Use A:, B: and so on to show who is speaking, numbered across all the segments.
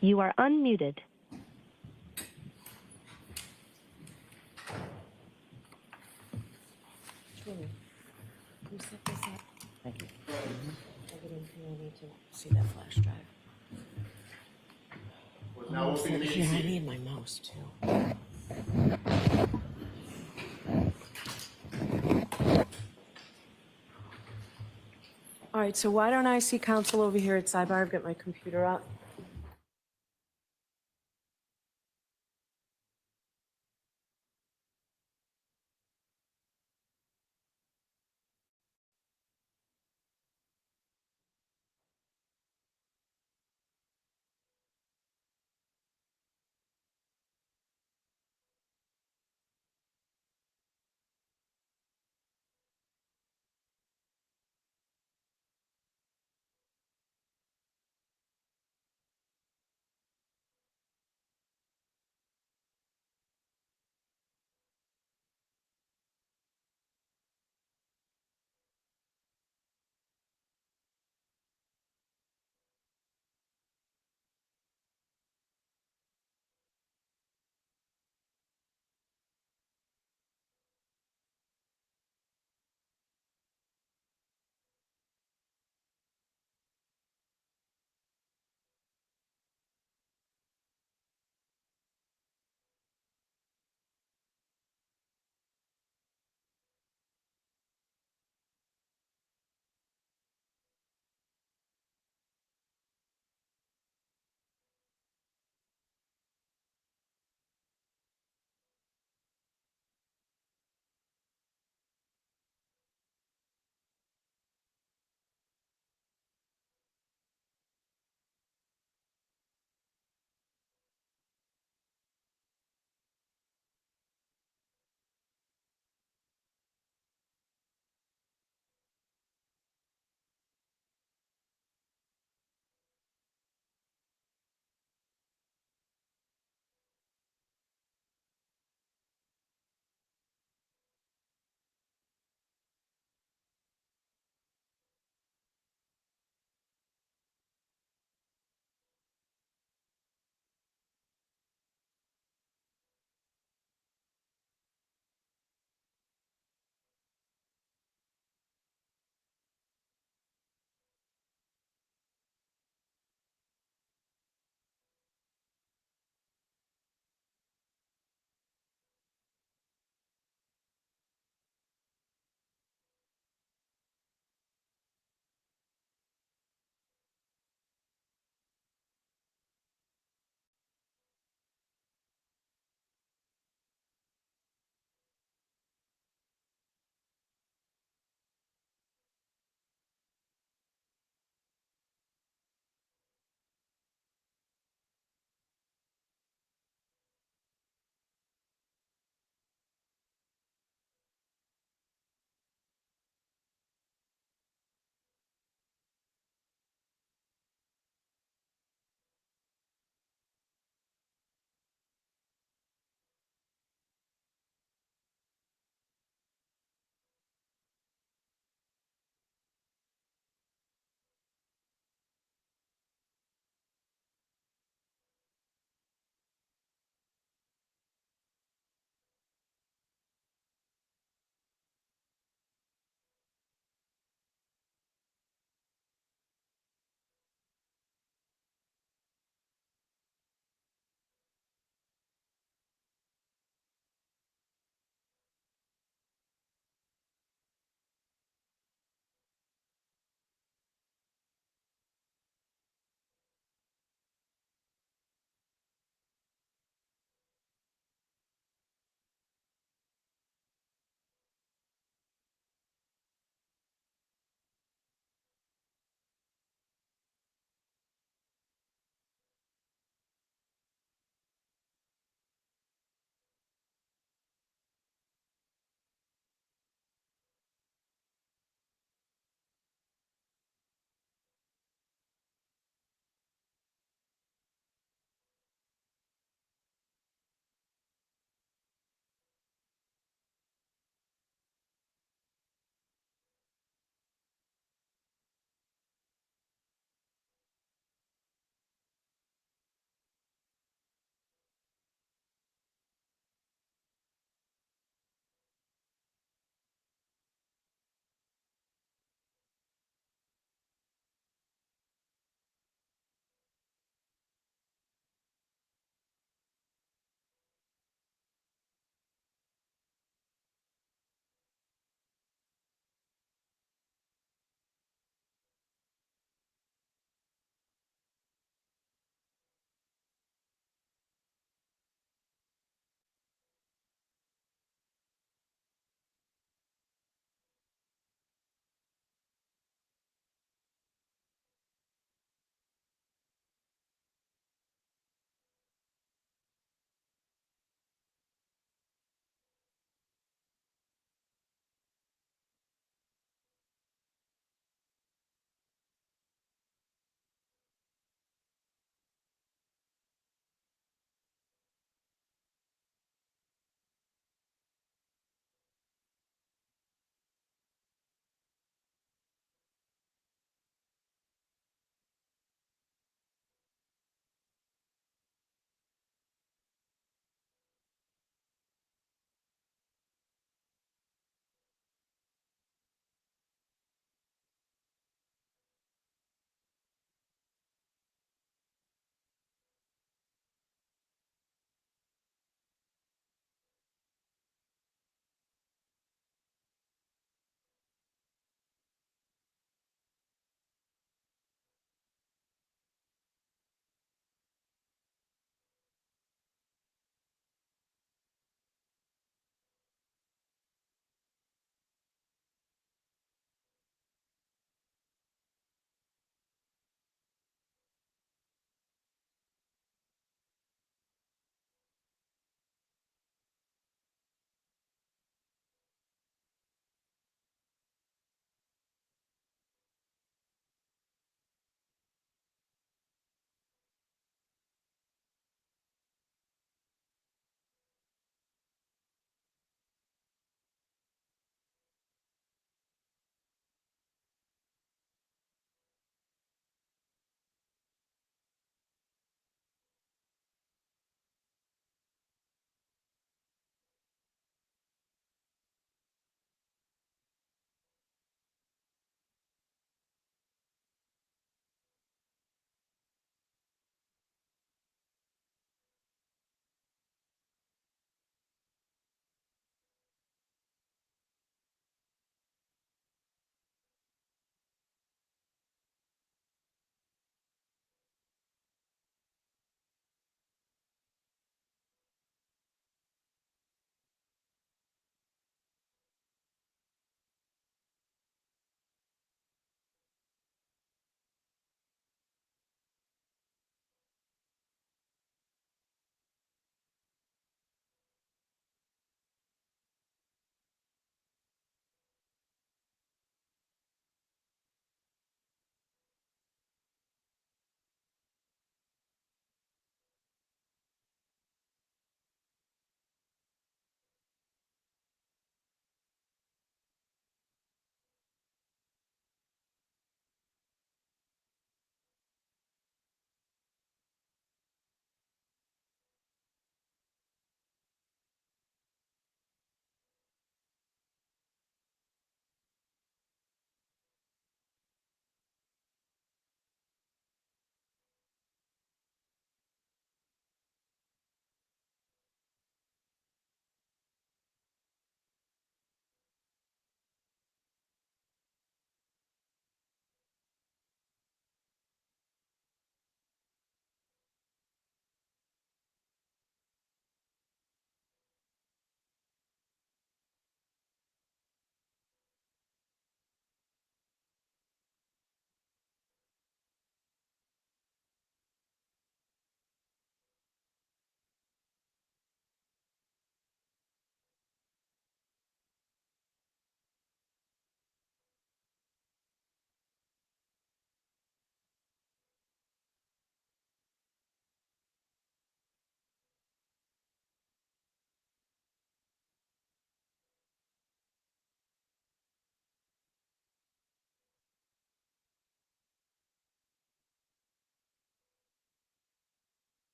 A: You are unmuted.
B: Julie, you set this up.
C: Thank you.
B: Plug it in for me. I need to see that flash drive.
D: Now we'll
B: Here, I need my mouse too. All right, so why don't I see counsel over here at Sidebar? Get my computer up.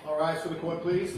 A: All rise for the court, please.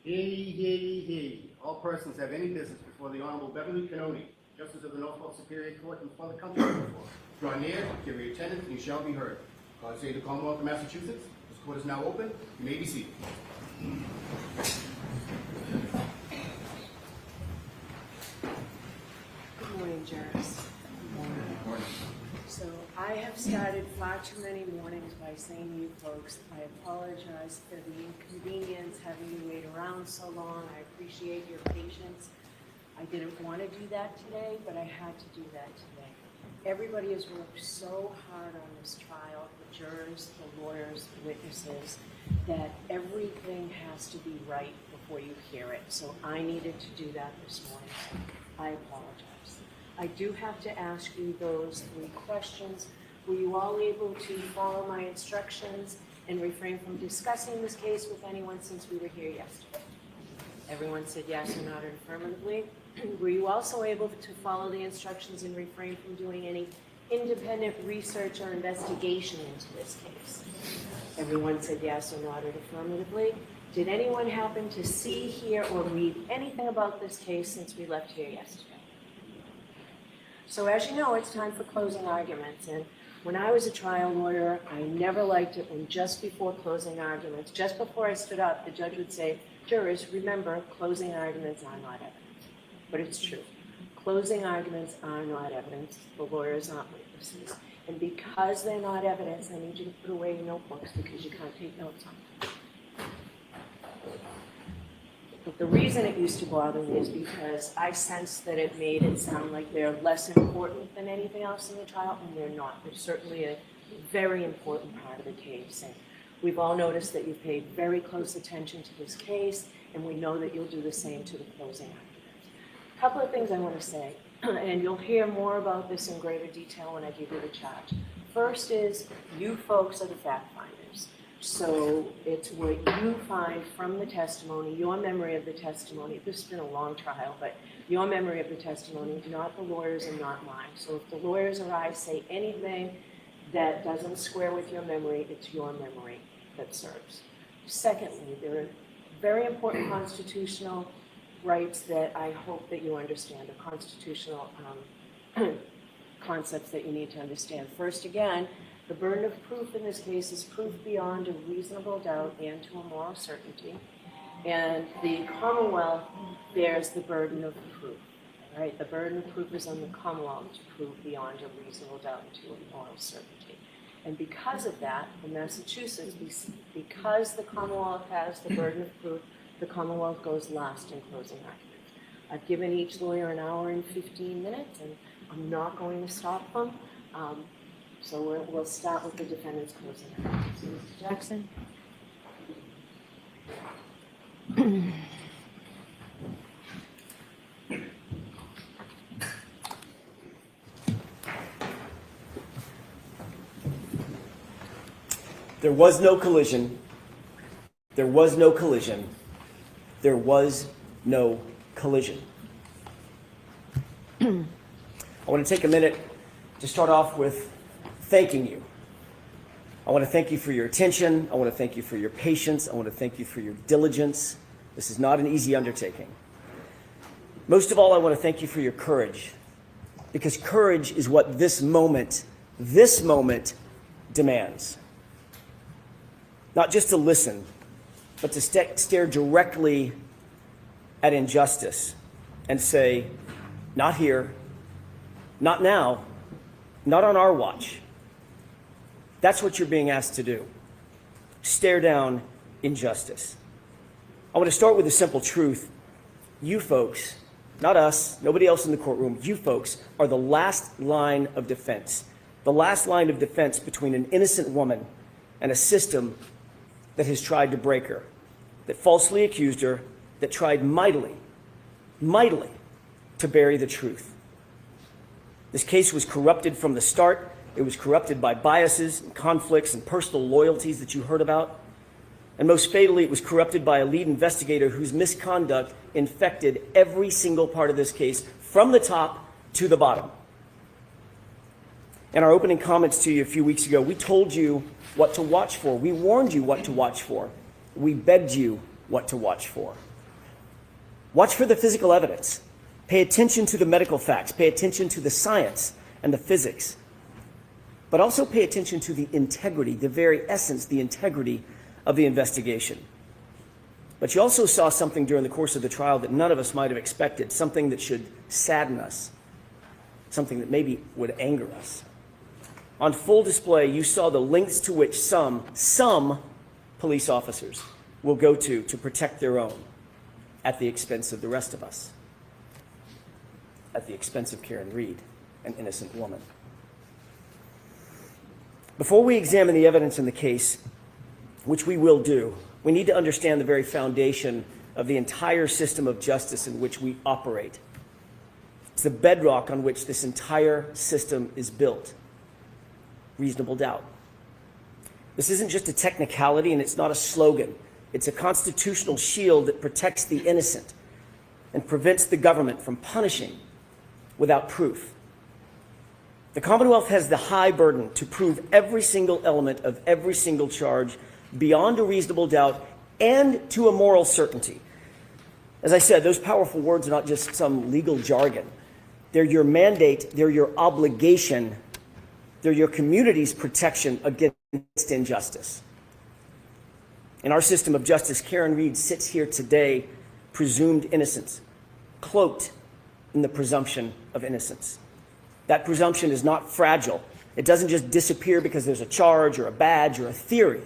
A: Hear ye, hear ye, hear ye. All persons have any business before the Honorable Beverly Cannone, Justice of the Norfolk Superior Court, and before the country before. Draw near, give your attendance, and you shall be heard. God save the Commonwealth of Massachusetts. This court is now open. You may be seated.
B: Good morning, jurors. Good morning. So I have started far too many mornings by saying to you folks, I apologize for the inconvenience, having you wait around so long. I appreciate your patience. I didn't want to do that today, but I had to do that today. Everybody has worked so hard on this trial, the jurors, the lawyers, the witnesses, that everything has to be right before you hear it. So I needed to do that this morning. I apologize. I do have to ask you those 3 questions. Were you all able to follow my instructions and refrain from discussing this case with anyone since we were here yesterday? Everyone said yes or nodded affirmatively. Were you also able to follow the instructions and refrain from doing any independent research or investigation into this case? Everyone said yes or nodded affirmatively. Did anyone happen to see, hear, or read anything about this case since we left here yesterday? So as you know, it's time for closing arguments. And when I was a trial lawyer, I never liked it when just before closing arguments, just before I stood up, the judge would say, jurors, remember, closing arguments are not evidence. But it's true. Closing arguments are not evidence. The lawyers aren't witnesses. And because they're not evidence, I need you to put away your notebooks because you can't take notes on them. But the reason it used to bother me is because I sensed that it made it sound like they're less important than anything else in the trial, and they're not. They're certainly a very important part of the case. And we've all noticed that you've paid very close attention to this case, and we know that you'll do the same to the closing arguments. A couple of things I want to say, and you'll hear more about this in greater detail when I give you the charge. First is, you folks are the fact finders. So it's what you find from the testimony, your memory of the testimony. This has been a long trial, but your memory of the testimony, not the lawyers and not mine. So if the lawyers or I say anything that doesn't square with your memory, it's your memory that serves. Secondly, there are very important constitutional rights that I hope that you understand, or constitutional concepts that you need to understand. First, again, the burden of proof in this case is proof beyond a reasonable doubt and to a moral certainty. And the Commonwealth bears the burden of proof. Right? The burden of proof is on the Commonwealth to prove beyond a reasonable doubt and to a moral certainty. And because of that, in Massachusetts, because the Commonwealth has the burden of proof, the Commonwealth goes last in closing arguments. I've given each lawyer an hour and 15 minutes, and I'm not going to stop them. So we'll start with the defendant's closing arguments. Mr. Jackson.
C: There was no collision. There was no collision. There was no collision. I want to take a minute to start off with thanking you. I want to thank you for your attention. I want to thank you for your patience. I want to thank you for your diligence. This is not an easy undertaking. Most of all, I want to thank you for your courage, because courage is what this moment demands. Not just to listen, but to stare directly at injustice and say, not here, not now, not on our watch. That's what you're being asked to do. Stare down injustice. I want to start with a simple truth. You folks, not us, nobody else in the courtroom, you folks are the last line of defense. The last line of defense between an innocent woman and a system that has tried to break her, that falsely accused her, that tried mightily to bury the truth. This case was corrupted from the start. It was corrupted by biases and conflicts and personal loyalties that you heard about. And most fatally, it was corrupted by a lead investigator whose misconduct infected every single part of this case from the top to the bottom. In our opening comments to you a few weeks ago, we told you what to watch for. We warned you what to watch for. We begged you what to watch for. Watch for the physical evidence. Pay attention to the medical facts. Pay attention to the science and the physics. But also pay attention to the integrity, the very essence, the integrity of the investigation. But you also saw something during the course of the trial that none of us might have expected, something that should sadden us, something that maybe would anger us. On full display, you saw the lengths to which some police officers will go to protect their own at the expense of the rest of us, at the expense of Karen Reed, an innocent woman. Before we examine the evidence in the case, which we will do, we need to understand the very foundation of the entire system of justice in which we operate. It's the bedrock on which this entire system is built. Reasonable doubt. This isn't just a technicality, and it's not a slogan. It's a constitutional shield that protects the innocent and prevents the government from punishing without proof. The Commonwealth has the high burden to prove every single element of every single charge beyond a reasonable doubt and to a moral certainty. As I said, those powerful words are not just some legal jargon. They're your mandate, they're your obligation, they're your community's protection against injustice. In our system of justice, Karen Reed sits here today, presumed innocent, cloaked in the presumption of innocence. That presumption is not fragile. It doesn't just disappear because there's a charge or a badge or a theory.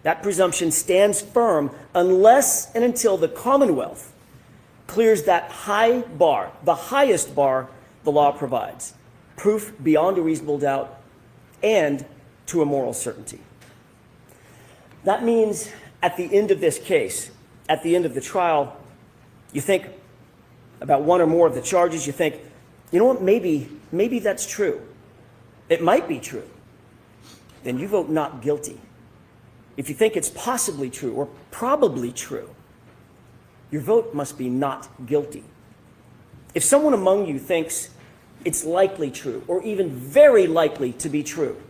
C: That presumption stands firm unless and until the Commonwealth clears that high bar, the highest bar the law provides, proof beyond a reasonable doubt and to a moral certainty. That means at the end of this case, at the end of the trial, you think about one or more of the charges, you think, you know what, maybe that's true. It might be true. Then you vote not guilty. If you think it's possibly true or probably true, your vote must be not guilty. If someone among you thinks it's likely true or even very likely to be true,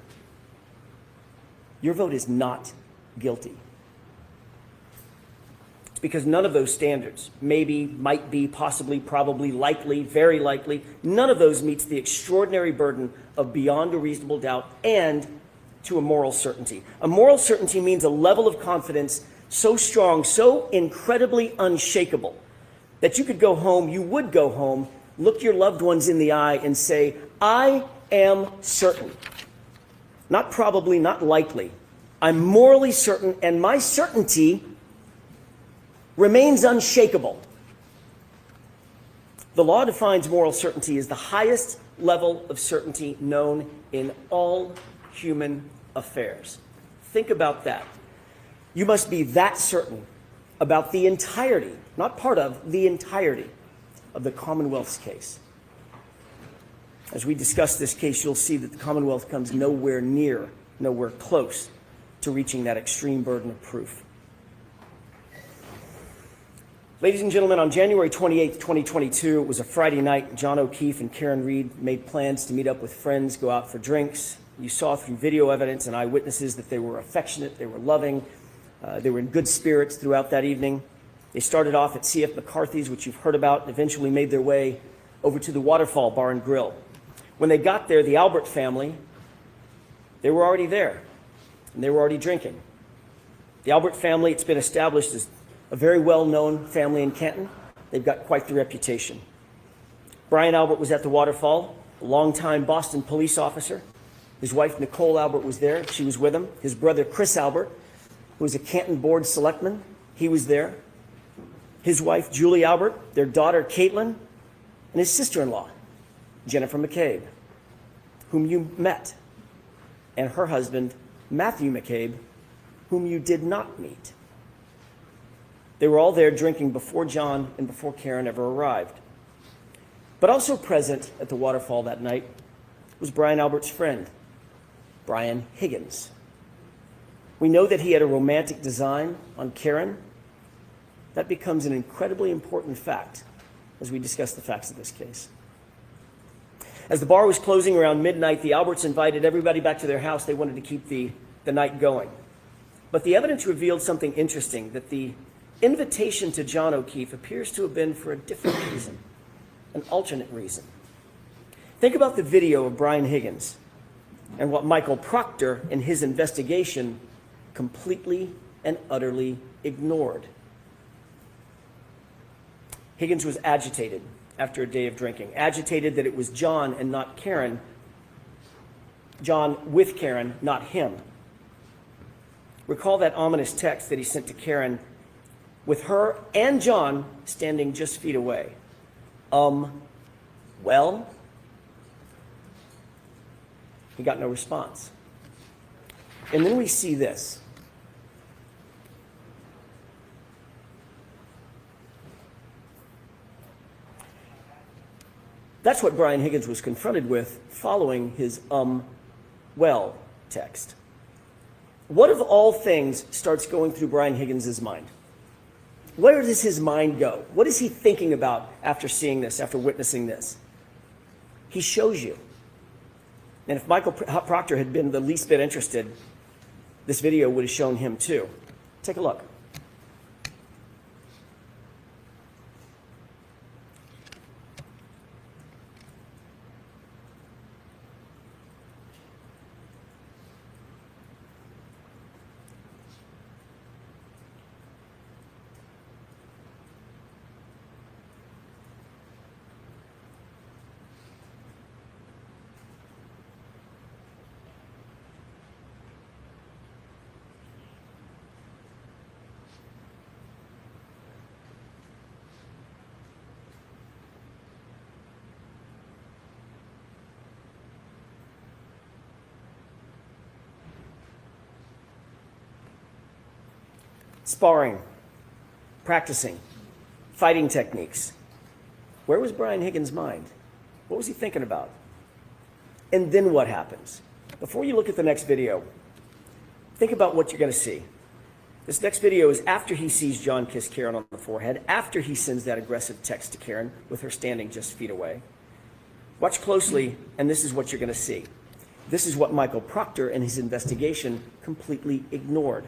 C: your vote is not guilty. It's because none of those standards, maybe, might be, possibly, probably, likely, very likely, none of those meets the extraordinary burden of beyond a reasonable doubt and to a moral certainty. A moral certainty means a level of confidence so strong, so incredibly unshakable, that you could go home, you would go home, look your loved ones in the eye and say, I am certain. Not probably, not likely. I'm morally certain, and my certainty remains unshakable. The law defines moral certainty as the highest level of certainty known in all human affairs. Think about that. You must be that certain about the entirety, not part of, the entirety of the Commonwealth's case. As we discuss this case, you'll see that the Commonwealth comes nowhere near, nowhere close to reaching that extreme burden of proof. Ladies and gentlemen, on January 28th, 2022, it was a Friday night. John O'Keefe and Karen Reed made plans to meet up with friends, go out for drinks. You saw through video evidence and eyewitnesses that they were affectionate, they were loving, they were in good spirits throughout that evening. They started off at C.F. McCarthy's, which you've heard about, and eventually made their way over to the Waterfall Bar and Grill. When they got there, the Albert family, they were already there, and they were already drinking. The Albert family, it's been established as a very well-known family in Canton. They've got quite the reputation. Brian Albert was at the Waterfall, a longtime Boston police officer. His wife, Nicole Albert, was there. She was with him. His brother, Chris Albert, who was a Canton board selectman, he was there. His wife, Julie Albert, their daughter, Caitlin, and his sister-in-law, Jennifer McCabe, whom you met, and her husband, Matthew McCabe, whom you did not meet. They were all there drinking before John and before Karen ever arrived. But also present at the Waterfall that night was Brian Albert's friend, Brian Higgins. We know that he had a romantic design on Karen. That becomes an incredibly important fact as we discuss the facts of this case. As the bar was closing around midnight, the Alberts invited everybody back to their house. They wanted to keep the night going. But the evidence revealed something interesting, that the invitation to John O'Keefe appears to have been for a different reason, an alternate reason. Think about the video of Brian Higgins and what Michael Proctor in his investigation completely and utterly ignored. Higgins was agitated after a day of drinking, agitated that it was John and not Karen, John with Karen, not him. Recall that ominous text that he sent to Karen with her and John standing just feet away. Well? He got no response. And then we see this. That's what Brian Higgins was confronted with following his well text. What of all things starts going through Brian Higgins' mind? Where does his mind go? What is he thinking about after seeing this, after witnessing this? He shows you. And if Michael Proctor had been the least bit interested, this video would have shown him too. Take a look. Sparring, practicing, fighting techniques. Where was Brian Higgins' mind? What was he thinking about? And then what happens? Before you look at the next video, think about what you're going to see. This next video is after he sees John kiss Karen on the forehead, after he sends that aggressive text to Karen with her standing just feet away. Watch closely, and this is what you're going to see. This is what Michael Proctor in his investigation completely ignored.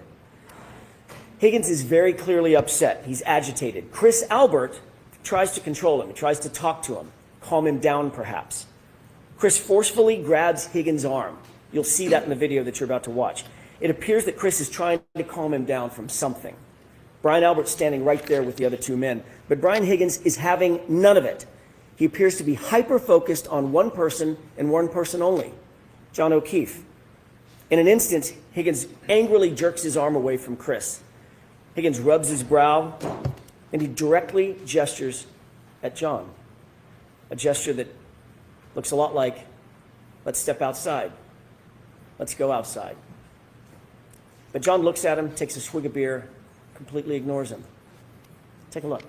C: Higgins is very clearly upset. He's agitated. Chris Albert tries to control him, tries to talk to him, calm him down perhaps. Chris forcefully grabs Higgins' arm. You'll see that in the video that you're about to watch. It appears that Chris is trying to calm him down from something. Brian Albert's standing right there with the other two men, but Brian Higgins is having none of it. He appears to be hyper-focused on one person and one person only, John O'Keefe. In an instant, Higgins angrily jerks his arm away from Chris. Higgins rubs his brow, and he directly gestures at John. A gesture that looks a lot like, let's step outside. Let's go outside. But John looks at him, takes a swig of beer, completely ignores him. Take a look.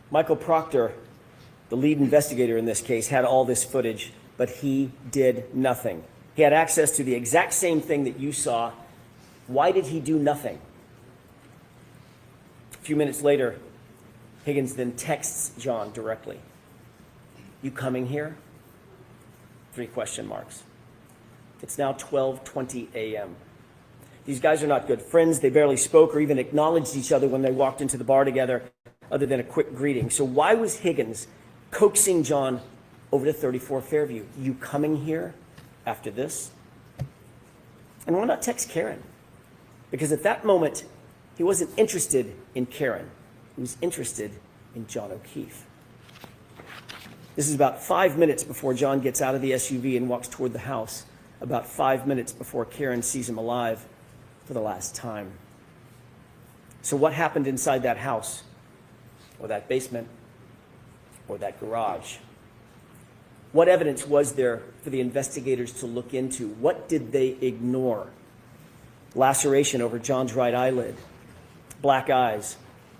C: Michael Proctor, the lead investigator in this case, had all this footage, but he did nothing. He had access to the exact same thing that you saw. Why did he do nothing? A few minutes later, Higgins then texts John directly. You coming here? 3 question marks. It's now 12:20 a.m. These guys are not good friends. They barely spoke or even acknowledged each other when they walked into the bar together, other than a quick greeting. So why was Higgins coaxing John over to 34 Fairview? You coming here after this? And why not text Karen? Because at that moment, he wasn't interested in Karen. He was interested in John O'Keefe. This is about 5 minutes before John gets out of the SUV and walks toward the house, about 5 minutes before Karen sees him alive for the last time. So what happened inside that house or that basement or that garage? What evidence was there for the investigators to look into? What did they ignore? Laceration over John's right eyelid, black eyes,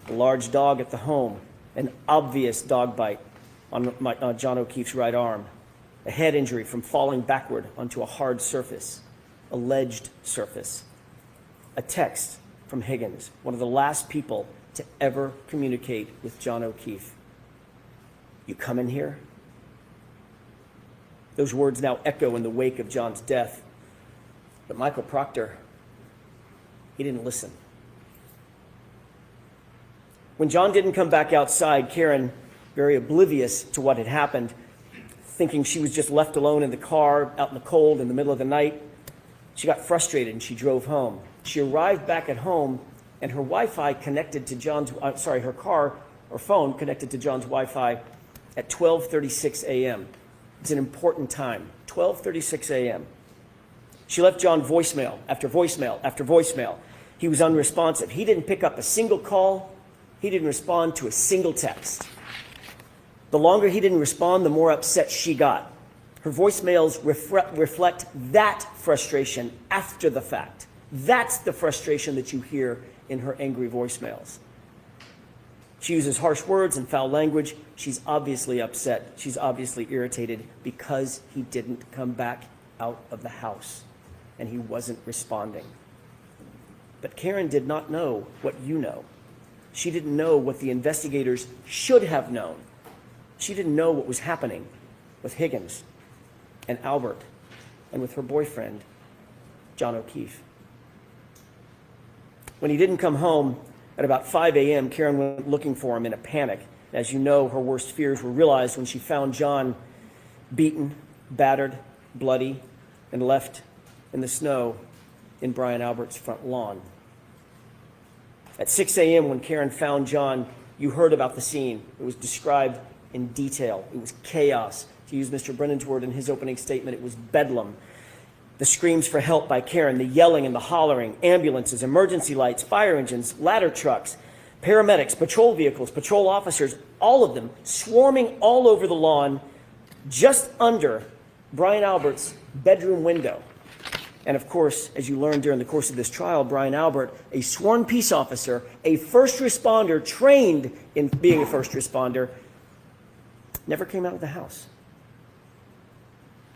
C: a large dog at the home, an obvious dog bite on John O'Keefe's right arm, a head injury from falling backward onto a hard surface, alleged surface, a text from Higgins, one of the last people to ever communicate with John O'Keefe. "You come in here?" Those words now echo in the wake of John's death. But Michael Proctor, he didn't listen. When John didn't come back outside, Karen, very oblivious to what had happened, thinking she was just left alone in the car, out in the cold, in the middle of the night, she got frustrated and she drove home. She arrived back at home, and her Wi-Fi connected to her car or phone connected to John's Wi-Fi at 12:36 a.m. It's an important time, 12:36 a.m. She left John voicemail after voicemail after voicemail. He was unresponsive. He didn't pick up a single call. He didn't respond to a single text. The longer he didn't respond, the more upset she got. Her voicemails reflect that frustration after the fact. That's the frustration that you hear in her angry voicemails. She uses harsh words and foul language. She's obviously upset. She's obviously irritated because he didn't come back out of the house and he wasn't responding. But Karen did not know what you know. She didn't know what the investigators should have known. She didn't know what was happening with Higgins and Albert and with her boyfriend, John O'Keefe. When he didn't come home at about 5 a.m., Karen went looking for him in a panic. As you know, her worst fears were realized when she found John beaten, battered, bloody, and left in the snow in Brian Albert's front lawn. At 6 a.m., when Karen found John, you heard about the scene. It was described in detail. It was chaos. To use Mr. Brennan's word in his opening statement, it was bedlam. The screams for help by Karen, the yelling and the hollering, ambulances, emergency lights, fire engines, ladder trucks, paramedics, patrol vehicles, patrol officers, all of them swarming all over the lawn just under Brian Albert's bedroom window. And of course, as you learned during the course of this trial, Brian Albert, a sworn peace officer, a first responder trained in being a first responder, never came out of the house.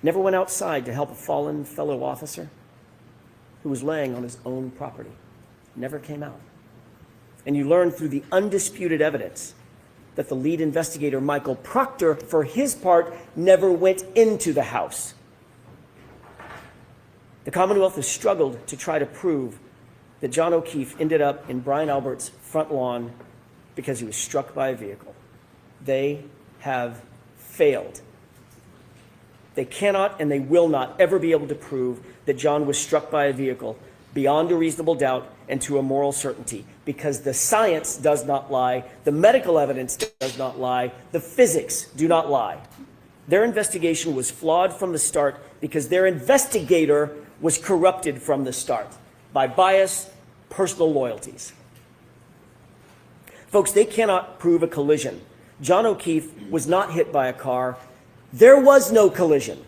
C: Never went outside to help a fallen fellow officer who was laying on his own property. Never came out. And you learned through the undisputed evidence that the lead investigator, Michael Proctor, for his part, never went into the house. The Commonwealth has struggled to try to prove that John O'Keefe ended up in Brian Albert's front lawn because he was struck by a vehicle. They have failed. They cannot and they will not ever be able to prove that John was struck by a vehicle beyond a reasonable doubt and to a moral certainty, because the science does not lie, the medical evidence does not lie, the physics do not lie. Their investigation was flawed from the start because their investigator was corrupted from the start by bias, personal loyalties. Folks, they cannot prove a collision. John O'Keefe was not hit by a car. There was no collision.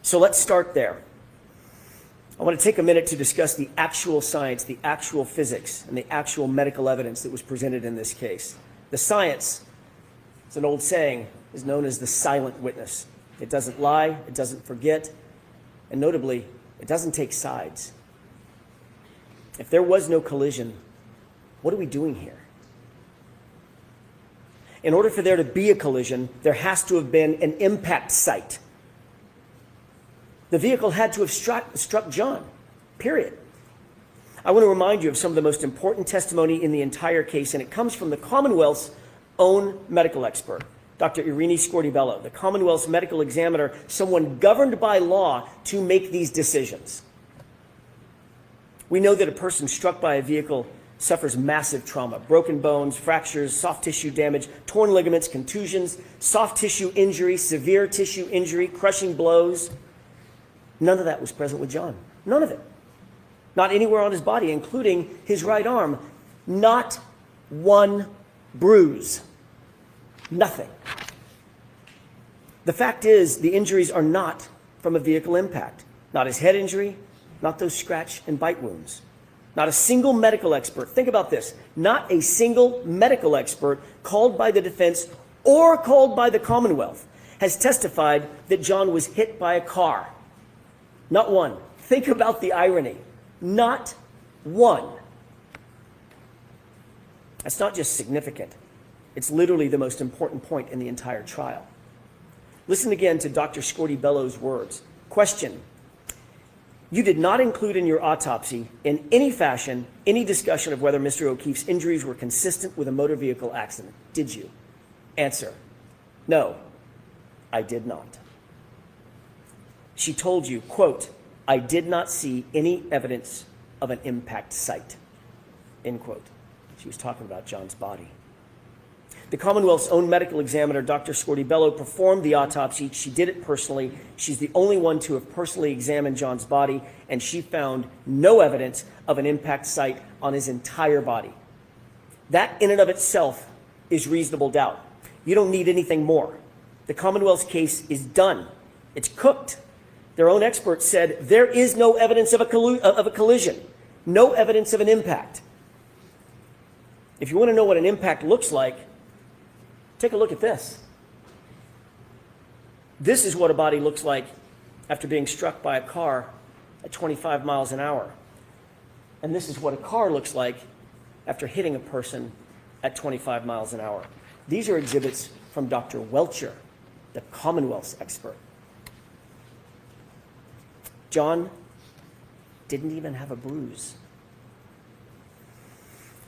C: So let's start there. I want to take a minute to discuss the actual science, the actual physics, and the actual medical evidence that was presented in this case. The science, it's an old saying, is known as the silent witness. It doesn't lie, it doesn't forget, and notably, it doesn't take sides. If there was no collision, what are we doing here? In order for there to be a collision, there has to have been an impact site. The vehicle had to have struck John, period. I want to remind you of some of the most important testimony in the entire case, and it comes from the Commonwealth's own medical expert, Dr. Irini Scortibello, the Commonwealth's medical examiner, someone governed by law to make these decisions. We know that a person struck by a vehicle suffers massive trauma, broken bones, fractures, soft tissue damage, torn ligaments, contusions, soft tissue injury, severe tissue injury, crushing blows. None of that was present with John. None of it. Not anywhere on his body, including his right arm. Not one bruise. Nothing. The fact is, the injuries are not from a vehicle impact. Not his head injury, not those scratch and bite wounds. Not a single medical expert, think about this, not a single medical expert called by the defense or called by the Commonwealth has testified that John was hit by a car. Not one. Think about the irony. Not one. That's not just significant. It's literally the most important point in the entire trial. Listen again to Dr. Scorti-Bello's words. Question: you did not include in your autopsy in any fashion any discussion of whether Mr. O'Keefe's injuries were consistent with a motor vehicle accident, did you? Answer: no, I did not. She told you, quote, I did not see any evidence of an impact site, end quote. She was talking about John's body. The Commonwealth's own medical examiner, Dr. Scorti-Bello, performed the autopsy. She did it personally. She's the only one to have personally examined John's body, and she found no evidence of an impact site on his entire body. That in and of itself is reasonable doubt. You don't need anything more. The Commonwealth's case is done. It's cooked. Their own experts said there is no evidence of a collision, no evidence of an impact. If you want to know what an impact looks like, take a look at this. This is what a body looks like after being struck by a car at 25 miles an hour. And this is what a car looks like after hitting a person at 25 miles an hour. These are exhibits from Dr. Welcher, the Commonwealth's expert. John didn't even have a bruise.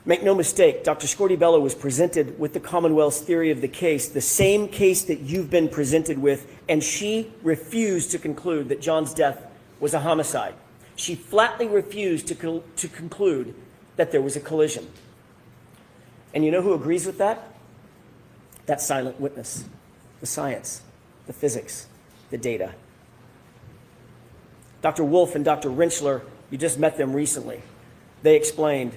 C: Make no mistake, Dr. Scorti-Bello was presented with the Commonwealth's theory of the case, the same case that you've been presented with, and she refused to conclude that John's death was a homicide. She flatly refused to conclude that there was a collision. And you know who agrees with that? That silent witness, the science, the physics, the data. Dr. Wolf and Dr. Rentschler, you just met them recently. They explained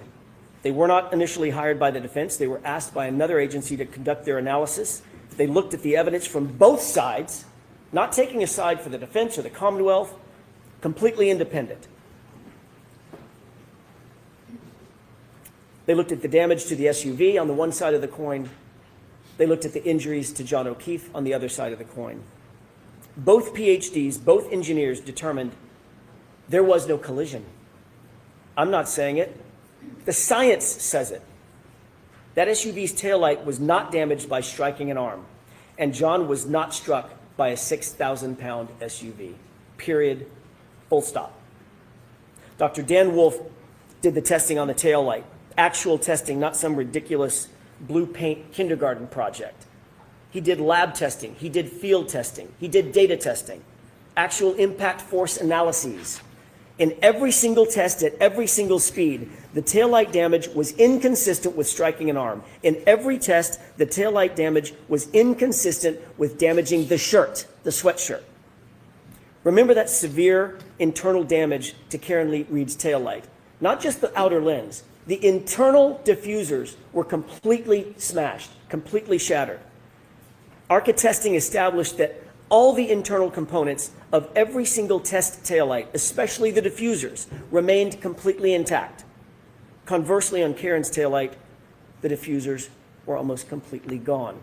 C: they were not initially hired by the defense. They were asked by another agency to conduct their analysis. They looked at the evidence from both sides, not taking a side for the defense or the Commonwealth, completely independent. They looked at the damage to the SUV on the one side of the coin. They looked at the injuries to John O'Keefe on the other side of the coin. Both PhDs, both engineers determined there was no collision. I'm not saying it. The science says it. That SUV's taillight was not damaged by striking an arm, and John was not struck by a 6,000-pound SUV. Period. Full stop. Dr. Dan Wolf did the testing on the taillight. Actual testing, not some ridiculous blue paint kindergarten project. He did lab testing. He did field testing. He did data testing. Actual impact force analyses. In every single test at every single speed, the taillight damage was inconsistent with striking an arm. In every test, the taillight damage was inconsistent with damaging the shirt, the sweatshirt. Remember that severe internal damage to Karen Reed's taillight. Not just the outer lens. The internal diffusers were completely smashed, completely shattered. ARCA testing established that all the internal components of every single test taillight, especially the diffusers, remained completely intact. Conversely, on Karen's taillight, the diffusers were almost completely gone.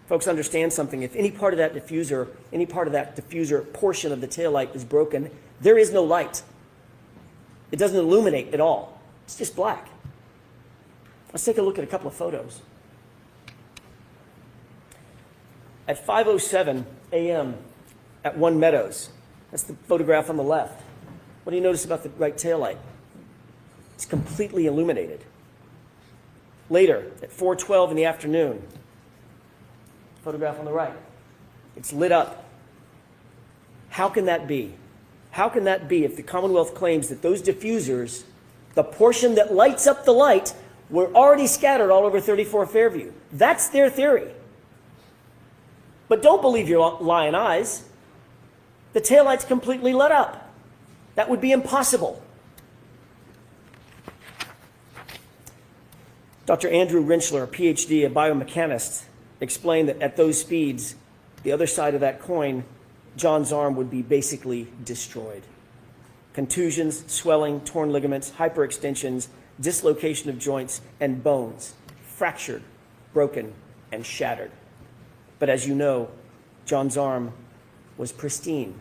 C: Folks, understand something. If any part of that diffuser portion of the taillight is broken, there is no light. It doesn't illuminate at all. It's just black. Let's take a look at a couple of photos. At 5:07 a.m. at One Meadows, that's the photograph on the left. What do you notice about the right taillight? It's completely illuminated. Later, at 4:12 in the afternoon, photograph on the right, it's lit up. How can that be? How can that be if the Commonwealth claims that those diffusers, the portion that lights up the light, were already scattered all over 34 Fairview? That's their theory. But don't believe your lying eyes. The taillight's completely lit up. That would be impossible. Dr. Andrew Rinchler, a PhD, a biomechanist, explained that at those speeds, the other side of that coin, John's arm would be basically destroyed. Contusions, swelling, torn ligaments, hyperextensions, dislocation of joints and bones, fractured, broken, and shattered. But as you know, John's arm was pristine,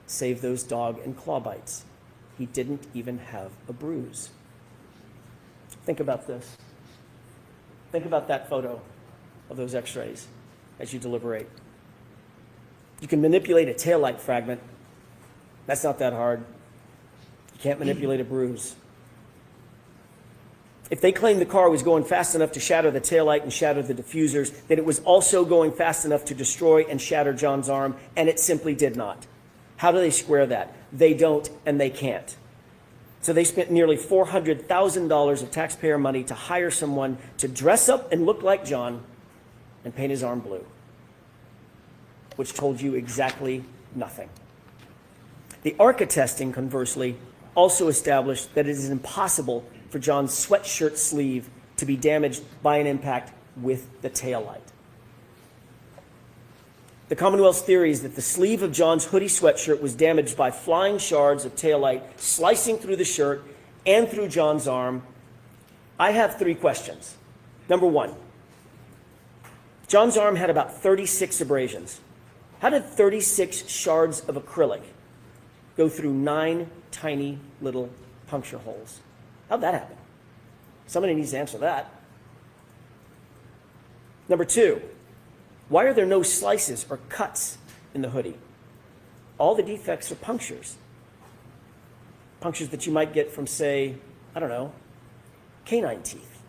C: save those dog and claw bites. He didn't even have a bruise. Think about this. Think about that photo of those x-rays as you deliberate. You can manipulate a taillight fragment. That's not that hard. You can't manipulate a bruise. If they claimed the car was going fast enough to shatter the taillight and shatter the diffusers, then it was also going fast enough to destroy and shatter John's arm, and it simply did not. How do they square that? They don't, and they can't. So they spent nearly $400,000 of taxpayer money to hire someone to dress up and look like John and paint his arm blue, which told you exactly nothing. The ARCA testing, conversely, also established that it is impossible for John's sweatshirt sleeve to be damaged by an impact with the taillight. The Commonwealth's theory is that the sleeve of John's hoodie sweatshirt was damaged by flying shards of taillight slicing through the shirt and through John's arm. I have 3 questions. Number 1, John's arm had about 36 abrasions. How did 36 shards of acrylic go through 9 tiny little puncture holes? How'd that happen? Somebody needs to answer that. Number 2, why are there no slices or cuts in the hoodie? All the defects are punctures. Punctures that you might get from, say, I don't know, canine teeth.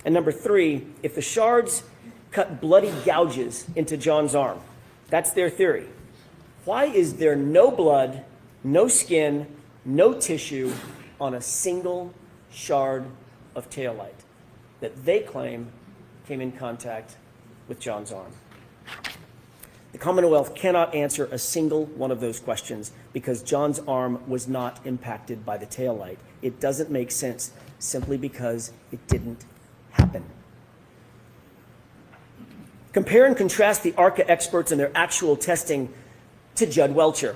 C: And number 3, if the shards cut bloody gouges into John's arm, that's their theory, why is there no blood, no skin, no tissue on a single shard of taillight that they claim came in contact with John's arm? The Commonwealth cannot answer a single one of those questions because John's arm was not impacted by the taillight. It doesn't make sense simply because it didn't happen. Compare and contrast the ARCA experts and their actual testing to Judd Welcher.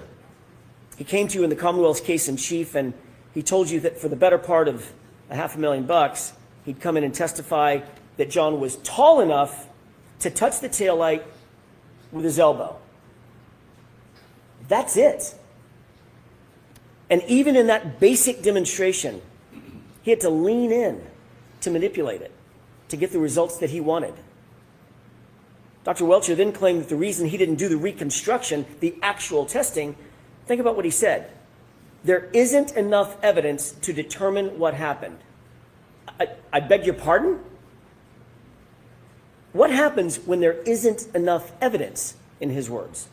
C: He came to you in the Commonwealth's case in chief, and he told you that for the better part of $500,000, he'd come in and testify that John was tall enough to touch the taillight with his elbow. That's it. And even in that basic demonstration, he had to lean in to manipulate it, to get the results that he wanted. Dr. Welcher then claimed that the reason he didn't do the reconstruction, the actual testing, think about what he said. There isn't enough evidence to determine what happened. I beg your pardon? What happens when there isn't enough evidence, in his words?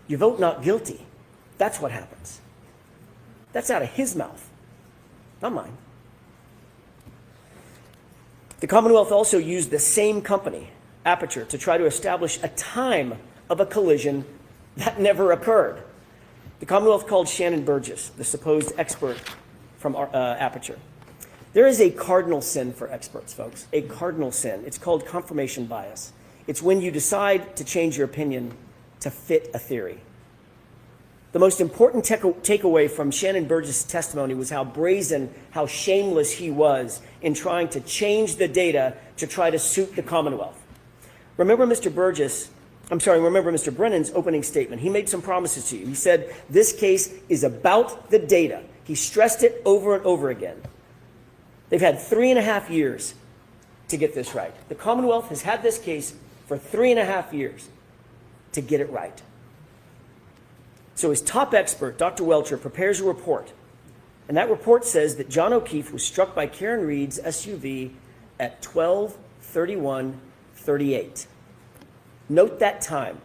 C: You vote not guilty. That's what happens. That's out of his mouth, not mine. The Commonwealth also used the same company, Aperture, to try to establish a time of a collision that never occurred. The Commonwealth called Shannon Burgess, the supposed expert from Aperture. There is a cardinal sin for experts, folks, a cardinal sin. It's called confirmation bias. It's when you decide to change your opinion to fit a theory. The most important takeaway from Shannon Burgess' testimony was how brazen, how shameless he was in trying to change the data to try to suit the Commonwealth. Remember Mr. Brennan's opening statement. He made some promises to you. He said, this case is about the data. He stressed it over and over again. They've had 3.5 years to get this right. The Commonwealth has had this case for 3.5 years to get it right. So his top expert, Dr. Welcher, prepares a report. And that report says that John O'Keefe was struck by Karen Reed's SUV at 12:31:38. Note that time,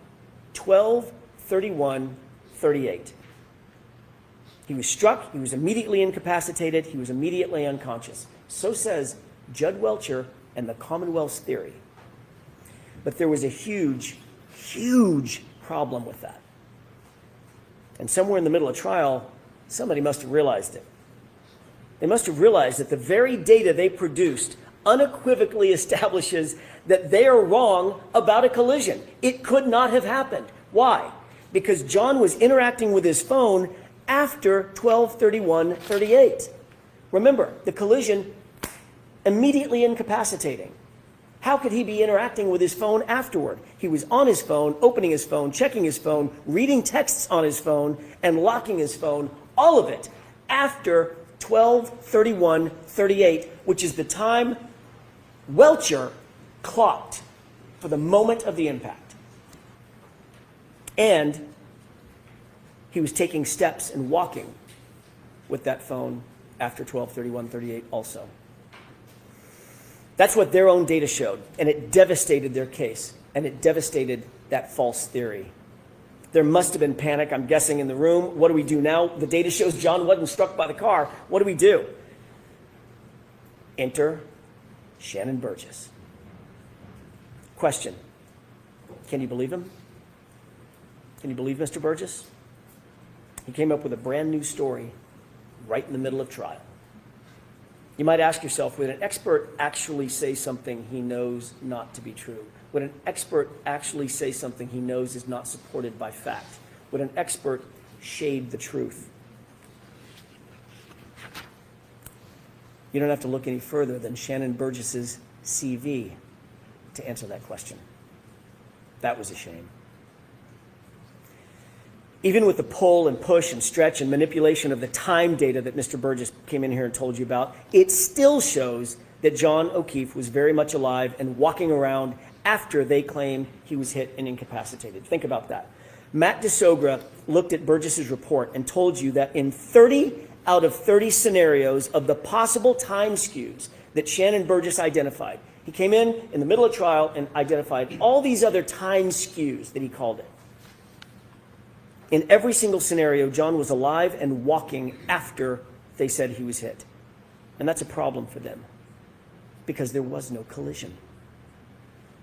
C: 12:31:38. He was struck, he was immediately incapacitated, he was immediately unconscious. So says Judd Welcher and the Commonwealth's theory. But there was a huge, huge problem with that. And somewhere in the middle of trial, somebody must have realized it. They must have realized that the very data they produced unequivocally establishes that they are wrong about a collision. It could not have happened. Why? Because John was interacting with his phone after 12:31:38. Remember, the collision immediately incapacitating. How could he be interacting with his phone afterward? He was on his phone, opening his phone, checking his phone, reading texts on his phone, and locking his phone, all of it after 12:31:38, which is the time Welcher clocked for the moment of the impact. And he was taking steps and walking with that phone after 12:31:38 also. That's what their own data showed, and it devastated their case, and it devastated that false theory. There must have been panic, I'm guessing, in the room. What do we do now? The data shows John wasn't struck by the car. What do we do? Enter Shannon Burgess. Question: can you believe him? Can you believe Mr. Burgess? He came up with a brand new story right in the middle of trial. You might ask yourself, would an expert actually say something he knows not to be true? Would an expert actually say something he knows is not supported by fact? Would an expert shade the truth? You don't have to look any further than Shannon Burgess's CV to answer that question. That was a shame. Even with the pull and push and stretch and manipulation of the time data that Mr. Burgess came in here and told you about, it still shows that John O'Keefe was very much alive and walking around after they claim he was hit and incapacitated. Think about that. Matt DeSogra looked at Burgess's report and told you that in 30 out of 30 scenarios of the possible time skews that Shannon Burgess identified, he came in the middle of trial and identified all these other time skews that he called it. In every single scenario, John was alive and walking after they said he was hit. And that's a problem for them because there was no collision.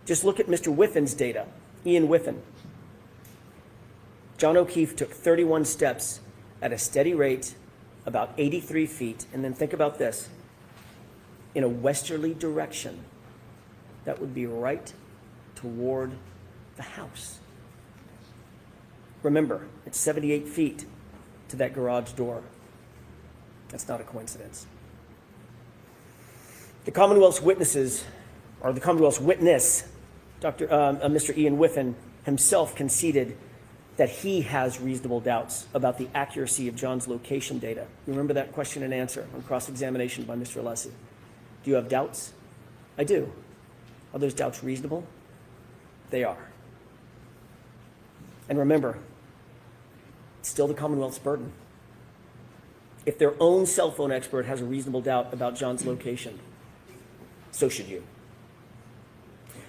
C: Just look at Mr. Whiffen's data, Ian Whiffen. John O'Keefe took 31 steps at a steady rate, about 83 feet, and then think about this, in a westerly direction. That would be right toward the house. Remember, it's 78 feet to that garage door. That's not a coincidence. The Commonwealth's witnesses, or the Commonwealth's witness, Mr. Ian Whiffen himself conceded that he has reasonable doubts about the accuracy of John's location data. You remember that question and answer on cross-examination by Mr. Alessi. Do you have doubts? I do. Are those doubts reasonable? They are. And remember, it's still the Commonwealth's burden. If their own cell phone expert has a reasonable doubt about John's location, so should you.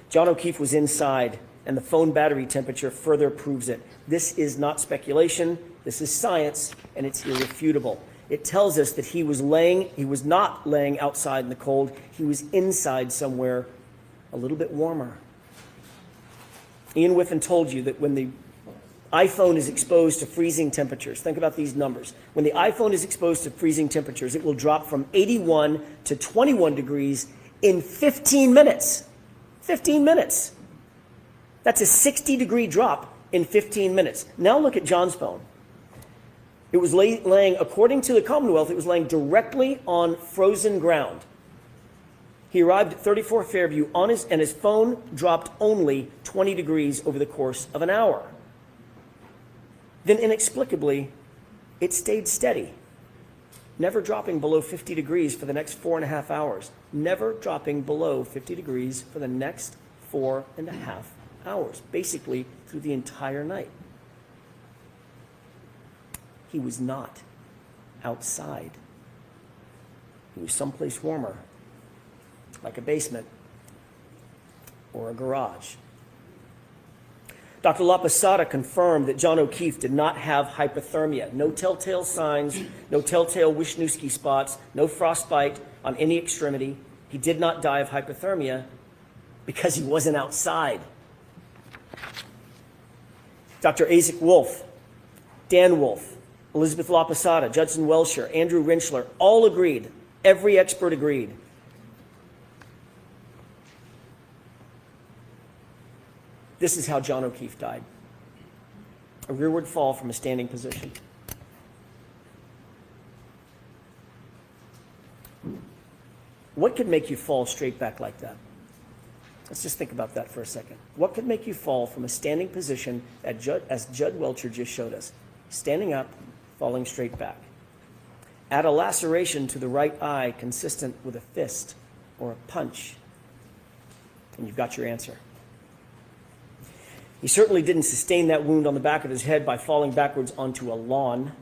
C: John O'Keefe was inside, and the phone battery temperature further proves it. This is not speculation, this is science, and it's irrefutable. It tells us that he was not laying outside in the cold, he was inside somewhere a little bit warmer. Ian Whiffen told you that when the iPhone is exposed to freezing temperatures, think about these numbers. When the iPhone is exposed to freezing temperatures, it will drop from 81 to 21 degrees in 15 minutes. 15 minutes. That's a 60-degree drop in 15 minutes. Now look at John's phone. It was laying, according to the Commonwealth, it was laying directly on frozen ground. He arrived at 34 Fairview and his phone dropped only 20 degrees over the course of an hour. Then inexplicably, it stayed steady, never dropping below 50 degrees for the next 4.5 hours, never dropping below 50 degrees for the next 4.5 hours, basically through the entire night. He was not outside. He was someplace warmer, like a basement or a garage. Dr. LaPosada confirmed that John O'Keefe did not have hypothermia. No telltale signs, no telltale Wisniewski spots, no frostbite on any extremity. He did not die of hypothermia because he wasn't outside. Dr. Isaac Wolf, Dan Wolf, Elizabeth LaPosada, Judson Welcher, Andrew Rinchler all agreed Every expert agreed. This is how John O'Keefe died. A rearward fall from a standing position. What could make you fall straight back like that? Let's just think about that for a second. What could make you fall from a standing position as Judd Welcher just showed us? Standing up, falling straight back. Add a laceration to the right eye consistent with a fist or a punch, and you've got your answer. He certainly didn't sustain that wound on the back of his head by falling backwards onto a lawn.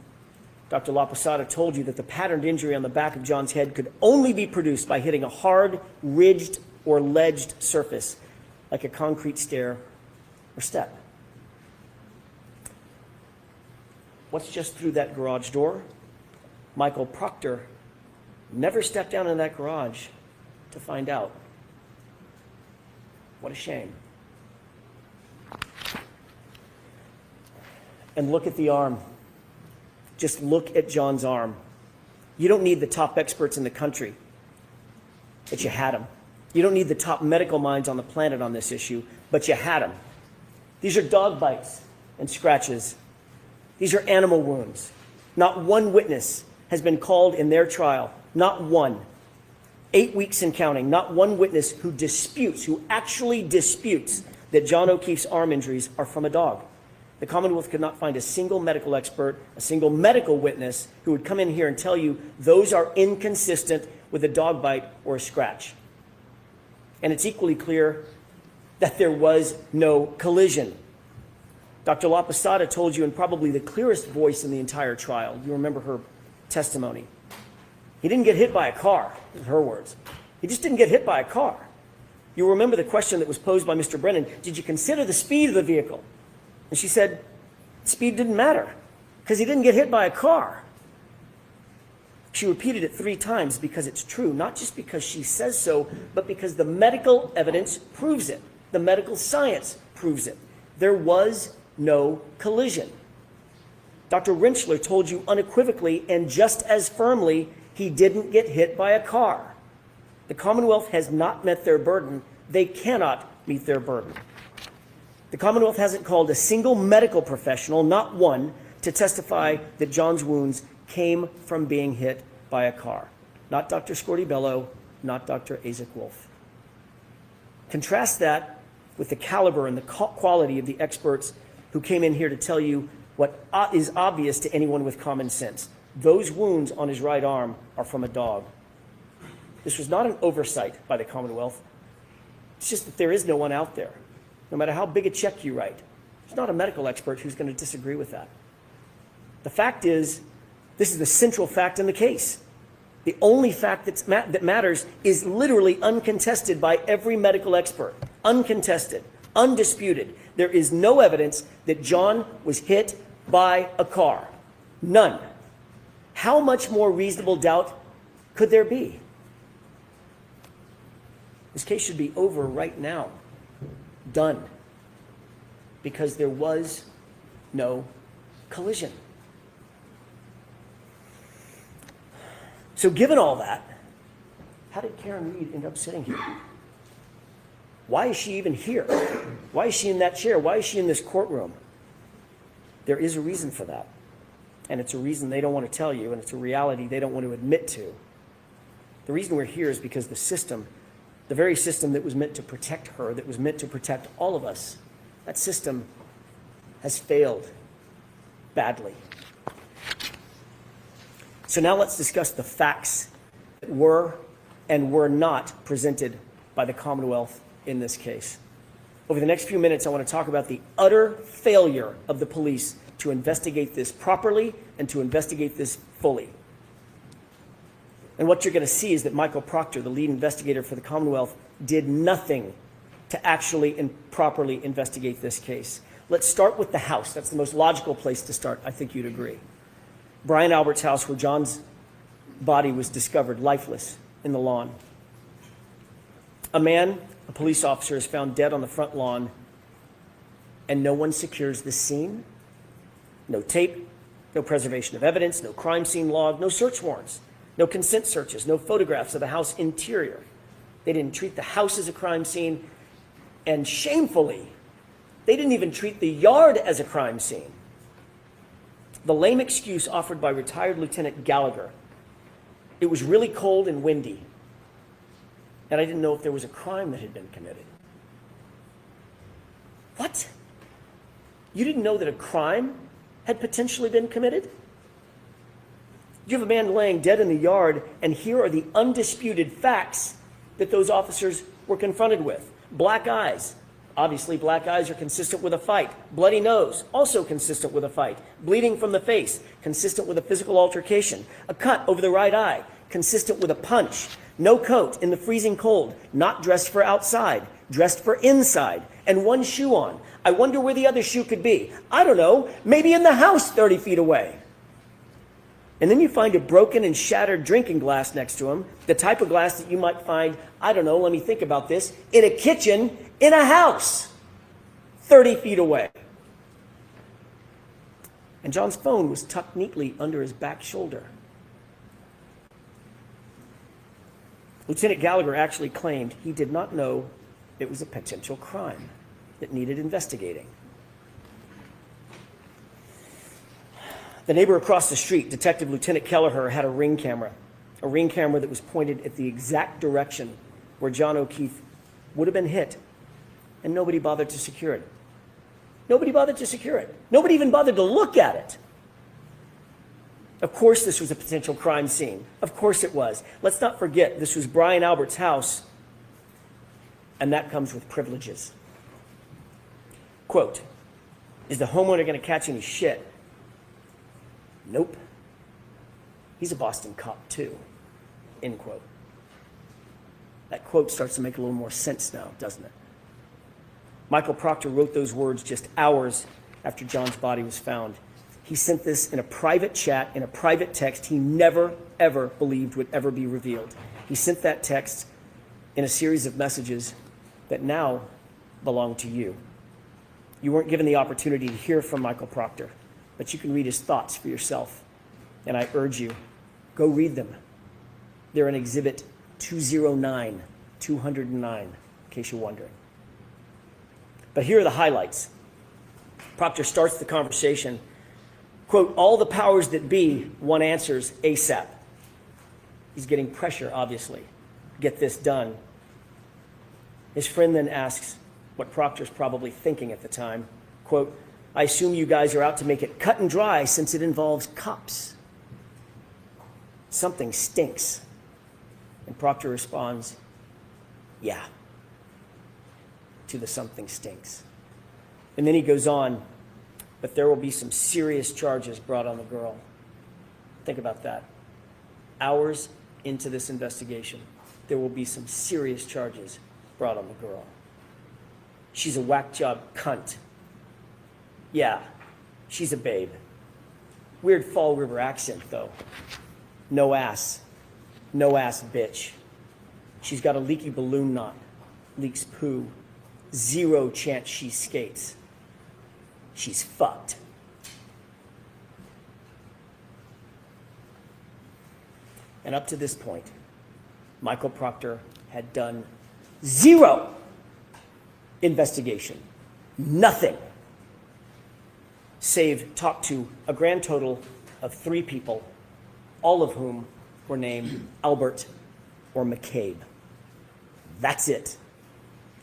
C: Dr. La Posada told you that the patterned injury on the back of John's head could only be produced by hitting a hard, ridged, or ledged surface, like a concrete stair or step. What's just through that garage door? Michael Proctor never stepped down in that garage to find out. What a shame. And look at the arm. Just look at John's arm. You don't need the top experts in the country, but you had them. You don't need the top medical minds on the planet on this issue, but you had them. These are dog bites and scratches. These are animal wounds. Not one witness has been called in their trial. Not one. 8 weeks and counting. Not one witness who actually disputes that John O'Keefe's arm injuries are from a dog. The Commonwealth could not find a single medical expert, a single medical witness who would come in here and tell you those are inconsistent with a dog bite or a scratch. And it's equally clear that there was no collision. Dr. La Posada told you in probably the clearest voice in the entire trial. You remember her testimony. He didn't get hit by a car, in her words. He just didn't get hit by a car. You remember the question that was posed by Mr. Brennan, did you consider the speed of the vehicle? And she said, speed didn't matter because he didn't get hit by a car. She repeated it 3 times because it's true, not just because she says so, but because the medical evidence proves it. The medical science proves it. There was no collision. Dr. Rinchler told you unequivocally and just as firmly he didn't get hit by a car. The Commonwealth has not met their burden. They cannot meet their burden. The Commonwealth hasn't called a single medical professional, not one, to testify that John's wounds came from being hit by a car. Not Dr. Scorti-Bello, not Dr. Isaac Wolf. Contrast that with the caliber and the quality of the experts who came in here to tell you what is obvious to anyone with common sense. Those wounds on his right arm are from a dog. This was not an oversight by the Commonwealth. It's just that there is no one out there. No matter how big a check you write, there's not a medical expert who's going to disagree with that. The fact is, this is the central fact in the case. The only fact that matters is literally uncontested by every medical expert. Uncontested, undisputed. There is no evidence that John was hit by a car. None. How much more reasonable doubt could there be? This case should be over right now. Done. Because there was no collision. So given all that, how did Karen Reed end up sitting here? Why is she even here? Why is she in that chair? Why is she in this courtroom? There is a reason for that. And it's a reason they don't want to tell you, and it's a reality they don't want to admit to. The reason we're here is because the system, the very system that was meant to protect her, that was meant to protect all of us, that system has failed badly. So now let's discuss the facts that were and were not presented by the Commonwealth in this case. Over the next few minutes, I want to talk about the utter failure of the police to investigate this properly and to investigate this fully. And what you're going to see is that Michael Proctor, the lead investigator for the Commonwealth, did nothing to actually and properly investigate this case. Let's start with the house. That's the most logical place to start. I think you'd agree. Brian Albert's house, where John's body was discovered lifeless in the lawn. A man, a police officer, is found dead on the front lawn, and no one secures the scene. No tape, no preservation of evidence, no crime scene log, no search warrants. No consent searches, no photographs of the house interior. They didn't treat the house as a crime scene, and shamefully, they didn't even treat the yard as a crime scene. The lame excuse offered by retired Lieutenant Gallagher, it was really cold and windy, and I didn't know if there was a crime that had been committed. What? You didn't know that a crime had potentially been committed? You have a man laying dead in the yard, and here are the undisputed facts that those officers were confronted with. Black eyes. Obviously, black eyes are consistent with a fight. Bloody nose, also consistent with a fight. Bleeding from the face, consistent with a physical altercation. A cut over the right eye, consistent with a punch. No coat in the freezing cold, not dressed for outside, dressed for inside, and one shoe on. I wonder where the other shoe could be. I don't know, maybe in the house 30 feet away. And then you find a broken and shattered drinking glass next to him, the type of glass that you might find, I don't know, let me think about this, in a kitchen, in a house, 30 feet away. And John's phone was tucked neatly under his back shoulder. Lieutenant Gallagher actually claimed he did not know it was a potential crime that needed investigating. The neighbor across the street, Detective Lieutenant Kelleher, had a ring camera that was pointed at the exact direction where John O'Keefe would have been hit, and nobody bothered to secure it. Nobody bothered to secure it. Nobody even bothered to look at it. Of course this was a potential crime scene. Of course it was. Let's not forget, this was Brian Albert's house, and that comes with privileges. Quote, is the homeowner going to catch any shit? Nope. He's a Boston cop too, end quote. That quote starts to make a little more sense now, doesn't it? Michael Proctor wrote those words just hours after John's body was found. He sent this in a private chat, in a private text he never, ever believed would ever be revealed. He sent that text in a series of messages that now belong to you. You weren't given the opportunity to hear from Michael Proctor, but you can read his thoughts for yourself. And I urge you, go read them. They're in Exhibit 209, in case you're wondering. But here are the highlights. Proctor starts the conversation, quote, all the powers that be, one answers ASAP. He's getting pressure, obviously, to get this done. His friend then asks what Proctor's probably thinking at the time, quote, I assume you guys are out to make it cut and dry since it involves cops. Something stinks. And Proctor responds, yeah, to the something stinks. And then he goes on, but there will be some serious charges brought on the girl. Think about that. Hours into this investigation, there will be some serious charges brought on the girl. She's a whack job cunt. Yeah, she's a babe. Weird Fall River accent, though. No ass. No ass bitch. She's got a leaky balloon knot. Leaks poo. Zero chance she skates. She's fucked. And up to this point, Michael Proctor had done zero investigation. Nothing. Save talked to a grand total of 3 people, all of whom were named Albert or McCabe. That's it.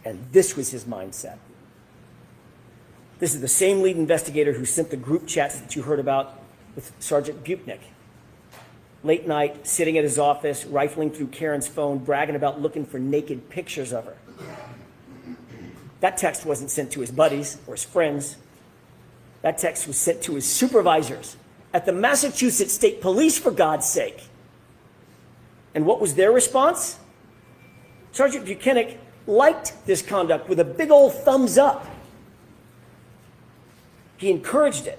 C: And this was his mindset. This is the same lead investigator who sent the group chats that you heard about with Sergeant Buchnick. Late night, sitting at his office, rifling through Karen's phone, bragging about looking for naked pictures of her. That text wasn't sent to his buddies or his friends. That text was sent to his supervisors at the Massachusetts State Police, for God's sake. And what was their response? Sergeant Buchanan liked this conduct with a big old thumbs up. He encouraged it.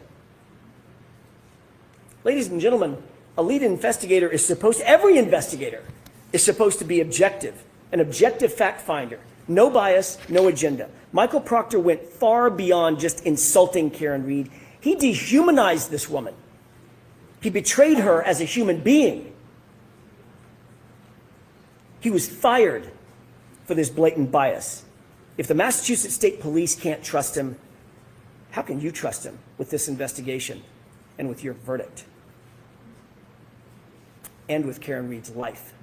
C: Ladies and gentlemen, a lead investigator is every investigator is supposed to be objective, an objective fact finder. No bias, no agenda. Michael Proctor went far beyond just insulting Karen Reed. He dehumanized this woman. He betrayed her as a human being. He was fired for this blatant bias. If the Massachusetts State Police can't trust him, how can you trust him with this investigation and with your verdict? And with Karen Reed's life?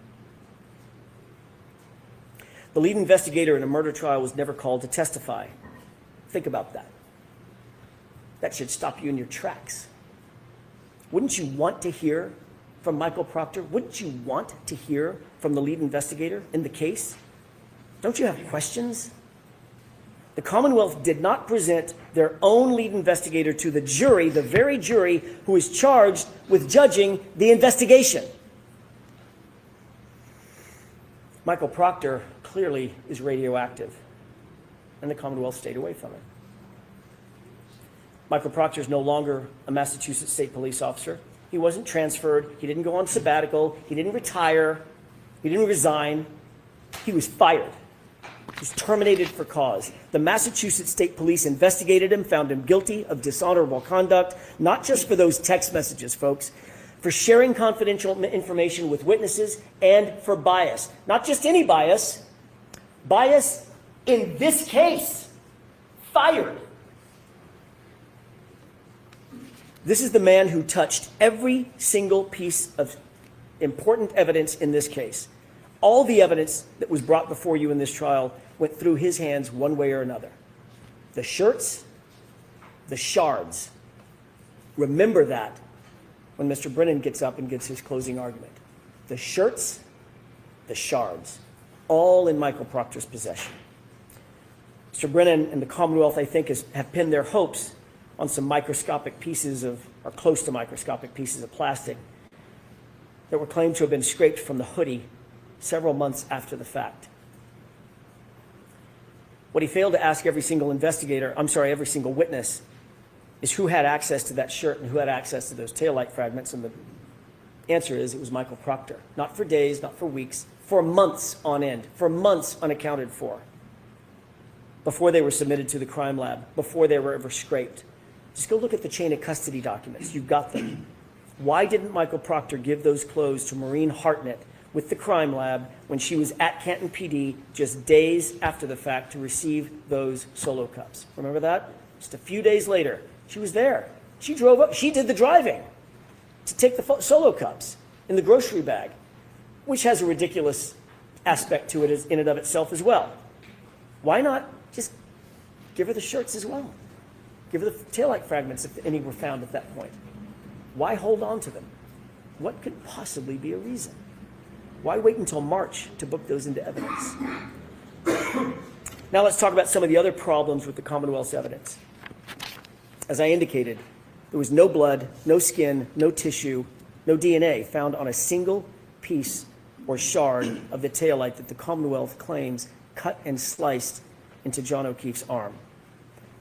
C: The lead investigator in a murder trial was never called to testify. Think about that. That should stop you in your tracks. Wouldn't you want to hear from Michael Proctor? Wouldn't you want to hear from the lead investigator in the case? Don't you have questions? The Commonwealth did not present their own lead investigator to the jury, the very jury who is charged with judging the investigation. Michael Proctor clearly is radioactive, and the Commonwealth stayed away from it. Michael Proctor is no longer a Massachusetts State Police officer. He wasn't transferred. He didn't go on sabbatical. He didn't retire. He didn't resign. He was fired. He was terminated for cause. The Massachusetts State Police investigated him, found him guilty of dishonorable conduct, not just for those text messages, folks, for sharing confidential information with witnesses, and for bias. Not just any bias, bias in this case. Fired. This is the man who touched every single piece of important evidence in this case. All the evidence that was brought before you in this trial went through his hands one way or another. The shirts, the shards. Remember that when Mr. Brennan gets up and gives his closing argument. The shirts, the shards, all in Michael Proctor's possession. Mr. Brennan and the Commonwealth, I think, have pinned their hopes on some microscopic pieces of, or close to microscopic pieces of plastic that were claimed to have been scraped from the hoodie several months after the fact. What he failed to ask every single every single witness, is who had access to that shirt and who had access to those taillight fragments, and the answer is it was Michael Proctor. Not for days, not for weeks, for months on end, for months unaccounted for, before they were submitted to the crime lab, before they were ever scraped. Just go look at the chain of custody documents. You've got them. Why didn't Michael Proctor give those clothes to Maureen Hartnett with the crime lab when she was at Canton PD just days after the fact to receive those Solo cups? Remember that? Just a few days later, she was there. She drove up. She did the driving to take the Solo cups in the grocery bag, which has a ridiculous aspect to it in and of itself as well. Why not just give her the shirts as well? Give her the taillight fragments if any were found at that point. Why hold on to them? What could possibly be a reason? Why wait until March to book those into evidence? Now let's talk about some of the other problems with the Commonwealth's evidence. As I indicated, there was no blood, no skin, no tissue, no DNA found on a single piece or shard of the taillight that the Commonwealth claims cut and sliced into John O'Keefe's arm.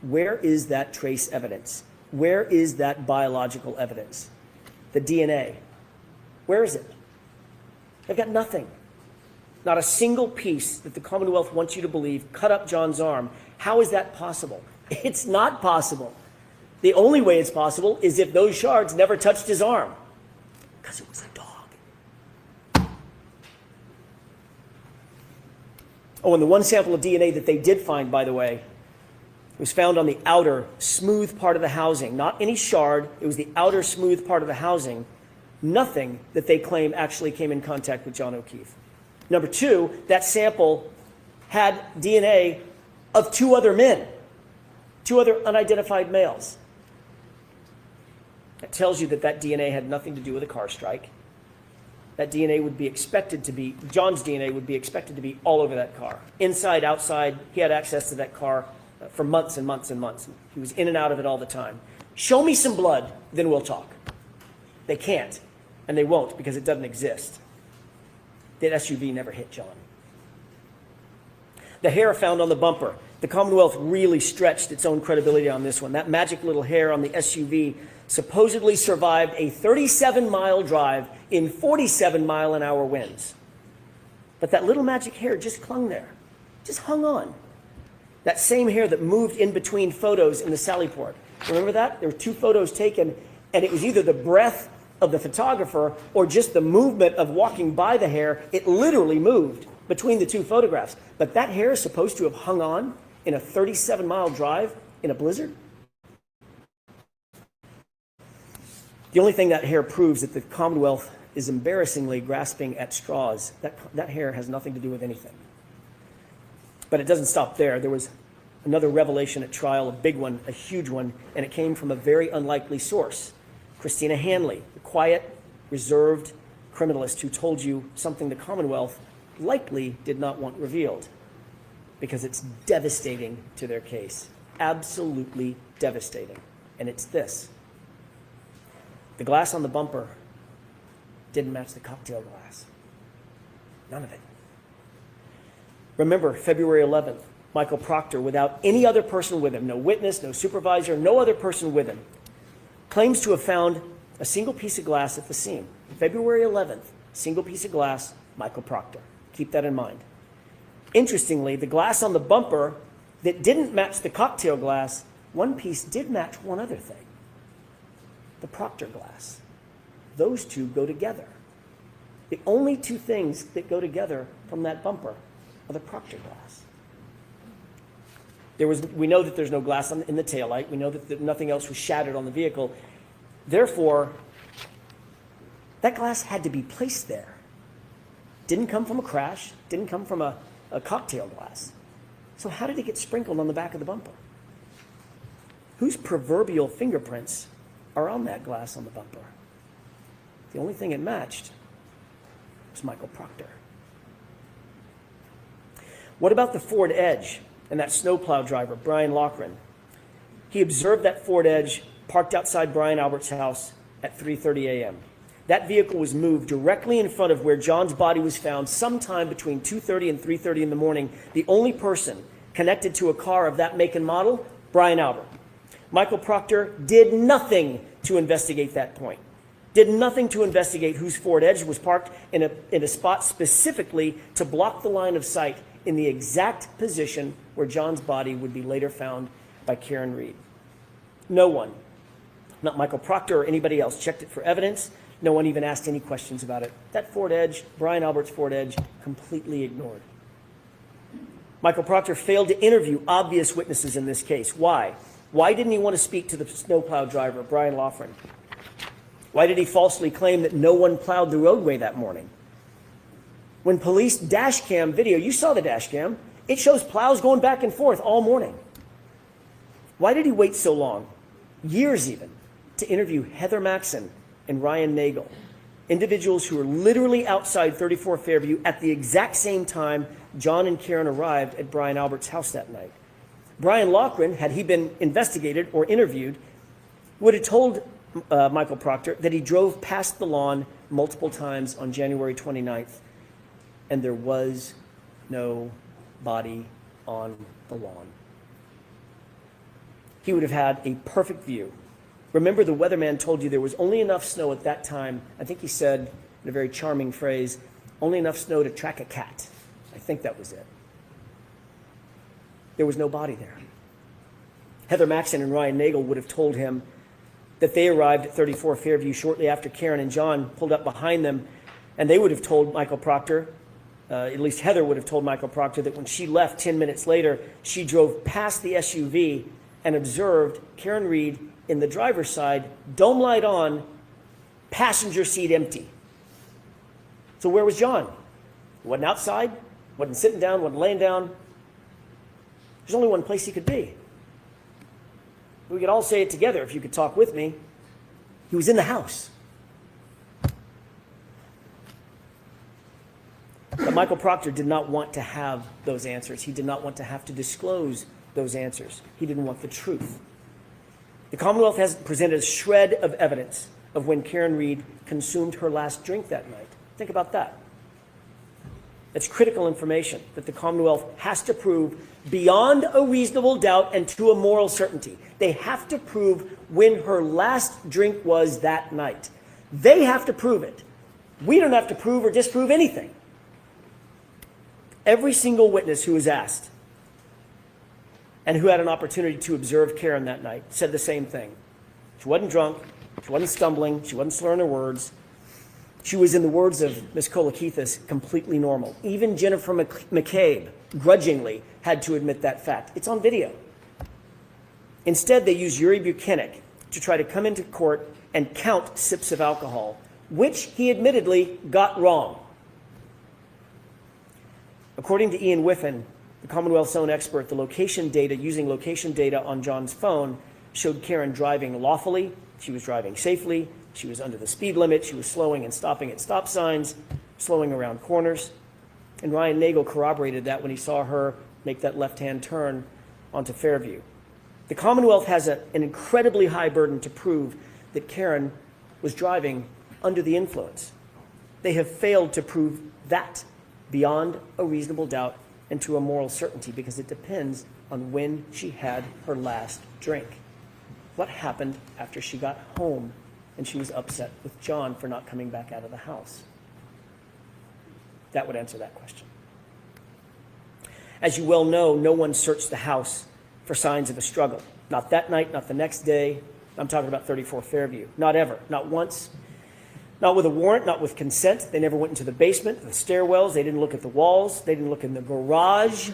C: Where is that trace evidence? Where is that biological evidence? The DNA. Where is it? They've got nothing. Not a single piece that the Commonwealth wants you to believe cut up John's arm. How is that possible? It's not possible. The only way it's possible is if those shards never touched his arm. Because it was a dog. Oh, and the one sample of DNA that they did find, by the way, was found on the outer, smooth part of the housing. Not any shard. It was the outer, smooth part of the housing. Nothing that they claim actually came in contact with John O'Keefe. Number two, that sample had DNA of two other men, two other unidentified males. That tells you that that DNA had nothing to do with a car strike. That DNA would be expected to be, John's DNA would be expected to be all over that car. Inside, outside, he had access to that car for months and months and months. He was in and out of it all the time. Show me some blood, then we'll talk. They can't, and they won't because it doesn't exist. That SUV never hit John. The hair found on the bumper. The Commonwealth really stretched its own credibility on this one. That magic little hair on the SUV supposedly survived a 37-mile drive in 47-mile-an-hour winds. But that little magic hair just clung there, just hung on. That same hair that moved in between photos in the Sallyport. Remember that? There were two photos taken, and it was either the breath of the photographer or just the movement of walking by the hair. It literally moved between the two photographs. But that hair is supposed to have hung on in a 37-mile drive in a blizzard? The only thing that hair proves that the Commonwealth is embarrassingly grasping at straws. That hair has nothing to do with anything. But it doesn't stop there. There was another revelation at trial, a big one, a huge one, and it came from a very unlikely source. Christina Hanley, the quiet, reserved criminalist who told you something the Commonwealth likely did not want revealed because it's devastating to their case. Absolutely devastating. And it's this. The glass on the bumper didn't match the cocktail glass. None of it. Remember, February 11th, Michael Proctor, without any other person with him, no witness, no supervisor, no other person with him, claims to have found a single piece of glass at the scene. February 11th, single piece of glass, Michael Proctor. Keep that in mind. Interestingly, the glass on the bumper that didn't match the cocktail glass, one piece did match one other thing. The Proctor glass. Those two go together. The only two things that go together from that bumper are the Proctor glass. We know that there's no glass in the taillight. We know that nothing else was shattered on the vehicle. Therefore, that glass had to be placed there. Didn't come from a crash. Didn't come from a cocktail glass. So how did it get sprinkled on the back of the bumper? Whose proverbial fingerprints are on that glass on the bumper? The only thing it matched was Michael Proctor. What about the Ford Edge and that snowplow driver, Brian Loughran? He observed that Ford Edge parked outside Brian Albert's house at 3:30 a.m. That vehicle was moved directly in front of where John's body was found sometime between 2:30 and 3:30 in the morning. The only person connected to a car of that make and model, Brian Albert. Michael Proctor did nothing to investigate that point. Did nothing to investigate whose Ford Edge was parked in a spot specifically to block the line of sight in the exact position where John's body would be later found by Karen Reed. No one, not Michael Proctor or anybody else, checked it for evidence. No one even asked any questions about it. That Ford Edge, Brian Albert's Ford Edge, completely ignored. Michael Proctor failed to interview obvious witnesses in this case. Why? Why didn't he want to speak to the snowplow driver, Brian Loughran? Why did he falsely claim that no one plowed the roadway that morning? When police dash cam video, you saw the dash cam, it shows plows going back and forth all morning. Why did he wait so long, years even, to interview Heather Maxson and Ryan Nagel, individuals who were literally outside 34 Fairview at the exact same time John and Karen arrived at Brian Albert's house that night? Brian Loughran, had he been investigated or interviewed, would have told Michael Proctor that he drove past the lawn multiple times on January 29th, and there was no body on the lawn. He would have had a perfect view. Remember, the weatherman told you there was only enough snow at that time. I think he said, in a very charming phrase, only enough snow to track a cat. I think that was it. There was no body there. Heather Maxson and Ryan Nagel would have told him that they arrived at 34 Fairview shortly after Karen and John pulled up behind them, and they would have told Michael Proctor, at least Heather would have told Michael Proctor, that when she left 10 minutes later, she drove past the SUV and observed Karen Reed in the driver's side, dome light on, passenger seat empty. So where was John? He wasn't outside, wasn't sitting down, wasn't laying down. There's only one place he could be. We could all say it together if you could talk with me. He was in the house. But Michael Proctor did not want to have those answers. He did not want to have to disclose those answers. He didn't want the truth. The Commonwealth hasn't presented a shred of evidence of when Karen Reed consumed her last drink that night. Think about that. It's critical information that the Commonwealth has to prove beyond a reasonable doubt and to a moral certainty. They have to prove when her last drink was that night. They have to prove it. We don't have to prove or disprove anything. Every single witness who was asked and who had an opportunity to observe Karen that night said the same thing. She wasn't drunk. She wasn't stumbling. She wasn't slurring her words. She was, in the words of Ms. Kolakithis, completely normal. Even Jennifer McCabe, grudgingly, had to admit that fact. It's on video. Instead, they used Yuri Buchanan to try to come into court and count sips of alcohol, which he admittedly got wrong. According to Ian Whiffen, the Commonwealth's own expert, the location data, using location data on John's phone, showed Karen driving lawfully. She was driving safely. She was under the speed limit. She was slowing and stopping at stop signs, slowing around corners. And Ryan Nagel corroborated that when he saw her make that left-hand turn onto Fairview. The Commonwealth has an incredibly high burden to prove that Karen was driving under the influence. They have failed to prove that beyond a reasonable doubt and to a moral certainty, because it depends on when she had her last drink. What happened after she got home and she was upset with John for not coming back out of the house? That would answer that question. As you well know, no one searched the house for signs of a struggle. Not that night, not the next day. I'm talking about 34 Fairview. Not ever, not once. Not with a warrant, not with consent. They never went into the basement, the stairwells. They didn't look at the walls. They didn't look in the garage.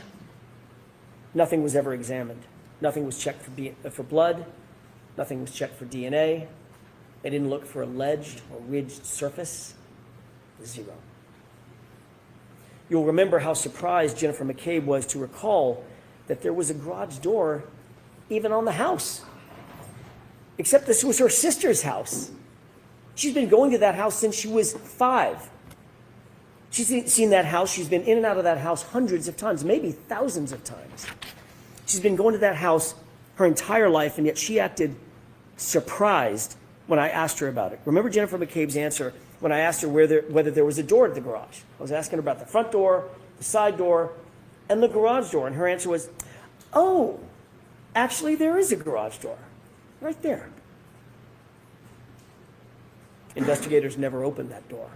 C: Nothing was ever examined. Nothing was checked for blood. Nothing was checked for DNA. They didn't look for a ledged or ridged surface. Zero. You'll remember how surprised Jennifer McCabe was to recall that there was a garage door even on the house. Except this was her sister's house. She's been going to that house since she was 5. She's seen that house. She's been in and out of that house hundreds of times, maybe thousands of times. She's been going to that house her entire life, and yet she acted surprised when I asked her about it. Remember Jennifer McCabe's answer when I asked her whether there was a door to the garage. I was asking her about the front door, the side door, and the garage door, and her answer was, oh, actually there is a garage door right there. Investigators never opened that door.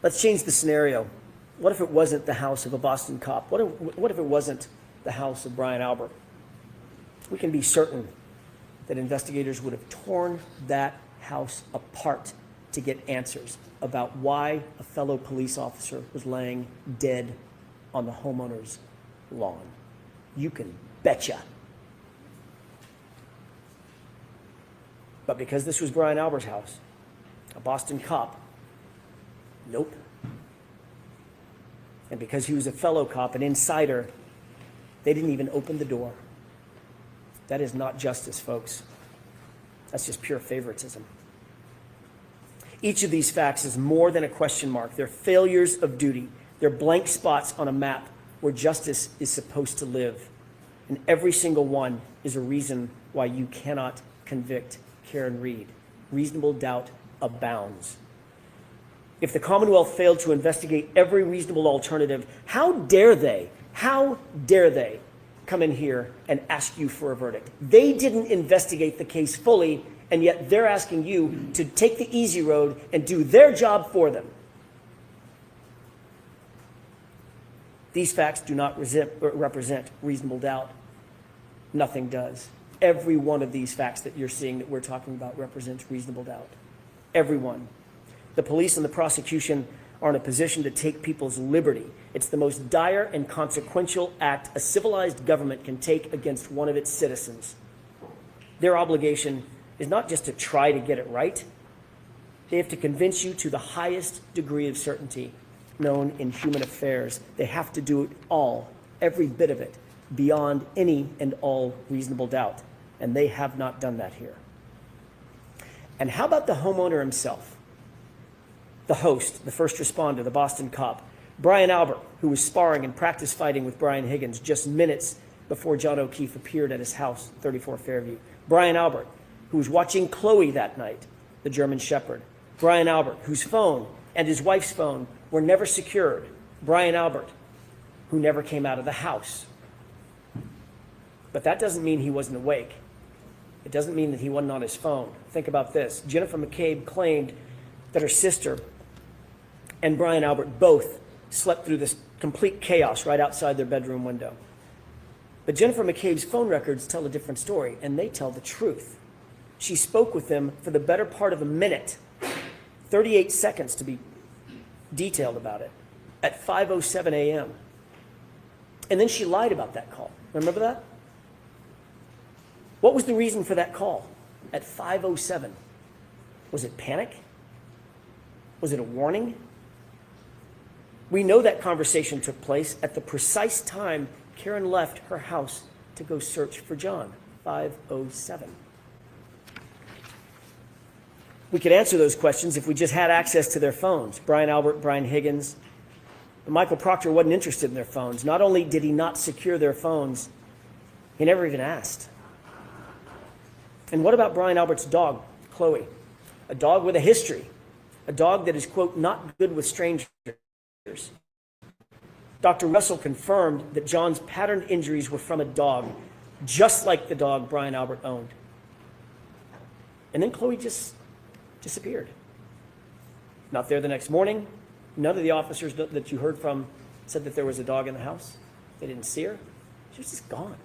C: Let's change the scenario. What if it wasn't the house of a Boston cop? What if it wasn't the house of Brian Albert? We can be certain that investigators would have torn that house apart to get answers about why a fellow police officer was laying dead on the homeowner's lawn. You can betcha. But because this was Brian Albert's house, a Boston cop, nope. And because he was a fellow cop, an insider, they didn't even open the door. That is not justice, folks. That's just pure favoritism. Each of these facts is more than a question mark. They're failures of duty. They're blank spots on a map where justice is supposed to live. And every single one is a reason why you cannot convict Karen Read. Reasonable doubt abounds. If the Commonwealth failed to investigate every reasonable alternative, how dare they come in here and ask you for a verdict? They didn't investigate the case fully, and yet they're asking you to take the easy road and do their job for them. These facts do not represent reasonable doubt. Nothing does. Every one of these facts that you're seeing that we're talking about represents reasonable doubt. Every one. The police and the prosecution are in a position to take people's liberty. It's the most dire and consequential act a civilized government can take against one of its citizens. Their obligation is not just to try to get it right. They have to convince you to the highest degree of certainty known in human affairs. They have to do it all, every bit of it, beyond any and all reasonable doubt. And they have not done that here. And how about the homeowner himself? The host, the first responder, the Boston cop, Brian Albert, who was sparring and practice fighting with Brian Higgins just minutes before John O'Keefe appeared at his house, 34 Fairview. Brian Albert, who was watching Chloe that night, the German Shepherd. Brian Albert, whose phone and his wife's phone were never secured. Brian Albert, who never came out of the house. But that doesn't mean he wasn't awake. It doesn't mean that he wasn't on his phone. Think about this. Jennifer McCabe claimed that her sister and Brian Albert both slept through this complete chaos right outside their bedroom window. But Jennifer McCabe's phone records tell a different story, and they tell the truth. She spoke with them for the better part of a minute, 38 seconds to be detailed about it, at 5:07 a.m. And then she lied about that call. Remember that? What was the reason for that call at 5:07? Was it panic? Was it a warning? We know that conversation took place at the precise time Karen left her house to go search for John, 5:07. We could answer those questions if we just had access to their phones. Brian Albert, Brian Higgins. But Michael Proctor wasn't interested in their phones. Not only did he not secure their phones, he never even asked. And what about Brian Albert's dog, Chloe? A dog with a history. A dog that is, quote, not good with strangers. Dr. Russell confirmed that John's patterned injuries were from a dog, just like the dog Brian Albert owned. And then Chloe just disappeared. Not there the next morning. None of the officers that you heard from said that there was a dog in the house. They didn't see her. She was just gone.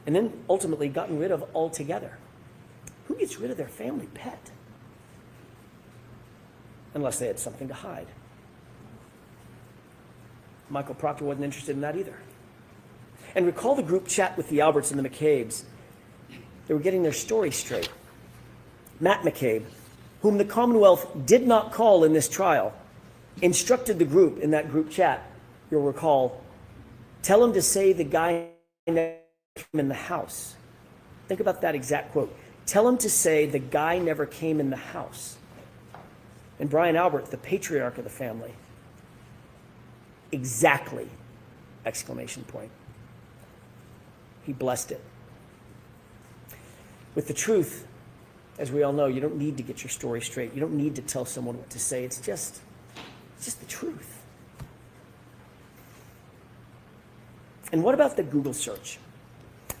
C: And then ultimately gotten rid of altogether. Who gets rid of their family pet? Unless they had something to hide. Michael Proctor wasn't interested in that either. And recall the group chat with the Alberts and the McCabes. They were getting their story straight. Matt McCabe, whom the Commonwealth did not call in this trial, instructed the group in that group chat, you'll recall, tell him to say the guy never came in the house. Think about that exact quote. Tell him to say the guy never came in the house. And Brian Albert, the patriarch of the family, exactly, exclamation point. He blessed it. With the truth, as we all know, you don't need to get your story straight. You don't need to tell someone what to say. It's just the truth. And what about the Google search?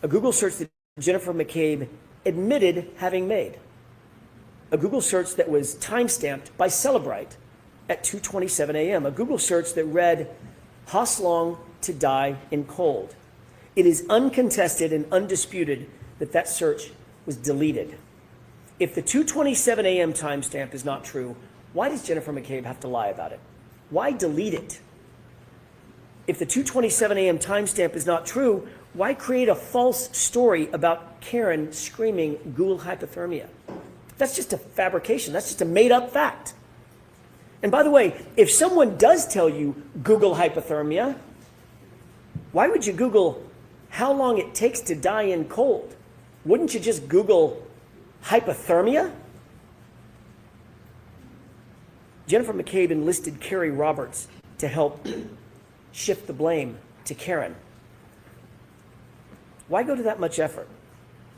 C: A Google search that Jennifer McCabe admitted having made. A Google search that was time-stamped by Celebrite at 2:27 a.m. A Google search that read, Hoslong to die in cold. It is uncontested and undisputed that that search was deleted. If the 2:27 a.m. timestamp is not true, why does Jennifer McCabe have to lie about it? Why delete it? If the 2:27 a.m. timestamp is not true, why create a false story about Karen screaming Google hypothermia? That's just a fabrication. That's just a made-up fact. And by the way, if someone does tell you Google hypothermia, why would you Google how long it takes to die in cold? Wouldn't you just Google hypothermia? Jennifer McCabe enlisted Carrie Roberts to help shift the blame to Karen. Why go to that much effort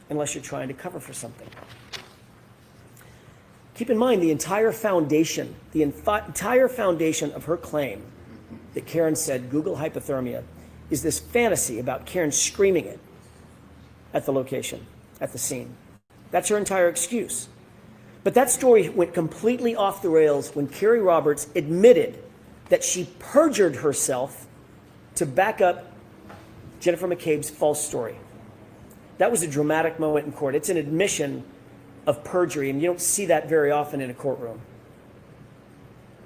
C: unless you're trying to cover for something? Keep in mind the entire foundation of her claim that Karen said Google hypothermia is this fantasy about Karen screaming it at the location, at the scene. That's her entire excuse. But that story went completely off the rails when Carrie Roberts admitted that she perjured herself to back up Jennifer McCabe's false story. That was a dramatic moment in court. It's an admission of perjury, and you don't see that very often in a courtroom.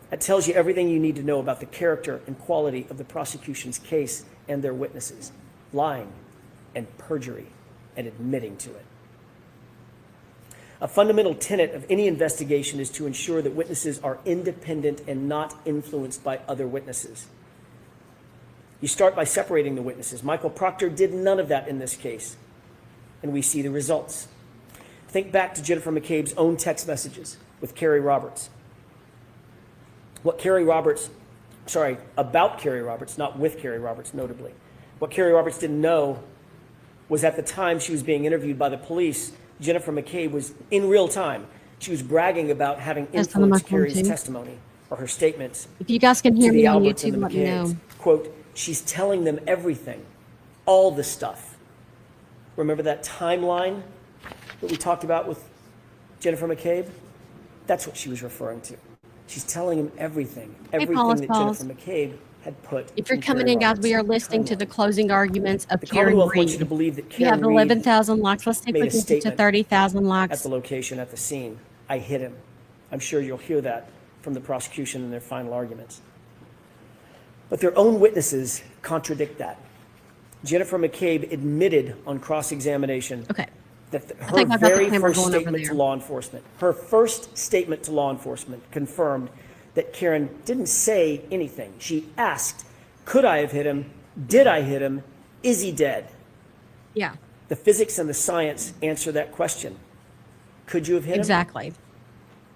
C: That tells you everything you need to know about the character and quality of the prosecution's case and their witnesses. Lying and perjury and admitting to it. A fundamental tenet of any investigation is to ensure that witnesses are independent and not influenced by other witnesses. You start by separating the witnesses. Michael Proctor did none of that in this case, and we see the results. Think back to Jennifer McCabe's own text messages with Carrie Roberts. About Carrie Roberts, not with Carrie Roberts, notably. What Carrie Roberts didn't know was at the time she was being interviewed by the police, Jennifer McCabe was, in real time, she was bragging about having influenced Carrie's testimony or her statements.
D: If you guys can hear me on
C: Alberts
D: YouTube, let me know.
C: Quote, she's telling them everything, all the stuff. Remember that timeline that we talked about with Jennifer McCabe? That's what she was referring to. She's telling him everything that Jennifer McCabe had put.
D: If you're
C: in
D: coming
C: Carrie
D: in, guys, we are
C: Roberts'
D: listening to the
C: timeline.
D: closing arguments of
C: The
D: Karen
C: Commonwealth wants you to
D: Reed.
C: believe that
D: We
C: Karen
D: have
C: Reed
D: 11,000 likes. Let's see if
C: made
D: we
C: a
D: can get to
C: statement
D: 30,000
C: at
D: likes.
C: the location, at the scene. I hit him. I'm sure you'll hear that from the prosecution in their final arguments. But their own witnesses contradict that. Jennifer McCabe admitted on cross-examination
D: Okay.
C: that
D: I
C: her
D: think I got the
C: very
D: camera
C: first
D: going over
C: statement
D: there.
C: to law enforcement, her first statement to law enforcement confirmed that Karen didn't say anything. She asked, could I have hit him? Did I hit him? Is he dead?
D: Yeah,
C: The physics and the science answer that question. Could you have hit him?
D: exactly.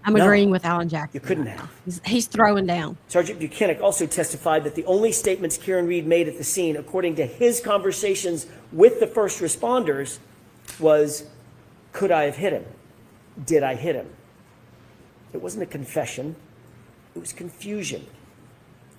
D: I'm
C: No.
D: agreeing with Alan Jackson.
C: You couldn't
D: right
C: have.
D: now. He's throwing down.
C: Sergeant Buchanan also testified that the only statements Karen Reed made at the scene, according to his conversations with the first responders, was, could I have hit him? Did I hit him? It wasn't a confession. It was confusion.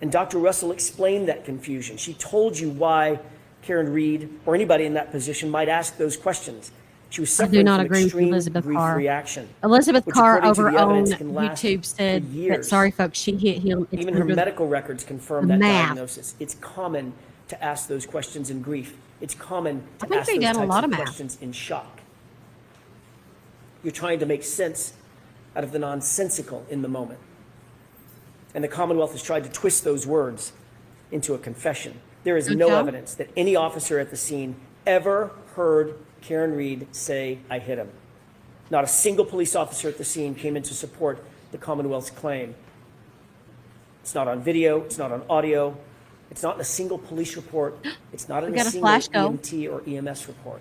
C: And Dr. Russell explained that confusion. She told you why Karen Reed or anybody in that position might ask those questions. She was
D: I do
C: suffering
D: not
C: from
D: agree with
C: extreme
D: Elizabeth
C: grief
D: Carr.
C: reaction.
D: Elizabeth
C: which,
D: Carr
C: according to
D: over
C: the
D: on
C: evidence, can last
D: YouTube
C: for
D: said that,
C: years.
D: sorry folks, she hit him. It's
C: Even her
D: under
C: medical records confirm
D: the
C: that
D: math.
C: diagnosis. It's common to ask those questions in grief. It's common
D: I
C: to
D: think
C: ask
D: they
C: those
D: done a
C: types
D: lot
C: of
D: of math.
C: questions in shock. You're trying to make sense out of the nonsensical in the moment. And the Commonwealth has tried to twist those words into a confession. There is
D: Don't
C: no
D: tell.
C: evidence that any officer at the scene ever heard Karen Reed say, I hit him. Not a single police officer at the scene came in to support the Commonwealth's claim. It's not on video, it's not on audio, it's not in a single police report, it's not in
D: We
C: a
D: got a
C: single
D: flash go.
C: EMT or EMS report.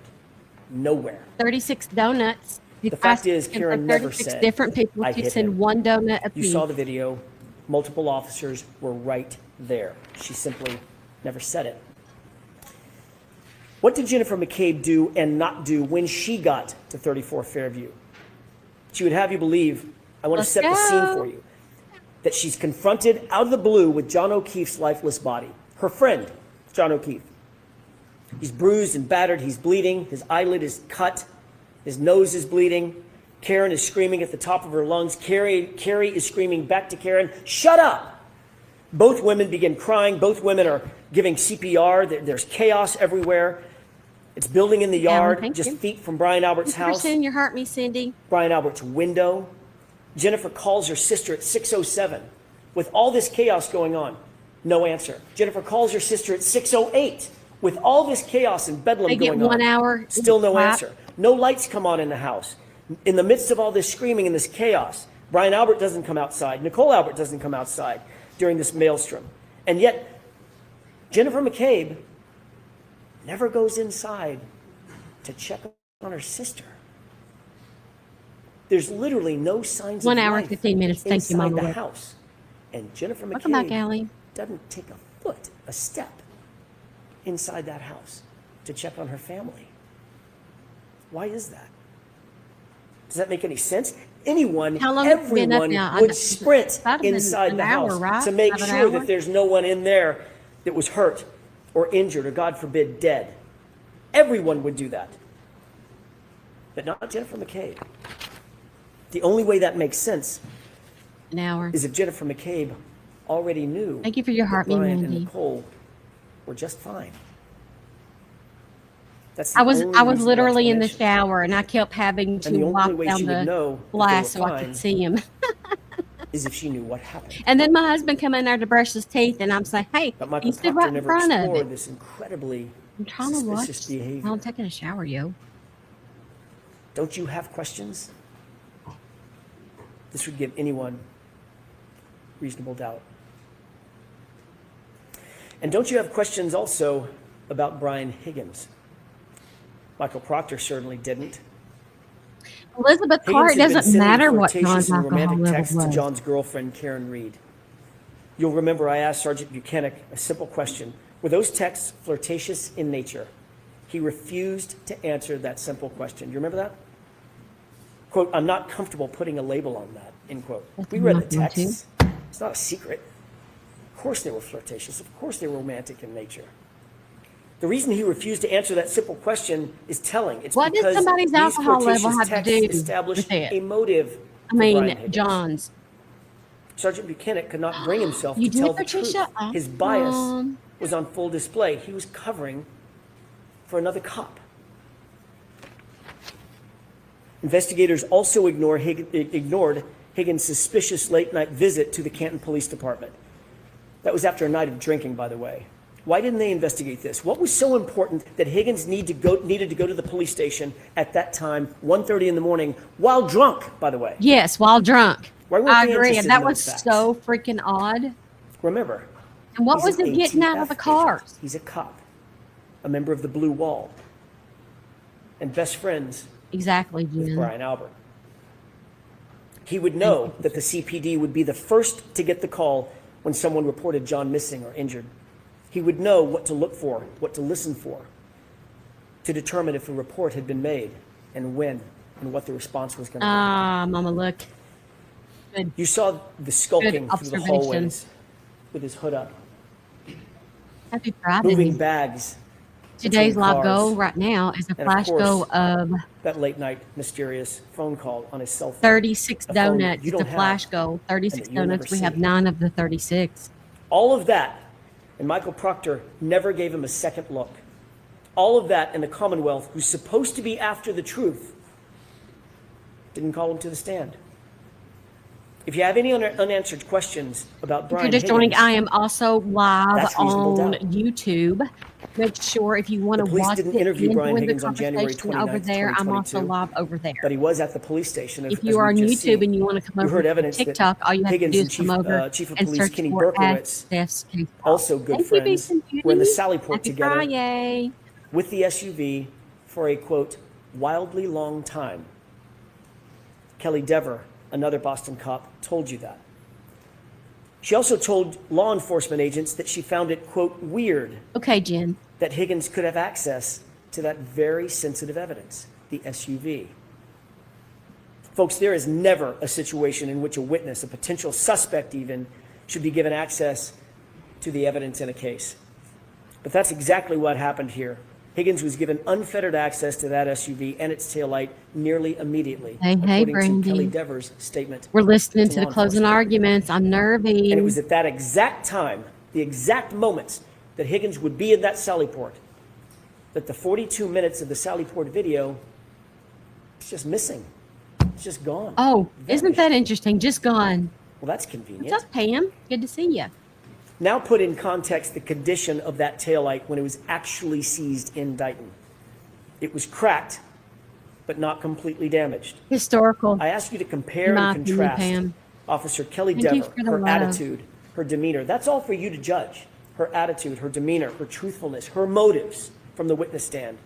C: Nowhere.
D: 36 donuts.
C: The fact is,
D: Asking
C: Karen
D: for
C: never
D: 36
C: said,
D: different people
C: "I
D: to
C: hit
D: send
C: him."
D: one donut
C: You
D: apiece.
C: saw the video, multiple officers were right there. She simply never said it. What did Jennifer McCabe do and not do when she got to 34 Fairview? She would have you believe, I want
D: Let's
C: to set the scene
D: go.
C: for you, that she's confronted out of the blue with John O'Keefe's lifeless body. Her friend, John O'Keefe. He's bruised and battered, he's bleeding, his eyelid is cut, his nose is bleeding. Karen is screaming at the top of her lungs. Carrie is screaming back to Karen, shut up! Both women begin crying. Both women are giving CPR. There's chaos everywhere. It's building in the yard,
D: thank
C: just
D: you.
C: feet from Brian Albert's
D: Thank you for
C: house.
D: saying you hurt me, Cindy.
C: Brian Albert's window. Jennifer calls her sister at 6:07 with all this chaos going on. No answer. Jennifer calls her sister at 6:08 with all this chaos and bedlam
D: They get
C: going on.
D: 1 hour.
C: Still no
D: clap.
C: answer. No lights come on in the house. In the midst of all this screaming and this chaos, Brian Albert doesn't come outside. Nicole Albert doesn't come outside during this maelstrom. And yet, Jennifer McCabe never goes inside to check on her sister. There's literally no signs
D: 1
C: of
D: hour,
C: life
D: 15 minutes. Thank you,
C: inside
D: Mama
C: the
D: Wick.
C: house. And Jennifer
D: Welcome back,
C: McCabe
D: Allie.
C: doesn't take a foot, a step inside that house to check on her family. Why is that? Does that make any sense? Anyone,
D: How long have you been up
C: everyone
D: now? I
C: would
D: know-
C: sprint
D: It's about been
C: inside
D: an
C: the
D: hour,
C: house
D: right?
C: to make
D: About an
C: sure
D: hour?
C: that there's no one in there that was hurt or injured or, God forbid, dead. Everyone would do that. But not Jennifer McCabe. The only way that makes sense
D: An hour.
C: is if Jennifer McCabe already knew
D: Thank you for your
C: that
D: heart, me,
C: Brian and
D: Mandy.
C: Nicole were just fine. That's
D: I
C: the
D: was
C: only
D: I was
C: reasonable
D: literally in the
C: explanation.
D: shower and I kept having to
C: And the only
D: walk
C: way
D: down
C: she would know
D: the
C: if they
D: glass
C: were
D: so I
C: fine
D: could see him.
C: Is if she knew what happened.
D: And then my husband come in there to brush his teeth and I'm saying, hey,
C: But Michael
D: he stood
C: Proctor
D: right in
C: never
D: front of
C: explored
D: it.
C: this incredibly
D: I'm trying to watch.
C: suspicious behavior.
D: While I'm taking a shower, yo.
C: Don't you have questions? This would give anyone reasonable doubt. And don't you have questions also about Brian Higgins? Michael Proctor certainly didn't.
D: Elizabeth Carr, it
C: Higgins had been
D: doesn't
C: sending
D: matter what
C: flirtatious
D: John's
C: and
D: alcohol
C: romantic
D: level
C: texts to
D: was.
C: John's girlfriend, Karen Reed. You'll remember I asked Sergeant Buchanan a simple question. Were those texts flirtatious in nature? He refused to answer that simple question. You remember that? Quote, I'm not comfortable putting a label on that, end quote.
D: That's
C: We read the
D: not one, too.
C: texts. It's not a secret. Of course they were flirtatious. Of course they were romantic in nature. The reason he refused to answer that simple question is telling. It's
D: What did
C: because
D: somebody's
C: these
D: alcohol level
C: flirtatious
D: have to
C: texts
D: do
C: established
D: with it?
C: a motive
D: I
C: for Brian
D: mean,
C: Higgins.
D: John's.
C: Sergeant Buchanan could not bring himself
D: You
C: to tell
D: did,
C: the truth.
D: Patricia?
C: His bias
D: Awesome.
C: was on full display. He was covering for another cop. Investigators also ignored Higgins' suspicious late-night visit to the Canton Police Department. That was after a night of drinking, by the way. Why didn't they investigate this? What was so important that Higgins needed to go to the police station at that time, 1:30 in the morning, while drunk, by the way?
D: Yes, while drunk.
C: Why weren't
D: I
C: they
D: agree.
C: interested
D: And that
C: in
D: was
C: those facts?
D: so freaking odd.
C: Remember,
D: And what
C: he's
D: was
C: an
D: it getting out of the
C: ATF
D: cars?
C: agent. He's a cop, a member of the Blue Wall, and best friends
D: Exactly,
C: with
D: Jen.
C: Brian Albert. He would know that the CPD would be the first to get the call when someone reported John missing or injured. He would know what to look for, what to listen for, to determine if a report had been made and when and what the response was going to be.
D: Mama, look. Good.
C: You saw the skulking
D: Good
C: through the
D: observation.
C: hallways with his hood up,
D: Happy Friday.
C: moving bags.
D: Today's
C: between
D: live
C: cars,
D: goal right now is a
C: and of
D: flash
C: course,
D: goal of
C: that late night mysterious phone call on his cell phone.
D: 36
C: A phone
D: donuts.
C: you
D: It's a
C: don't
D: flash
C: have,
D: goal. 36
C: and that you'll never
D: donuts. We have
C: see.
D: 9 of the 36.
C: All of that, and Michael Proctor never gave him a second look. All of that, and the Commonwealth, who's supposed to be after the truth, didn't call him to the stand. If you have any unanswered questions about
D: If
C: Brian
D: you're just joining,
C: Higgins,
D: I am also live
C: That's reasonable
D: on
C: doubt.
D: YouTube. Make sure if you want
C: The
D: to
C: police
D: watch
C: didn't
D: it
C: interview
D: and
C: Brian
D: join the
C: Higgins on January
D: conversation over
C: 29th,
D: there, I'm also
C: 2022,
D: live over there.
C: but he was at the police station.
D: If you are on YouTube and you want to come
C: you
D: over
C: heard
D: to
C: evidence that
D: TikTok, all you have
C: Higgins
D: to do
C: and
D: is come over
C: Chief of
D: and
C: Police
D: search
C: Kenny
D: for
C: Berkowitz,
D: Steph's Case File.
C: also good
D: Thank you,
C: friends,
D: Beast and
C: were in the
D: Beauty.
C: Sallyport
D: Happy
C: together
D: Friday.
C: with the SUV for a, quote, wildly long time. Kelly Dever, another Boston cop, told you that. She also told law enforcement agents that she found it, quote, weird
D: Okay, Jen.
C: that Higgins could have access to that very sensitive evidence, the SUV. Folks, there is never a situation in which a witness, a potential suspect even, should be given access to the evidence in a case. But that's exactly what happened here. Higgins was given unfettered access to that SUV and its taillight nearly immediately,
D: Hey,
C: according
D: Brandy.
C: to Kelly Dever's statement.
D: We're listening
C: to
D: to the
C: law
D: closing
C: enforcement.
D: arguments. I'm nervy.
C: And it was at that exact time, the exact moments that Higgins would be in that Sallyport, that the 42 minutes of the Sallyport video is just missing. It's just gone.
D: Oh, isn't
C: Vanished.
D: that interesting? Just gone.
C: Well, that's
D: What's
C: convenient.
D: up, Pam? Good to see you.
C: Now put in context the condition of that taillight when it was actually seized in Dighton. It was cracked, but not completely damaged.
D: Historical.
C: I ask you to compare
D: My
C: and
D: opinion,
C: contrast
D: Pam.
C: Officer Kelly
D: Thank you
C: Dever,
D: for the
C: her
D: love.
C: attitude, her demeanor. That's all for you to judge. Her attitude, her demeanor, her truthfulness, her motives from the witness stand.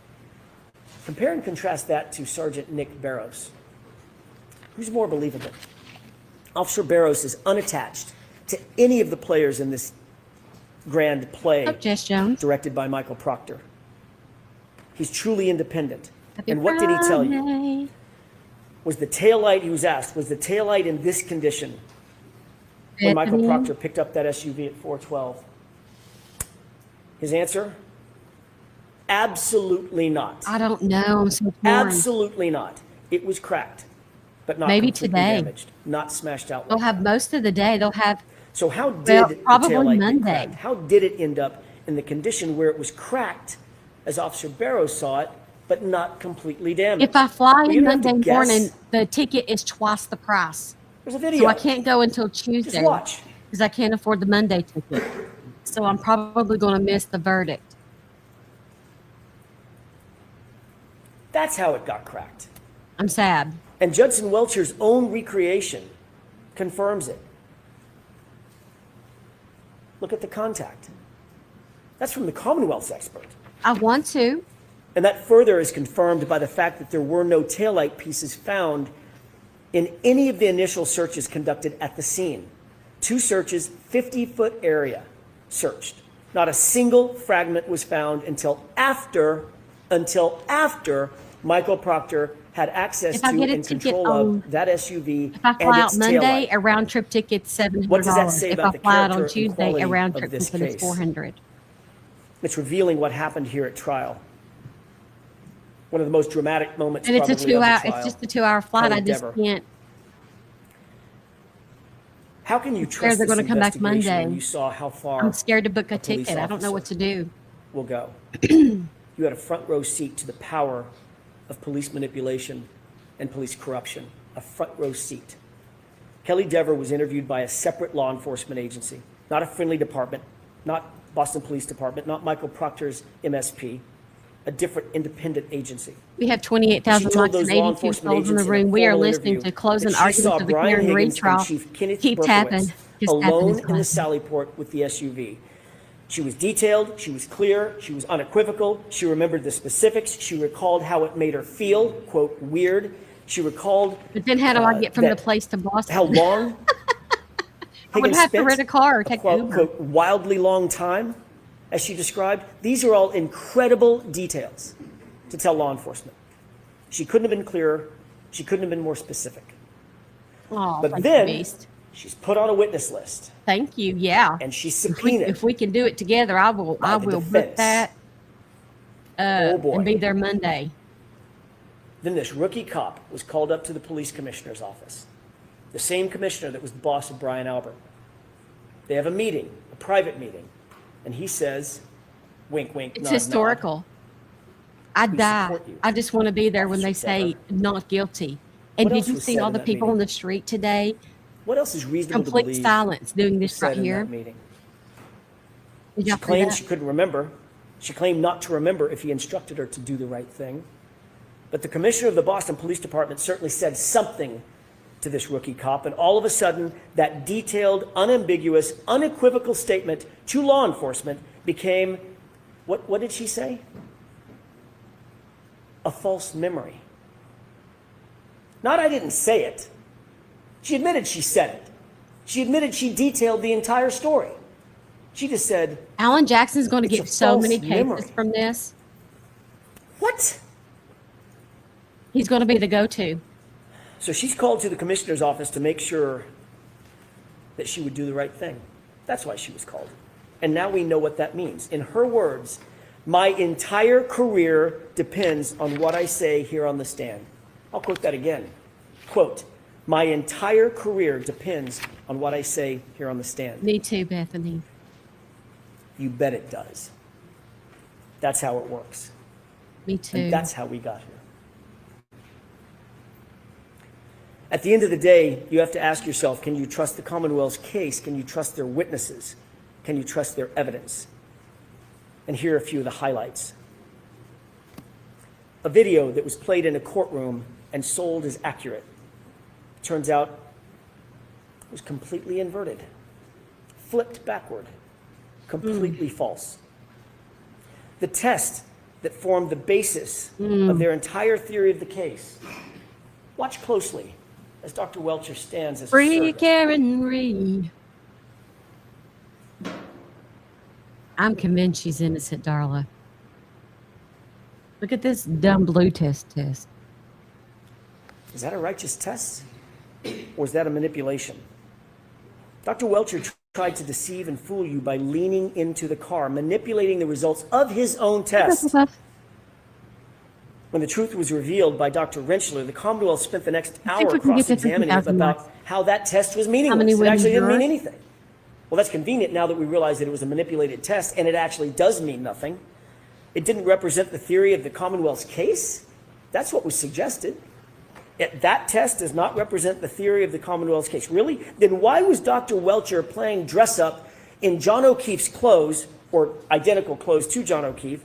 C: Compare and contrast that to Sergeant Nick Barrows. Who's more believable? Officer Barrows is unattached to any of the players in this grand play
D: What's up, Jess Jones?
C: directed by Michael Proctor. He's truly independent.
D: Happy
C: And what did he tell you?
D: Friday.
C: Was the taillight, he was asked, was the taillight in this condition when Michael
D: Bethany?
C: Proctor picked up that SUV at 412? His answer? Absolutely not.
D: I don't know. I'm so torn.
C: Absolutely not. It was cracked, but not
D: Maybe
C: completely
D: today.
C: damaged, not smashed out.
D: They'll
C: like
D: have
C: that.
D: most of the day. They'll have
C: So how did
D: Well,
C: the
D: probably
C: taillight get
D: Monday.
C: cracked? How did it end up in the condition where it was cracked, as Officer Barrows saw it, but not completely damaged?
D: If I fly
C: Well, you
D: in
C: don't have to
D: Monday
C: guess.
D: morning, the ticket is twice the price.
C: There's a video.
D: So I can't go until Tuesday
C: Just watch.
D: because I can't afford the Monday ticket. So I'm probably going to miss the verdict.
C: That's how it got cracked.
D: I'm sad.
C: And Judson Welcher's own recreation confirms it. Look at the contact. That's from the Commonwealth's expert.
D: I want to.
C: And that further is confirmed by the fact that there were no taillight pieces found in any of the initial searches conducted at the scene. 2 searches, 50-foot area searched. Not a single fragment was found until after Michael Proctor had access
D: If I
C: to
D: get a
C: and
D: ticket
C: control
D: on-
C: of that SUV
D: If I
C: and
D: fly out
C: its
D: Monday,
C: taillight.
D: a round trip ticket's $700.
C: What does that say
D: if
C: about
D: I
C: the
D: fly out
C: character
D: on
C: and
D: Tuesday, a
C: quality
D: round
C: of
D: trip
C: this
D: ticket is
C: case?
D: $400.
C: It's revealing what happened here at trial. One of the most dramatic moments
D: And it's a
C: probably of the
D: 2-hour.
C: trial.
D: It's just a 2-hour flight.
C: Kelly
D: I just
C: Dever.
D: can't.
C: How can you
D: scared
C: trust
D: they're
C: this
D: gonna come back
C: investigation when
D: Monday.
C: you saw how far
D: I'm scared to book a
C: police
D: ticket. I don't know what
C: officer
D: to do.
C: will go? You had a front row seat to the power of police manipulation and police corruption. A front row seat. Kelly Dever was interviewed by a separate law enforcement agency, not a friendly department, not Boston Police Department, not Michael Proctor's MSP, a different independent agency.
D: We have
C: She
D: 28,000
C: told
D: likes
C: those
D: and
C: law
D: 82
C: enforcement
D: souls in the
C: agents in a
D: room. We are
C: formal
D: listening
C: interview
D: to closing
C: that she
D: arguments
C: saw
D: of the
C: Brian
D: Karen Reed
C: Higgins and
D: trial.
C: Chief Kenneth
D: Keep
C: Berkowitz
D: tapping. Just tapping
C: alone
D: his
C: in the
D: glasses.
C: Sallyport with the SUV. She was detailed, she was clear, she was unequivocal, she remembered the specifics, she recalled how it made her feel, quote, weird. She recalled
D: But then how do I get from the
C: that-
D: place to Boston?
C: how long
D: I would
C: Higgins
D: have to
C: spent
D: rent a car or
C: a
D: take
C: quote,
D: Uber.
C: quote, wildly long time, as she described. These are all incredible details to tell law enforcement. She couldn't have been clearer. She couldn't have been more specific.
D: Oh,
C: But
D: thank
C: then
D: you, Beast.
C: she's put on a witness list
D: Thank you. Yeah.
C: and she's
D: If we,
C: subpoenaed.
D: if we can do it together, I will.
C: by
D: I
C: the
D: will book
C: defense.
D: that
C: Oh boy.
D: and be there Monday.
C: Then this rookie cop was called up to the police commissioner's office, the same commissioner that was the boss of Brian Albert. They have a meeting, a private meeting, and he says, wink, wink,
D: It's
C: nod,
D: historical. I
C: We
D: die.
C: support you.
D: I just want to be there when they
C: Officer
D: say
C: Dever.
D: not guilty. And
C: What else
D: did you
C: was
D: see
C: said
D: all
C: in
D: the
C: that
D: people
C: meeting?
D: on the street today?
C: Nod. What else is reasonable to
D: Complete
C: believe
D: silence doing
C: was
D: this
C: said
D: right
C: in
D: here.
C: that meeting?
D: Did
C: She
D: y'all see
C: claimed
D: that?
C: she couldn't remember. She claimed not to remember if he instructed her to do the right thing. But the commissioner of the Boston Police Department certainly said something to this rookie cop, and all of a sudden, that detailed, unambiguous, unequivocal statement to law enforcement became, what did she say? A false memory. Not I didn't say it. She admitted she said it. She admitted she detailed the entire story. She just said,
D: Alan Jackson's going to
C: It's
D: get
C: a
D: so
C: false
D: many cases
C: memory.
D: from this.
C: what?
D: He's going to be the go-to.
C: So she's called to the commissioner's office to make sure that she would do the right thing. That's why she was called. And now we know what that means. In her words, my entire career depends on what I say here on the stand. I'll quote that again. Quote, my entire career depends on what I say here on the stand.
D: Me too, Bethany.
C: You bet it does. That's how it works.
D: Me too.
C: And that's how we got here. At the end of the day, you have to ask yourself, can you trust the Commonwealth's case? Can you trust their witnesses? Can you trust their evidence? And here are a few of the highlights. A video that was played in a courtroom and sold as accurate. Turns out it was completely inverted, flipped backward, completely false. The test that formed the basis of their entire theory of the case. Watch closely as Dr. Welcher stands as a
D: Free
C: surrogate.
D: Karen Reed. I'm convinced she's innocent, Darla. Look at this dumb blue test.
C: Is that a righteous test? Or is that a manipulation? Dr. Welcher tried to deceive and fool you by leaning into the car, manipulating the results of his own test. When the truth was revealed by Dr. Rentschler, the Commonwealth spent the next
D: Let's see if
C: hour
D: we can get to
C: cross-examining him
D: 50,000
C: about
D: marks.
C: how that test was meaningless.
D: many
C: It
D: women
C: actually didn't mean
D: jurors?
C: anything. Well, that's convenient now that we realize that it was a manipulated test, and it actually does mean nothing. It didn't represent the theory of the Commonwealth's case. That's what was suggested. That test does not represent the theory of the Commonwealth's case. Really? Then why was Dr. Welcher playing dress-up in John O'Keefe's clothes, or identical clothes to John O'Keefe,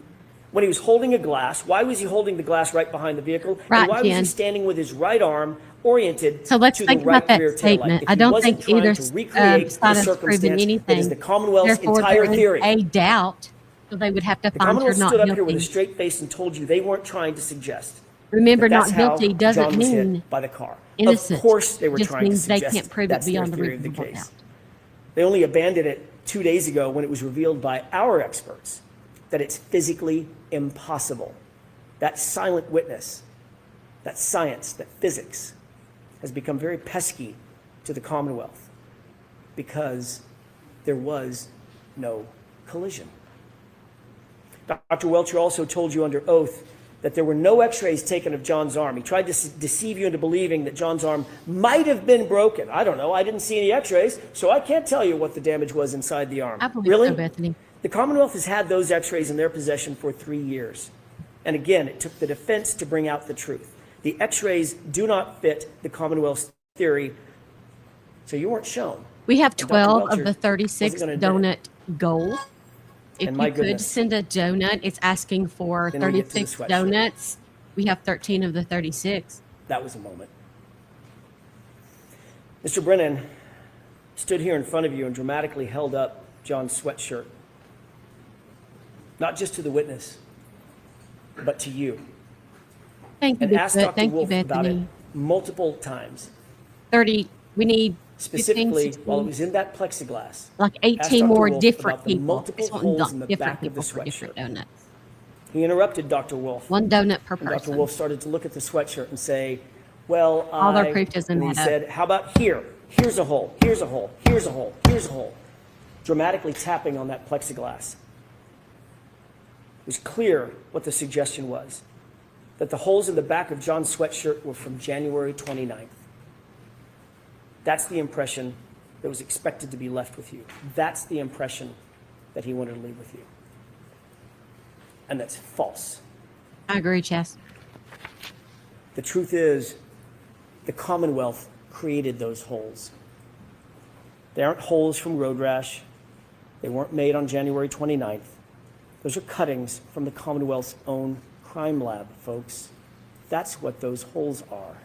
C: when he was holding a glass? Why was he holding the glass right behind the vehicle?
D: Right,
C: and why was he
D: Ken.
C: standing with his right arm oriented
D: So let's
C: to
D: think
C: the right
D: about that
C: rear taillight?
D: statement.
C: If
D: I
C: he
D: don't
C: wasn't
D: think
C: trying
D: either
C: to recreate
D: side
C: the
D: has proven
C: circumstance
D: anything.
C: that is the Commonwealth's
D: Therefore,
C: entire
D: there is
C: theory.
D: a doubt, so they would have to
C: The
D: find her
C: Commonwealth
D: not
C: stood up here with a
D: guilty.
C: straight face and told you they weren't trying to suggest.
D: Remember,
C: that that's
D: not
C: how
D: guilty doesn't
C: John was hit
D: mean
C: by the car.
D: innocent.
C: Of course they were
D: Just
C: trying to
D: means they
C: suggest
D: can't prove it
C: that's their
D: beyond a
C: theory of the
D: reasonable
C: case.
D: doubt.
C: They only abandoned it 2 days ago when it was revealed by our experts that it's physically impossible. That silent witness, that science, that physics has become very pesky to the Commonwealth because there was no collision. Dr. Welcher also told you under oath that there were no x-rays taken of John's arm. He tried to deceive you into believing that John's arm might have been broken. I don't know. I didn't see any x-rays, so I can't tell you what the damage was inside the arm.
D: I believe
C: Really?
D: so, Bethany.
C: The Commonwealth has had those x-rays in their possession for 3 years. And again, it took the defense to bring out the truth. The x-rays do not fit the Commonwealth's theory, so you weren't shown.
D: We have
C: And Dr.
D: 12 of
C: Welcher
D: the 36
C: wasn't gonna admit it.
D: donut goal. If
C: And my
D: you could
C: goodness.
D: send a donut, it's asking for
C: Then we get to the
D: 36
C: sweatshirt.
D: donuts. We have 13 of the 36.
C: That was a moment. Mr. Brennan stood here in front of you and dramatically held up John's sweatshirt. Not just to the witness, but to you.
D: Thank you,
C: And asked Dr.
D: Thank you,
C: Wolf about it
D: Bethany.
C: multiple times.
D: 30, we need 15,
C: Specifically,
D: 16,
C: while it was in that plexiglass.
D: like
C: asked
D: 18
C: Dr.
D: more
C: Wolf
D: different
C: about the
D: people.
C: multiple
D: It's
C: holes in the
D: different
C: back of the
D: people for different
C: sweatshirt.
D: donuts.
C: He interrupted Dr. Wolf.
D: One donut per
C: And Dr.
D: person.
C: Wolf started to look at the sweatshirt and say, well,
D: All their proof doesn't
C: and he
D: add up.
C: said, how about here? Here's a hole, here's a hole, here's a hole, here's a hole. Dramatically tapping on that plexiglass. It was clear what the suggestion was, that the holes in the back of John's sweatshirt were from January 29th. That's the impression that was expected to be left with you. That's the impression that he wanted to leave with you. And that's false.
D: I agree, Chess.
C: The truth is, the Commonwealth created those holes. They aren't holes from road rash. They weren't made on January 29th. Those are cuttings from the Commonwealth's own crime lab, folks. That's what those holes are.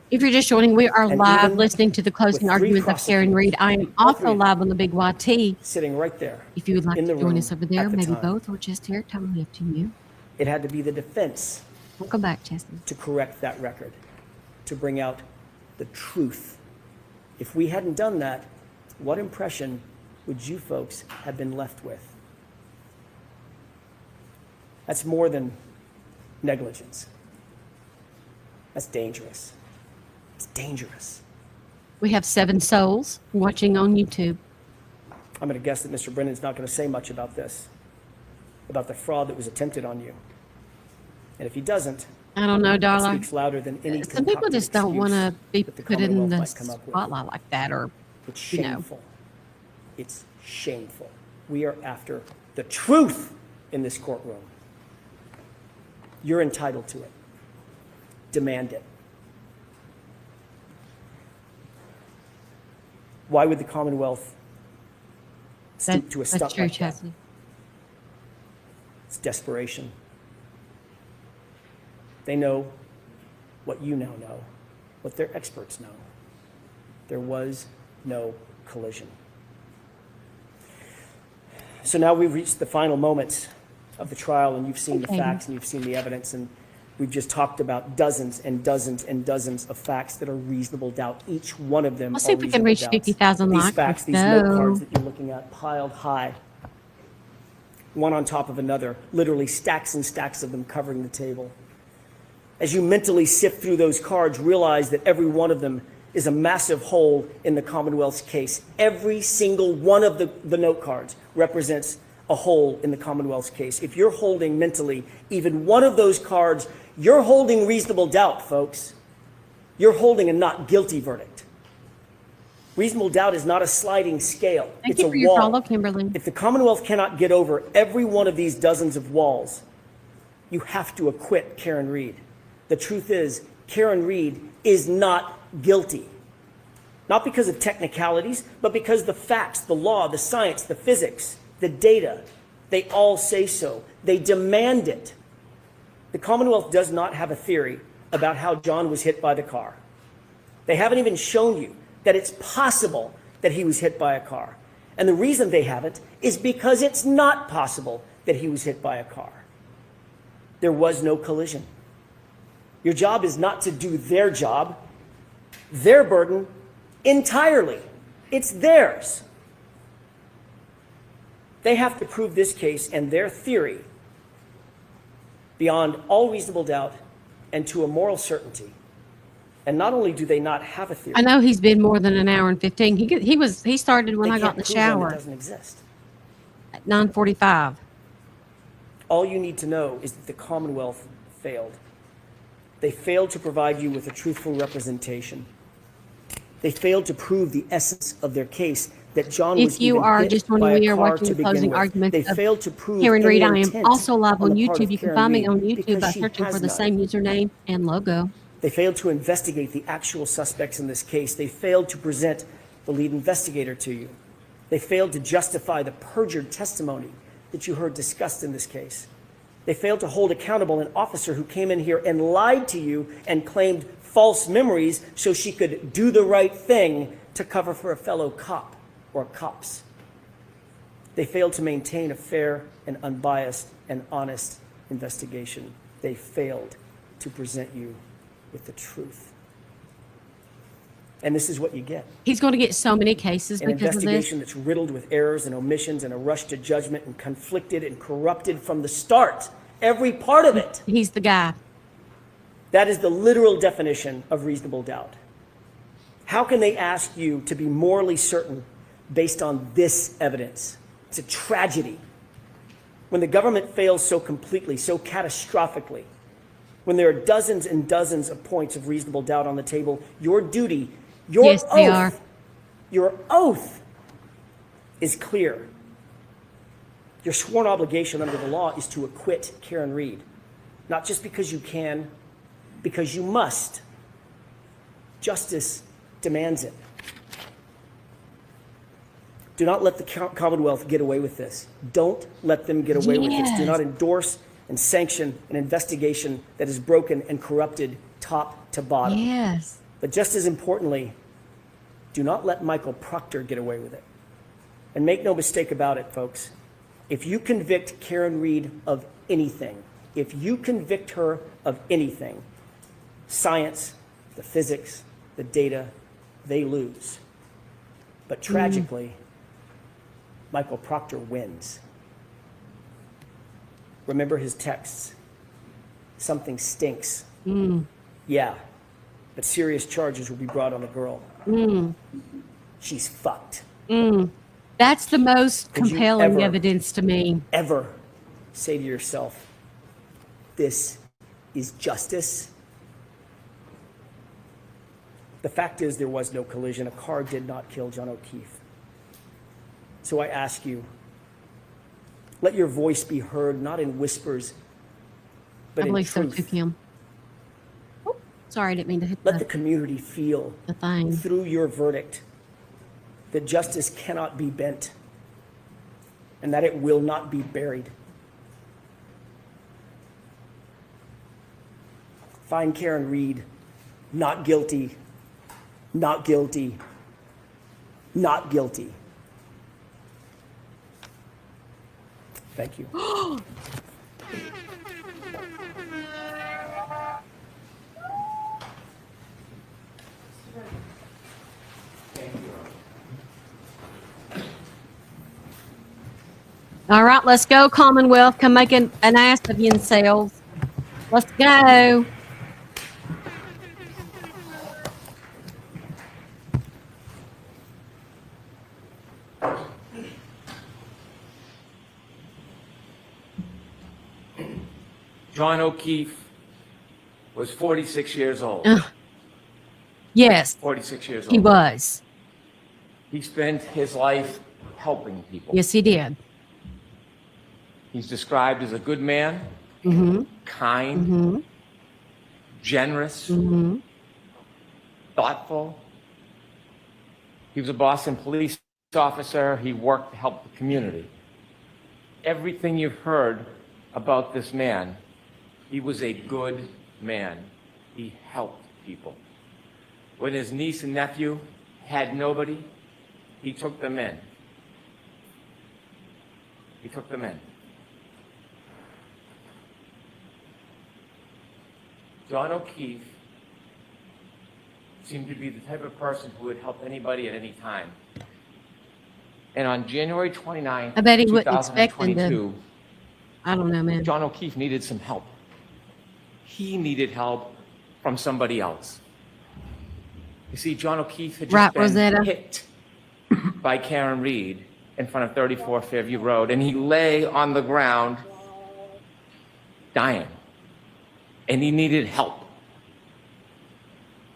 D: If you're just joining, we are
C: And
D: live
C: even
D: listening to the closing
C: with
D: arguments
C: three
D: of Karen Reed. I am
C: all
D: also
C: three of them,
D: live on the Big YT.
C: sitting right there.
D: If you would like
C: in
D: to
C: the
D: join
C: room
D: us over there,
C: at the
D: maybe
C: time.
D: both or just here, totally up to you.
C: It had to be the defense
D: Welcome back, Chesney.
C: to correct that record, to bring out the truth. If we hadn't done that, what impression would you folks have been left with? That's more than negligence. That's dangerous. It's dangerous.
D: We have 7 souls watching on YouTube.
C: I'm going to guess that Mr. Brennan's not going to say much about this, about the fraud that was attempted on you. And if he doesn't,
D: I don't know,
C: that
D: darling.
C: speaks louder than any
D: Some people
C: concocted
D: just don't
C: excuse
D: want to be
C: that the
D: put in
C: Commonwealth
D: the
C: might come up with.
D: spotlight like that, or
C: It's
D: you know.
C: shameful. It's shameful. We are after the truth in this courtroom. You're entitled to it. Demand it. Why would the Commonwealth stoop to a
D: that's
C: stunt
D: true,
C: like that?
D: Chesney.
C: It's desperation. They know what you now know, what their experts know. There was no collision. So now we've reached the final moments of the trial, and you've seen the
D: Okay.
C: facts and you've seen the evidence, and we've just talked about dozens and dozens and dozens of facts that are reasonable doubt. Each one of them
D: Let's see
C: are
D: if we can
C: reasonable
D: reach
C: doubts.
D: 50,000
C: These
D: likes.
C: facts, these
D: Let's
C: note
D: go.
C: cards that you're looking at piled high, one on top of another, literally stacks and stacks of them covering the table. As you mentally sift through those cards, realize that every one of them is a massive hole in the Commonwealth's case. Every single one of the note cards represents a hole in the Commonwealth's case. If you're holding mentally even one of those cards, you're holding reasonable doubt, folks. You're holding a not guilty verdict. Reasonable doubt is not a sliding scale.
D: Thank
C: It's
D: you
C: a
D: for your
C: wall.
D: follow, Kimberly.
C: If the Commonwealth cannot get over every one of these dozens of walls, you have to acquit Karen Reed. The truth is, Karen Reed is not guilty. Not because of technicalities, but because the facts, the law, the science, the physics, the data, they all say so. They demand it. The Commonwealth does not have a theory about how John was hit by the car. They haven't even shown you that it's possible that he was hit by a car. And the reason they haven't is because it's not possible that he was hit by a car. There was no collision. Your job is not to do their job, their burden entirely. It's theirs. They have to prove this case and their theory beyond all reasonable doubt and to a moral certainty. And not only do they not have a theory,
D: I know he's been more than an hour and 15. He started when
C: they
D: I got
C: can't
D: in the
C: prove one that
D: shower
C: doesn't exist.
D: at 9:45.
C: All you need to know is that the Commonwealth failed. They failed to provide you with a truthful representation. They failed to prove the essence of their case, that John was
D: If you
C: even
D: are
C: hit
D: just
C: by
D: joining me
C: a
D: or
C: car
D: watching
C: to
D: the
C: begin
D: closing
C: with.
D: arguments
C: They
D: of
C: failed to prove
D: Karen
C: any
D: Reed, I am
C: intent
D: also live
C: on
D: on
C: the part
D: YouTube.
C: of
D: You can
C: Karen
D: find me
C: Reed
D: on YouTube
C: because
D: by
C: she
D: searching
C: has
D: for the
C: none.
D: same username and logo.
C: They failed to investigate the actual suspects in this case. They failed to present the lead investigator to you. They failed to justify the perjured testimony that you heard discussed in this case. They failed to hold accountable an officer who came in here and lied to you and claimed false memories so she could do the right thing to cover for a fellow cop or cops. They failed to maintain a fair and unbiased and honest investigation. They failed to present you with the truth. And this is what you get.
D: He's going to get so many cases
C: An
D: because of this.
C: investigation that's riddled with errors and omissions and a rush to judgment and conflicted and corrupted from the start. Every part of it.
D: He's the guy.
C: That is the literal definition of reasonable doubt. How can they ask you to be morally certain based on this evidence? It's a tragedy. When the government fails so completely, so catastrophically, when there are dozens and dozens of points of reasonable doubt on the table, your duty, your
D: Yes, they are.
C: oath, your oath is clear. Your sworn obligation under the law is to acquit Karen Reed, not just because you can, because you must. Justice demands it. Do not let the Commonwealth get away with this. Don't let them get away with this. Do
D: Yes.
C: not endorse and sanction an investigation that is broken and corrupted top to bottom.
D: Yes.
C: But just as importantly, do not let Michael Proctor get away with it. And make no mistake about it, folks. If you convict Karen Reed of anything, if you convict her of anything, science, the physics, the data, they lose. But tragically, Michael Proctor wins. Remember his texts. Something stinks. Yeah, but serious charges will be brought on the girl. She's fucked.
D: That's the most
C: Did you
D: compelling
C: ever-
D: evidence to me.
C: Ever say to yourself, this is justice? The fact is there was no collision. A car did not kill John O'Keefe. So I ask you, let your voice be heard, not in whispers, but
D: I
C: in
D: believe so
C: truth.
D: too, Kim. Oh, sorry, I didn't mean to hit
C: Let the
D: the
C: community feel
D: thing.
C: through your verdict that justice cannot be bent and that it will not be buried. Find Karen Reed not guilty, not guilty, not guilty. Thank you.
D: All right, let's go, Commonwealth. Come make an ass of yourselves. Let's go.
E: John O'Keefe was 46 years old.
D: Yes,
E: 46 years old.
D: he was.
E: He spent his life helping people.
D: Yes, he did.
E: He's described as a good man, kind, generous, thoughtful. He was a Boston police officer. He worked to help the community. Everything you've heard about this man, he was a good man. He helped people. When his niece and nephew had nobody, he took them in. He took them in. John O'Keefe seemed to be the type of person who would help anybody at any time. And on January 29th,
D: I bet he wouldn't expect them to.
E: 2022,
D: I don't know, man.
E: John O'Keefe needed some help. He needed help from somebody else. You see, John O'Keefe had just
D: Right,
E: been
D: Rosetta?
E: hit by Karen Reed in front of 34 Fairview Road, and he lay on the ground dying, and he needed help.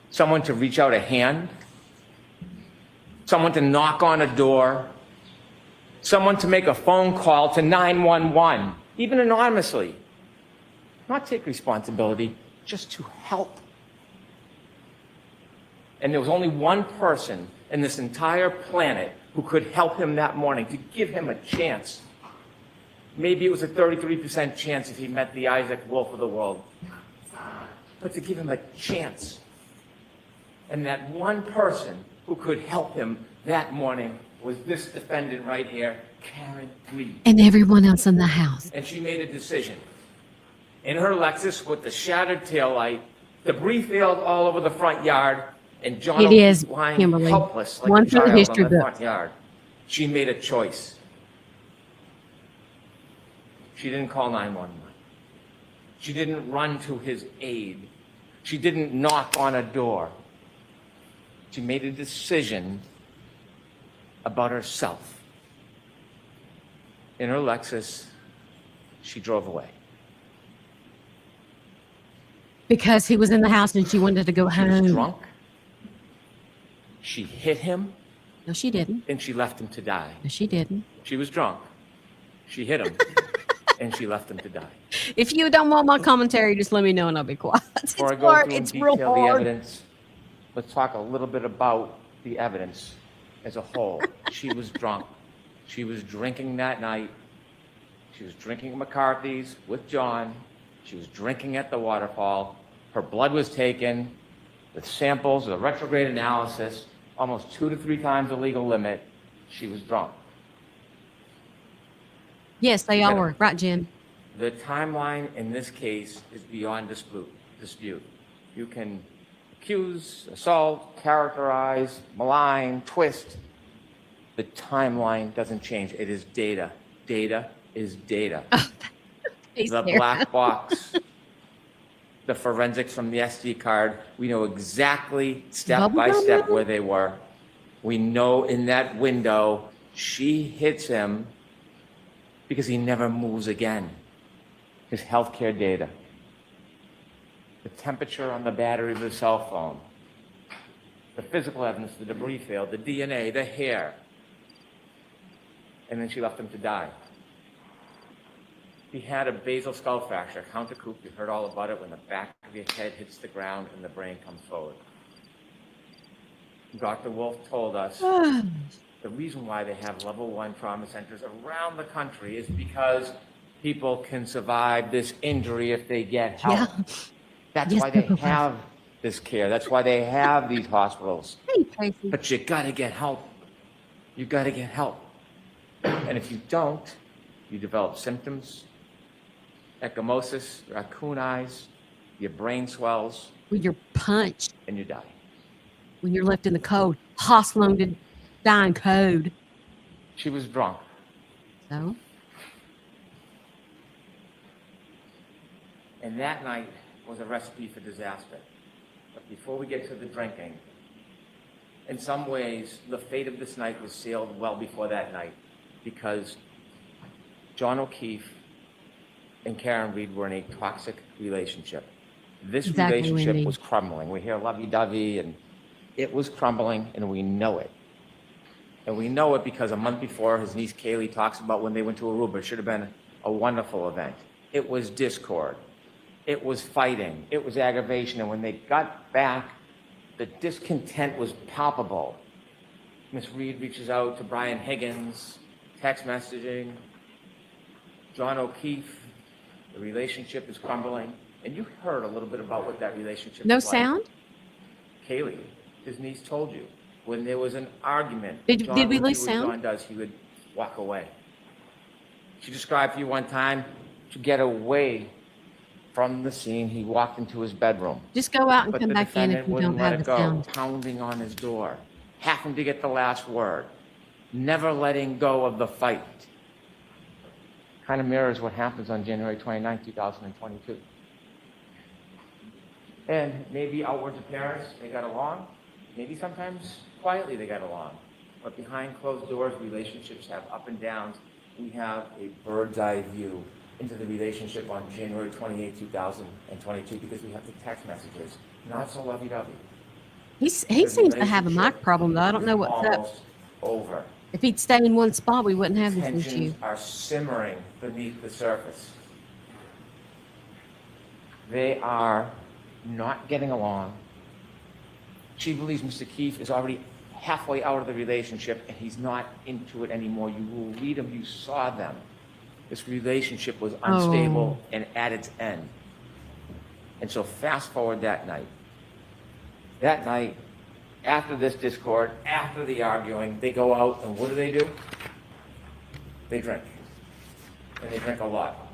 E: Someone to reach out a hand, someone to knock on a door, someone to make a phone call to 911, even anonymously. Not take responsibility, just to help. And there was only one person in this entire planet who could help him that morning, to give him a chance. Maybe it was a 33% chance if he met the Isaac Wolf of the world. But to give him a chance. And that one person who could help him that morning was this defendant right here, Karen Reed.
D: And everyone else in the house.
E: And she made a decision. In her Lexus with the shattered taillight, debris field all over the front yard, and John
D: It is,
E: lying
D: Kimberly.
E: helpless like
D: One
E: a
D: for the
E: child
D: history
E: on the
D: book.
E: front yard. She made a choice. She didn't call 911. She didn't run to his aid. She didn't knock on a door. She made a decision about herself. In her Lexus, she drove away.
D: Because he was in the house and she wanted to go
E: She was
D: home.
E: drunk. She hit him,
D: No, she didn't.
E: and she left him to die.
D: No, she didn't.
E: She was drunk. She hit him, and she left him to die.
D: If you don't want my commentary, just let me know and I'll be quiet. It's
E: Before I go
D: hard.
E: through in
D: It's real
E: detail the
D: hard.
E: evidence, let's talk a little bit about the evidence as a whole. She was drunk. She was drinking that night. She was drinking at McCarthy's with John. She was drinking at the waterfall. Her blood was taken with samples, with a retrograde analysis, almost 2 to 3 times the legal limit. She was drunk.
D: Yes, they
E: You
D: all
E: get it.
D: were. Right, Jim?
E: The timeline in this case is beyond dispute. You can accuse, assault, characterize, malign, twist. The timeline doesn't change. It is data. Data is data.
D: He's
E: The
D: there.
E: black box, the forensics from the SD card, we know exactly step by
D: Bubblegum
E: step
D: level?
E: where they were. We know in that window, she hits him because he never moves again. His healthcare data, the temperature on the battery of the cell phone, the physical evidence, the debris field, the DNA, the hair. And then she left him to die. He had a basal skull fracture, counter coup. You heard all about it when the back of your head hits the ground and the brain comes forward. Dr. Wolf told us the reason why they have level 1 trauma centers around the country is because people can survive this injury if they get help.
D: Yeah.
E: That's
D: Yes,
E: why they
D: people can.
E: have this care. That's why they have these hospitals.
D: Hey, Tracy.
E: But you gotta get help. You gotta get help. And if you don't, you develop symptoms, ecchymosis, raccoon eyes, your brain swells,
D: When you're punched,
E: and you die.
D: when you're left in the cold, hospital to die in code.
E: She was drunk.
D: So,
E: And that night was a recipe for disaster. But before we get to the drinking, in some ways, the fate of this night was sealed well before that night because John O'Keefe and Karen Reed were in a toxic relationship. This
D: Exactly,
E: relationship
D: Wendy.
E: was crumbling. We hear lovey-dovey, and it was crumbling, and we know it. And we know it because a month before, his niece Kaylee talks about when they went to Aruba. It should have been a wonderful event. It was discord. It was fighting. It was aggravation. And when they got back, the discontent was palpable. Miss Reed reaches out to Brian Higgins, text messaging. John O'Keefe, the relationship is crumbling. And you heard a little bit about what that relationship
D: no
E: was like.
D: sound?
E: Kaylee, his niece told you, when there was an argument,
D: Did
E: John
D: we
E: would do
D: lose
E: what
D: sound?
E: John does, he would walk away. She described for you one time, to get away from the scene, he walked into his bedroom.
D: Just go out and
E: But
D: come
E: the
D: back in if
E: defendant
D: you
E: wouldn't
D: don't
E: let
D: have
E: it
D: the
E: go,
D: sound.
E: pounding on his door, having to get the last word, never letting go of the fight. Kind of mirrors what happens on January 29, 2022. And maybe outward appearance, they got along. Maybe sometimes quietly they got along. But behind closed doors, relationships have up and downs. We have a bird's eye view into the relationship on January 28, 2022, because we have the text messages. Not so lovey-dovey.
D: He seems to have a mic problem, though. I don't know what's up.
E: Almost over.
D: If he'd stay in one spot, we wouldn't have this issue.
E: Tensions are simmering beneath the surface. They are not getting along. She believes Mr. Keefe is already halfway out of the relationship and he's not into it anymore. You will read them, you saw them. This relationship was unstable and at its end. And so fast forward that night. That night, after this discord, after the arguing, they go out and what do? They drink. And they drink a lot.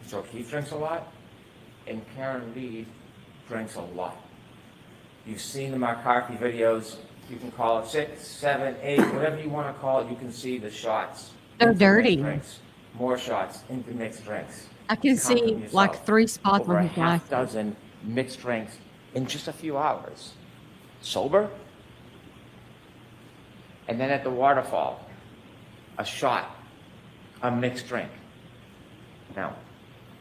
E: So Keith drinks a lot, and Karen Reed drinks a lot. You've seen the McCarthy videos. You can call it 6, 7, 8, whatever you want to call it. You can see the shots.
D: They're dirty.
E: Drinks, more shots into mixed drinks.
D: I can see like 3 spots
E: Over
D: on
E: a
D: his life.
E: half dozen mixed drinks in just a few hours. Sober? And then at the waterfall, a shot, a mixed drink. Now,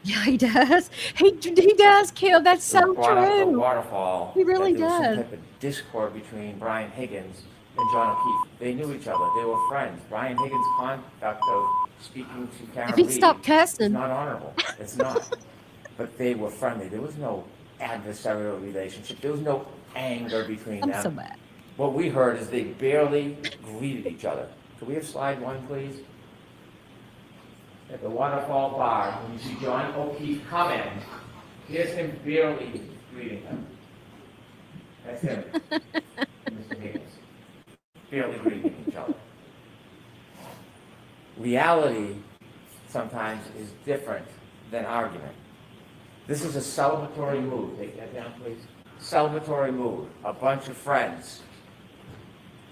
D: Yeah, he does. He does, Kill. That's so
E: the
D: true.
E: waterfall.
D: He really
E: that there was some
D: does.
E: type of discord between Brian Higgins and John O'Keefe. They knew each other. They were friends. Brian Higgins' conduct of speaking to Karen
D: If he'd
E: Reed
D: stop
E: is
D: cussing.
E: not honorable. It's not. But they were friendly. There was no adversarial relationship. There was no anger between
D: I'm
E: them.
D: so bad.
E: What we heard is they barely greeted each other. Could we have slide 1, please? At the waterfall bar, when you see John O'Keefe come in, here's him barely greeting him. That's him, Mr. Higgins. Barely greeting each other. Reality sometimes is different than argument. This is a celebratory mood. Take that down, please. Celebratory mood. A bunch of friends.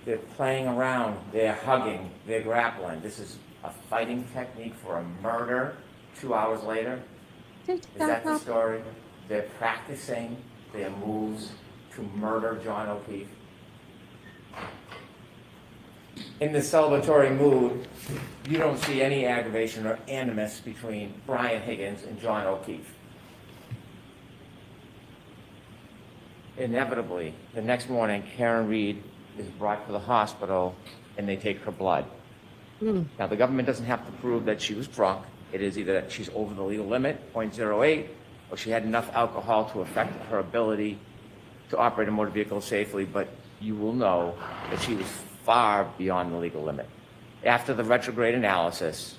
E: They're playing around. They're hugging. They're grappling. This is a fighting technique for a murder 2 hours later. Is that the story? They're practicing their moves to murder John O'Keefe. In the celebratory mood, you don't see any aggravation or animus between Brian Higgins and John O'Keefe. Inevitably, the next morning, Karen Reed is brought to the hospital and they take her blood. Now, the government doesn't have to prove that she was drunk. It is either that she's over the legal limit, 0.08, or she had enough alcohol to affect her ability to operate a motor vehicle safely, but you will know that she was far beyond the legal limit. After the retrograde analysis,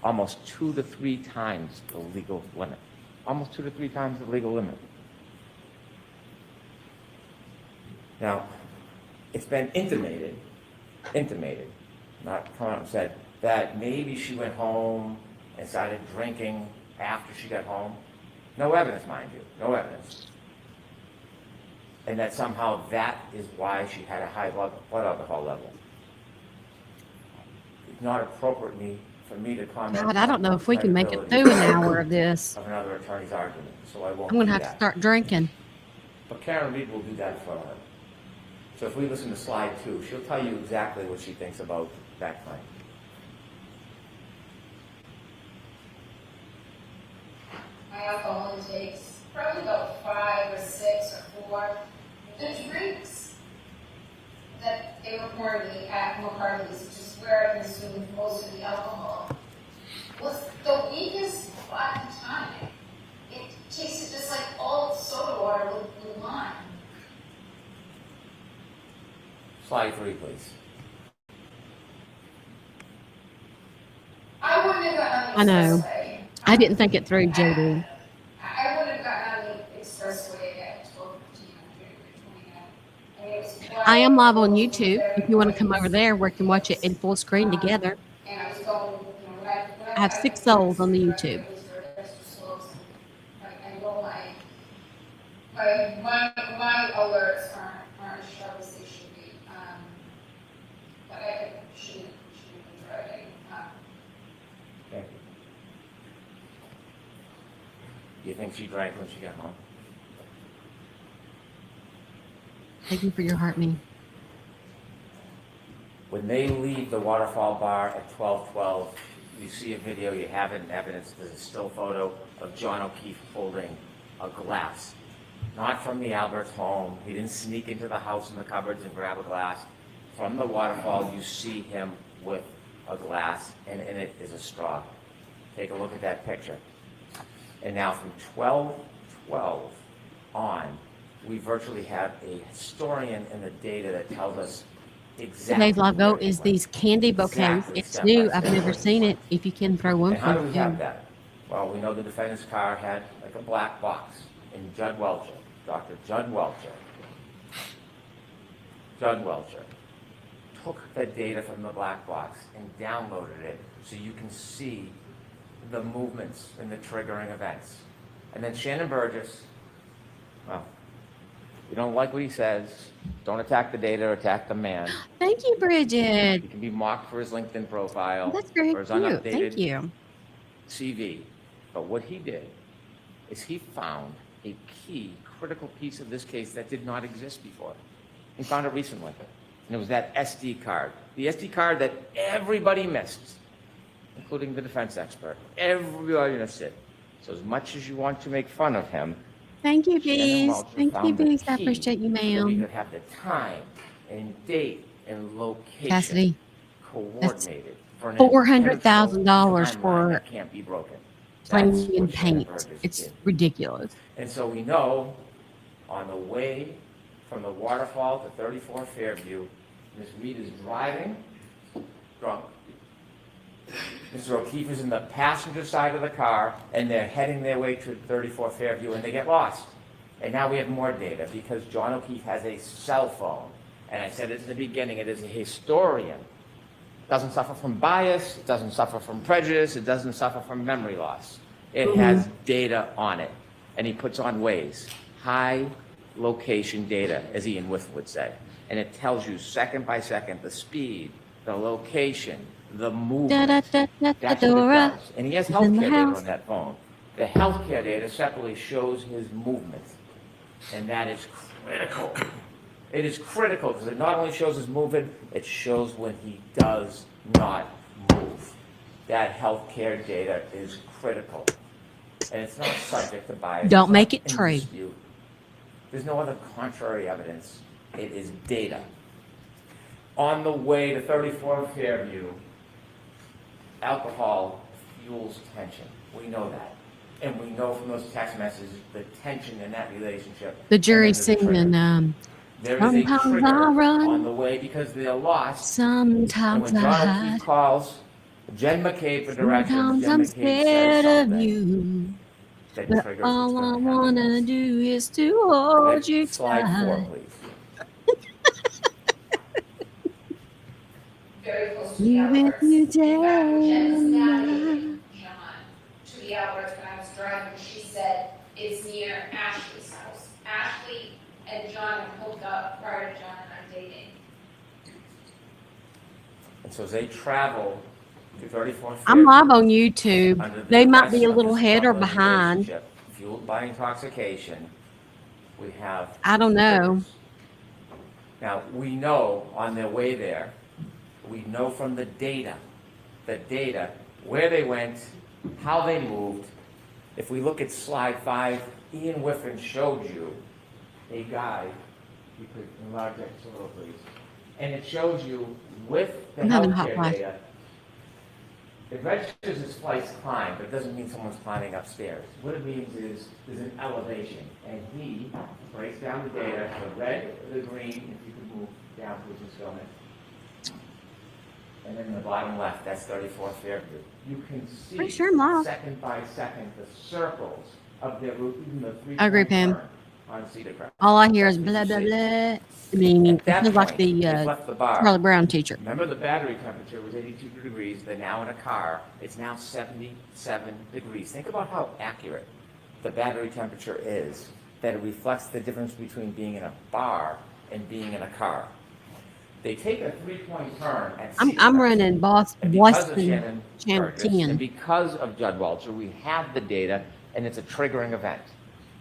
E: almost 2 to 3 times the legal limit. Almost 2 to 3 times the legal limit. Now, it's been intimated, not come out and said, that maybe she went home and started drinking after she got home. No evidence, mind you, no evidence. And that somehow that is why she had a high blood alcohol level. It's not appropriate for me to comment.
D: God, I don't know
E: on
D: if we can make it
E: credibility
D: through an hour of this.
E: of another attorney's argument, so I won't
D: I'm going
E: do
D: to have to
E: that.
D: start drinking.
E: But Karen Reed will do that for her. So if we listen to slide 2, she'll tell you exactly what she thinks about that claim.
F: My alcohol intake's probably about 5 or 6 or 4. The drinks that they were pouring me at McCarthy's, which is where I consumed most of the alcohol, was the weakest fucking time. It tasted just like old soda water with lime.
E: Slide 3, please.
F: I wouldn't have gotten
D: I
F: on the
D: know.
F: expressway.
D: I didn't think it through, JD.
F: I wouldn't have gotten on the expressway at 12:15 on January 29th. I mean, it was
D: I am live on
F: wild.
D: YouTube. If you want to come over there, we can watch it in full screen together.
F: And I was going, you know, when
D: I have 6 souls on the YouTube.
F: I know my alerts aren't as sharp as they should be. But I shouldn't be driving.
E: Thank you. Do you think she drank when she got home?
D: Thank you for your heart, me.
E: When they leave the waterfall bar at 12:12, you see a video, you have it in evidence, there's a still photo of John O'Keefe holding a glass. Not from the Albert's home. He didn't sneak into the house in the cupboards and grab a glass. From the waterfall, you see him with a glass, and in it is a straw. Take a look at that picture. And now from 12/12 on, we virtually have a historian in the data that tells us exactly.
D: Today's live vote
E: where
D: is
E: he
D: these
E: went.
D: candy bouquets.
E: Exactly,
D: It's
E: step by
D: new. I've
E: step.
D: never seen it. If you can throw one
E: And how do
D: for
E: we have that? Well, we know the defendant's car had like a black box, and Judd Welcher, Dr. Judd Welcher, took the data from the black box and downloaded it so you can see the movements and the triggering events. And then Shannon Burgess, well, you don't like what he says, don't attack the data or attack the man.
D: Thank you, Bridget.
E: He can be mocked for his LinkedIn profile,
D: That's very
E: for his
D: cute.
E: unupdated
D: Thank you.
E: CV. But what he did is he found a key, critical piece of this case that did not exist before. He found it recently. And it was that SD card. The SD card that everybody missed, including the defense expert. Everybody missed it. So as much as you want to make fun of him,
D: Thank you,
E: Shannon
D: Bees.
E: Welcher
D: Thank you,
E: found the
D: Bees. I
E: key
D: appreciate you,
E: so we
D: ma'am.
E: could have the time and date and location
D: Cassidy,
E: coordinated for an
D: $400,000
E: timeline
D: for
E: that can't be broken.
D: playing
E: That's
D: in
E: what Shannon
D: paint.
E: Burgess
D: It's
E: did.
D: ridiculous.
E: And so we know on the way from the waterfall to 34 Fairview, Ms. Reed is driving drunk. Mr. O'Keefe is in the passenger side of the car, and they're heading their way to 34 Fairview, and they get lost. And now we have more data because John O'Keefe has a cell phone. And I said it in the beginning, it is a historian. It doesn't suffer from bias, it doesn't suffer from prejudice, it doesn't suffer from memory loss. It has data on it. And he puts on Waze, high location data, as Ian With would say. And it tells you second by second the speed, the location, the movement. That's what it does. And he has
D: is in the
E: healthcare data
D: house.
E: on that phone. The healthcare data separately shows his movement. And that is critical. It is critical because it not only shows his movement, it shows when he does not move. That healthcare data is critical. And it's not subject to bias.
D: Don't
E: It's
D: make
E: not
D: it
E: in
D: true.
E: dispute. There's no other contrary evidence. It is data. On the way to 34 Fairview, alcohol fuels tension. We know that. And we know from those text messages the tension in that relationship.
D: The
E: And
D: jury's
E: then there's a trigger.
D: singing,
E: There is a
D: sometimes
E: trigger
D: I run.
E: on the way because they're lost. And
D: sometimes
E: when
D: I
E: John
D: hide,
E: O'Keefe calls Jen McCabe for directions,
D: sometimes
E: Jen
D: I'm
E: McCabe
D: scared
E: says
D: of
E: something
D: you.
E: that
D: But
E: triggers what's
D: all I
E: going to happen
D: wanna
E: next.
D: do is to hold you
E: Slide 4,
D: tight.
E: please.
F: Very close to
D: You
F: the
D: with
F: Alberts.
D: you
F: In fact, when Jen was
D: day.
F: navigating John to the Alberts when I was driving, she said it's near Ashley's house. Ashley and John had hooked up prior to John and I dating.
E: And so as they travel to 34
D: I'm
E: Fairview,
D: live on YouTube.
E: under the
D: They might be
E: duress
D: a
E: of
D: little
E: this
D: ahead or
E: troubling
D: behind.
E: relationship, fueled by intoxication, we have
D: I don't know.
E: Now, we know on their way there, we know from the data, where they went, how they moved. If we look at slide 5, Ian Whiffen showed you a guide. You could enlarge that just a little, please. And it shows you with the
D: I'm having a hot
E: healthcare
D: flash.
E: data, it registers as flights climbed, but it doesn't mean someone's climbing upstairs. What it means is there's an elevation, and he breaks down the data, the red, the green, if you could move down to just go in. And then the bottom left, that's 34 Fairview. You can see
D: Pretty sure I'm live.
E: second by second the circles of their route, even the 3
D: I agree, Pam.
E: on Cedar Crest.
D: All I hear is
E: That's what
D: blah,
E: you
D: blah,
E: see.
D: blah. I mean,
E: At
D: it
E: that
D: feels like
E: point,
D: the
E: they've left the bar.
D: Charlie Brown teacher.
E: Remember, the battery temperature was 82 degrees. They're now in a car. It's now 77 degrees. Think about how accurate the battery temperature is, that it reflects the difference between being in a bar and being in a car. They take a 3-point turn at
D: I'm
E: Cedar Crest.
D: running Boston,
E: And because of
D: Boston
E: Shannon
D: Channel
E: Burgess, and
D: 10.
E: because of Judd Welcher, we have the data, and it's a triggering event.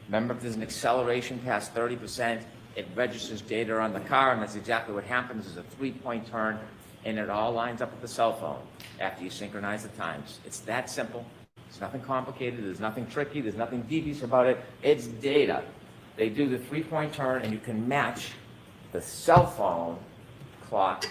E: Remember, if there's an acceleration past 30%, it registers data on the car, and that's exactly what happens, is a 3-point turn and it all lines up with the cell phone after you synchronize the times. It's that simple. It's nothing complicated. There's nothing tricky. There's nothing devious about it. It's data. They do the 3-point turn, and you can match the cell phone clock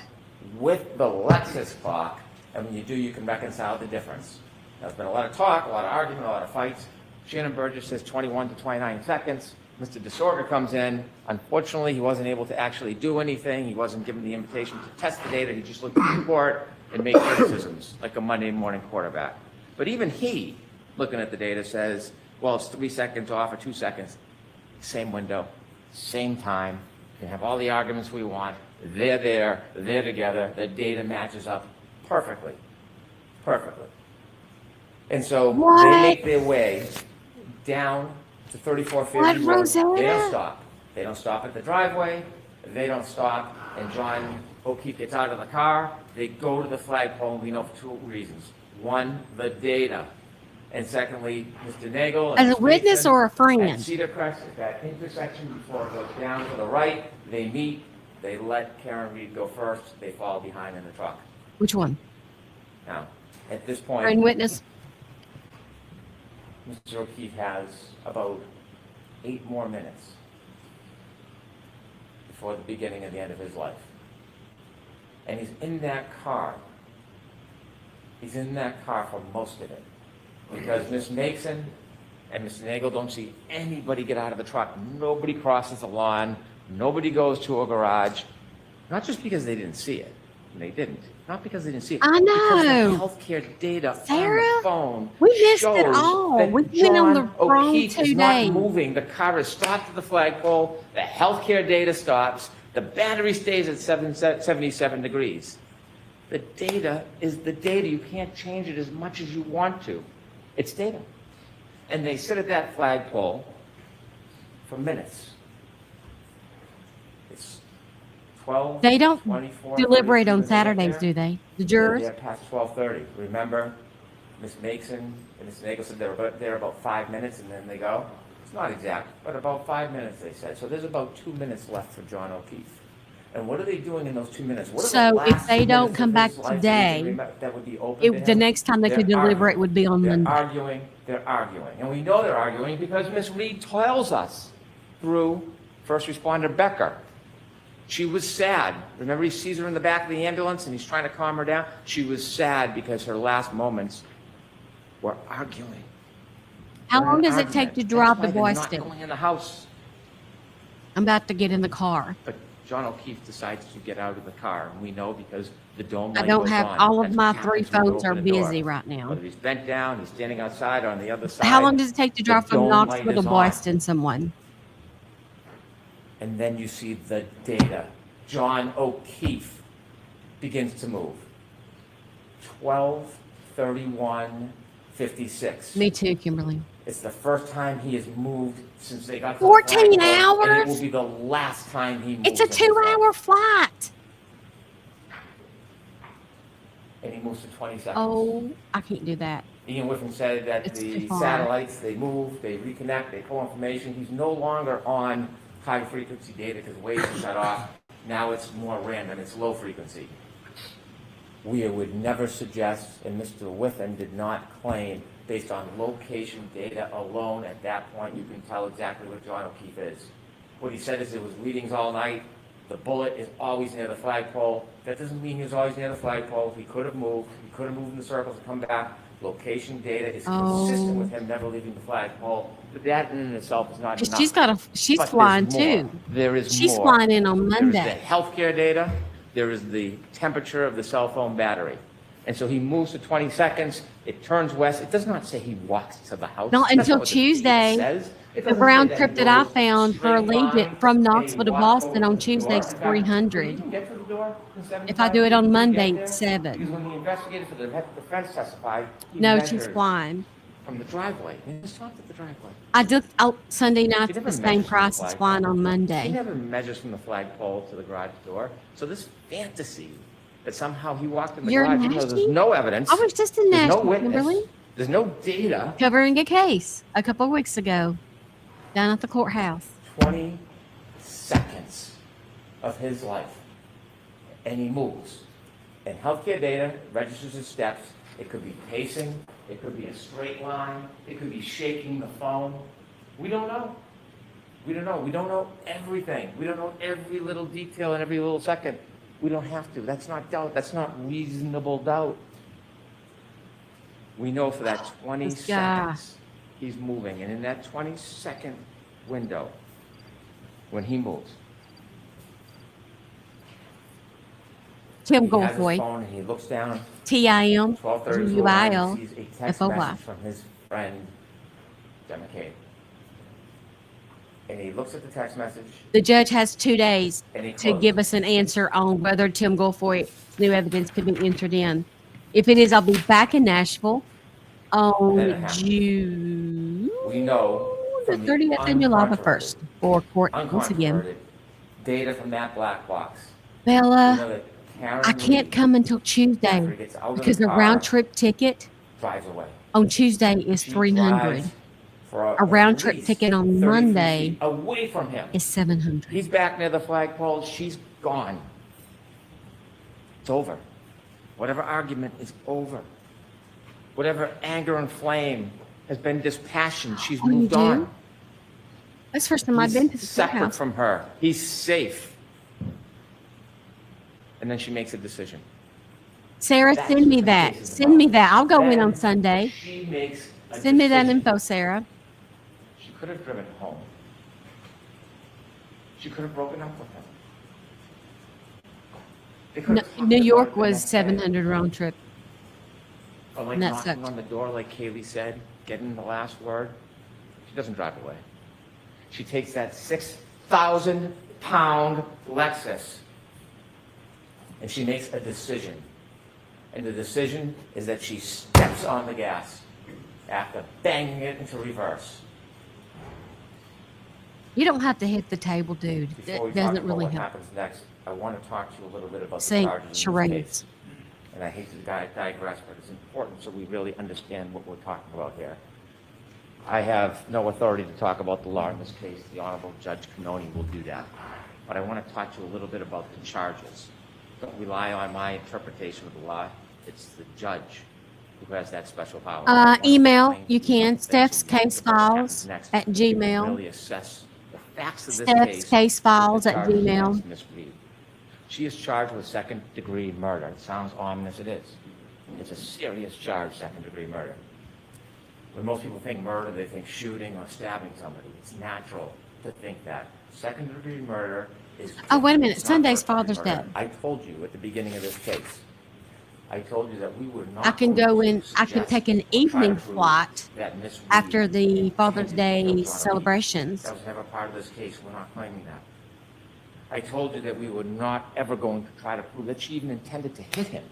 E: with the Lexus clock, and when you do, you can reconcile the difference. There's been a lot of talk, a lot of argument, a lot of fights. Shannon Burgess says 21 to 29 seconds. Mr. DeSorga comes in. Unfortunately, he wasn't able to actually do anything. He wasn't given the invitation to test the data. He just looked at the report and made criticisms like a Monday morning quarterback. But even he, looking at the data, says, well, it's 3 seconds off or 2 seconds. Same window, same time. We can have all the arguments we want. They're there, they're together. The data matches up perfectly. Perfectly. And so
D: What?
E: they make their way down to 3450
D: What,
E: Road.
D: Rosanna?
E: They don't stop. They don't stop at the driveway. They don't stop. And John O'Keefe gets out of the car. They go to the flagpole, and we know for 2 reasons. One, the data. And secondly, Mr. Nagel.
D: As a witness or a
E: At
D: friend?
E: Cedar Crest, at that intersection before it goes down to the right, they meet. They let Karen Reed go first. They fall behind in the truck.
D: Which one?
E: Now, at this point,
D: Friend, witness?
E: Mr. O'Keefe has about 8 more minutes before the beginning and the end of his life. And he's in that car. He's in that car for most of it. Because Ms. Mason and Mr. Nagel don't see anybody get out of the truck. Nobody crosses the lawn. Nobody goes to a garage. Not just because they didn't see it. They didn't. Not because they didn't see it.
D: I know.
E: Because the healthcare data
D: Sarah,
E: on the phone
D: we missed it
E: shows
D: all.
E: that
D: We've been on the
E: John
D: wrong
E: O'Keefe
D: 2
E: is not
D: days.
E: moving. The car is stopped at the flagpole. The healthcare data stops. The battery stays at 77 degrees. The data is the data. You can't change it as much as you want to. It's data. And they sit at that flagpole for minutes. It's 12,
D: They don't
E: 24,
D: deliberate
E: 32
D: on
E: when they get
D: Saturdays,
E: there.
D: do they? The
E: They're
D: jurors?
E: there past 12:30. Remember, Ms. Mason and Ms. Nagel said they were there about 5 minutes and then they go. It's not exact, but about 5 minutes, they said. So there's about 2 minutes left for John O'Keefe. And what are they doing in those 2 minutes? What are
D: So
E: the last
D: if they
E: 2
D: don't
E: minutes
D: come
E: of
D: back
E: his life
D: today,
E: that would be open to
D: The
E: him?
D: next time they could
E: They're
D: deliberate
E: arguing.
D: would be on
E: They're
D: Monday.
E: They're arguing. And we know they're arguing because Ms. Reed tells us through first responder Becker. She was sad. Remember, he sees her in the back of the ambulance and he's trying to calm her down? She was sad because her last moments were arguing.
D: How
E: They're in
D: long
E: an
D: does it take
E: argument.
D: to
E: That's
D: drive
E: why
D: to
E: they're not
D: Boyston?
E: going in the house.
D: I'm about to get in the car.
E: But John O'Keefe decides to get out of the car, and we know because the dome
D: I
E: light
D: don't
E: goes
D: have,
E: on.
D: all of
E: That's
D: my
E: what
D: 3
E: happens when you
D: phones are
E: open the door.
D: busy right now.
E: Whether he's bent down, he's standing outside or on the other side.
D: How long does it take to
E: the
D: drive from
E: dome light
D: Knoxville to
E: is on.
D: Boyston, someone?
E: And then you see the data. John O'Keefe begins to move. 12:31:56.
D: Me too, Kimberly.
E: It's the first time he has moved since they got to the
D: 14
E: flagpole, and it
D: hours?
E: will be the last time he moves.
D: It's a
E: in his life.
D: 2-hour flight.
E: And he moves to 20 seconds.
D: Oh, I can't do that.
E: Ian Whiffen said that
D: It's
E: the
D: too far.
E: satellites, they move, they reconnect, they pull information. He's no longer on high frequency data because waves are shut off. Now it's more random, it's low frequency. We would never suggest, and Mr. Whiffen did not claim, based on location data alone, at that point, you can tell exactly what John O'Keefe is. What he said is it was readings all night. The bullet is always near the flagpole. That doesn't mean he was always near the flagpole. He could have moved. He could have moved in the circles and come back. Location data is consistent with him never leaving the flagpole. But that in itself is not enough.
D: She's
E: But
D: flying
E: there's more.
D: too.
E: There is
D: She's
E: more.
D: flying in on
E: There is
D: Monday.
E: the healthcare data. There is the temperature of the cell phone battery. And so he moves to 20 seconds. It turns west. It does not say he walks to the house.
D: Not
E: That's
D: until
E: what the data
D: Tuesday.
E: says. It
D: The
E: doesn't
D: round
E: say
D: trip
E: he
D: that I
E: goes
D: found for
E: straight
D: Allegiant
E: line
D: from
E: and he
D: Knoxville to
E: walks
D: Boston
E: over
D: on
E: to the door.
D: Tuesday is
E: In fact,
D: 300.
E: you can get to the door in 7
D: If I do it on
E: seconds. You
D: Monday,
E: get there.
D: it's 7.
E: Because when the investigator for the defense testified, he
D: No, she's
E: measured
D: flying.
E: from the driveway. He just stopped at the driveway.
D: I did out Sunday night
E: He
D: at
E: never
D: the
E: measures
D: same
E: from
D: price
E: the
D: as
E: flagpole.
D: flying on
E: He
D: Monday.
E: never measures from the flagpole to the garage door. So this fantasy that somehow he walked in the
D: You're
E: garage, even though there's
D: Nashville?
E: no evidence.
D: I was just in
E: There's no
D: Nashville,
E: witness.
D: Kimberly,
E: There's no data.
D: covering a case a couple of weeks ago down at the courthouse.
E: 20 seconds of his life. And he moves. And healthcare data registers as steps. It could be pacing. It could be a straight line. It could be shaking the phone. We don't know. We don't know. We don't know everything. We don't know every little detail in every little second. We don't have to. That's not doubt. That's not reasonable doubt. We know for that 20
D: This guy.
E: seconds he's moving. And in that 20-second window, when he moves,
D: Tim
E: he has his
D: Goldthwait,
E: phone and he looks down,
D: TIM,
E: 12:32,
D: UIL,
E: he sees a text
D: FOY.
E: message from his friend, Jen McCabe. And he looks at the text message,
D: The judge has 2 days
E: and he
D: to
E: closes.
D: give us an answer on whether Tim Goldthwait's new evidence could be entered in. If it is, I'll be back in Nashville
E: Then it
D: on
E: happens.
D: June
E: We know
D: the
E: from
D: 30th and July
E: uncontroverted-
D: 1st for court once again.
E: uncontroverted data from that black box. We
D: Bella,
E: know that Karen
D: I can't
E: Lee,
D: come until
E: after he
D: Tuesday
E: gets out of
D: because
E: the
D: the
E: car,
D: round trip ticket
E: drives away.
D: on Tuesday is
E: She
D: 300.
E: drives for
D: A round
E: at
D: trip
E: least
D: ticket on
E: 30 feet
D: Monday
E: away from him.
D: is 700.
E: He's back near the flagpole. She's gone. It's over. Whatever argument is over. Whatever anger and flame has been dispassioned, she's
D: Oh, you
E: moved
D: do?
E: on.
D: That's the first time I've been to the
E: Separate
D: courthouse.
E: from her. He's safe. And then she makes a decision.
D: Sarah,
E: That's
D: send me
E: what the
D: that.
E: case is
D: Send me
E: about.
D: that. I'll go in
E: Then
D: on Sunday.
E: She makes a
D: Send me that
E: decision.
D: info, Sarah.
E: She could have driven home. She could have broken up with him. They could
D: No,
E: have talked
D: New
E: about
D: York
E: it the
D: was
E: next day.
D: 700 round trip.
E: Or like
D: and that
E: knocking
D: sucked.
E: on the door, like Kaylee said, getting the last word. She doesn't drive away. She takes that 6,000-pound Lexus and she makes a decision. And the decision is that she steps on the gas after banging it into reverse.
D: You don't have to hit the table, dude.
E: Before we
D: It
E: talk
D: doesn't
E: about
D: really
E: what
D: help.
E: happens next, I want to talk to you a little bit about the
D: Say
E: charges in this
D: charades.
E: case. And I hate to digress, but it's important so we really understand what we're talking about here. I have no authority to talk about the law in this case. The Honorable Judge Cannone will do that. But I want to talk to you a little bit about the charges. Don't rely on my interpretation of the law. It's the judge who has that special power. I want to
D: Email,
E: explain
D: you
E: to
D: can,
E: some
D: Steph's
E: things
D: Case
E: about what happens
D: Files
E: next
D: at
E: so you can
D: Gmail.
E: Really assess the facts of this
D: Steph's Case Files
E: the
D: at
E: charges
D: Gmail.
E: against Ms. Reed. She is charged with second-degree murder. It sounds ominous, it is. It's a serious charge, second-degree murder. When most people think murder, they think shooting or stabbing somebody. It's natural to think that. Second-degree murder is...
D: Oh, wait a minute.
E: it's not
D: Sunday's
E: first-degree
D: Father's
E: murder.
D: Day.
E: I told you at the beginning of this case, I told you that we would not...
D: I can go in, I can
E: suggest
D: take an
E: or try to
D: evening
E: prove
D: flight
E: that Ms. Reed
D: after the Father's
E: intended to kill
D: Day
E: Jonathan.
D: celebrations.
E: That was never part of this case. We're not claiming that. I told you that we were not ever going to try to prove that she even intended to hit him.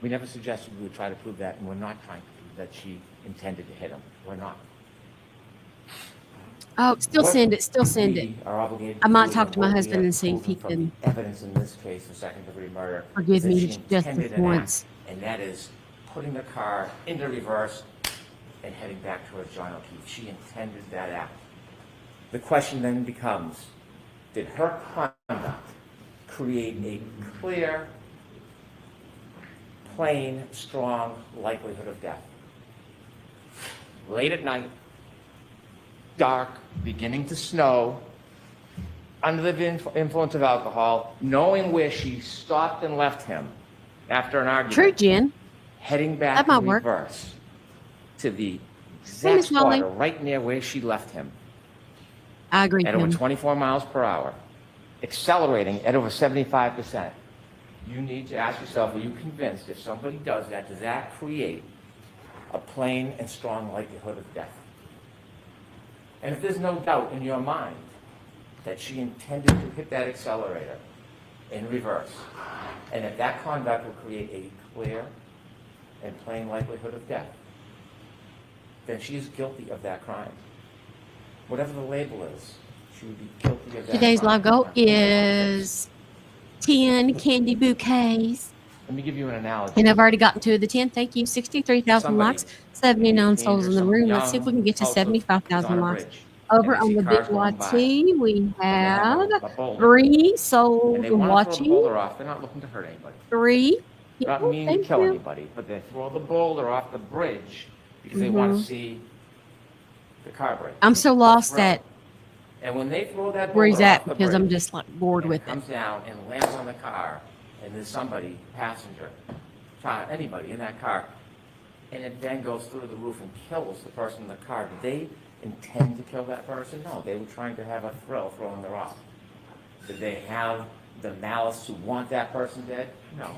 E: We never suggested we would try to prove that, and we're not trying to prove that she intended to hit him. We're not.
D: Oh, still
E: What
D: send it, still send it.
E: we are obligated
D: I might
E: prove
D: talk
E: and
D: to my
E: what we
D: husband
E: have
D: and see if he
E: proven from
D: can
E: Evidence in this case of second-degree murder.
D: forgive
E: is that
D: me
E: she
D: just
E: intended
D: this
E: an
D: once.
E: act, and that is putting the car into reverse and heading back towards John O'Keefe. She intended that act. The question then becomes, did her conduct create a clear, plain, strong likelihood of death? Late at night, dark, beginning to snow, under the influence of alcohol, knowing where she stopped and left him after an argument.
D: True, Jen.
E: Heading back
D: That might
E: in
D: work.
E: reverse to the
D: Hey,
E: exact
D: Miss Molly.
E: spot right near where she left him
D: I agree,
E: at over
D: Kim.
E: 24 miles per hour, accelerating at over 75%. You need to ask yourself, are you convinced if somebody does that create a plain and strong likelihood of death? And if there's no doubt in your mind that she intended to hit that accelerator in reverse, and if that conduct will create a clear and plain likelihood of death, then she is guilty of that crime. Whatever the label is, she would be guilty of that
D: Today's
E: crime.
D: live goal is 10 candy bouquets.
E: Let me give you an analogy.
D: And I've already gotten 2 of the 10. Thank you. 63,000
E: Somebody,
D: likes, 79
E: maybe a
D: souls
E: teen
D: in the
E: or
D: room.
E: some
D: Let's see if we can get to
E: young house of
D: 75,000
E: on a
D: likes.
E: bridge.
D: Over
E: and
D: on
E: they
D: the
E: see cars going by,
D: BYT, we
E: and they
D: have
E: a boulder,
D: 3
E: and
D: sold
E: they
D: and
E: want to throw the
D: watching.
E: boulder off. They're not looking to hurt anybody.
D: 3
E: They're not
D: people.
E: meaning to
D: Thank
E: kill
D: you.
E: anybody, but they throw the boulder off the bridge because they want to see the car break.
D: I'm so
E: The
D: lost
E: thrill.
D: at
E: And when they throw that
D: where he's
E: boulder
D: at
E: off the
D: because I'm
E: bridge,
D: just like bored
E: and
D: with
E: it
D: it.
E: comes down and lands on the car, and there's somebody, passenger, child, anybody in that car, and it then goes through the roof and kills the person in the car. Did they intend to kill that person? No, they were trying to have a thrill throwing the rock. Did they have the malice to want that person dead? No,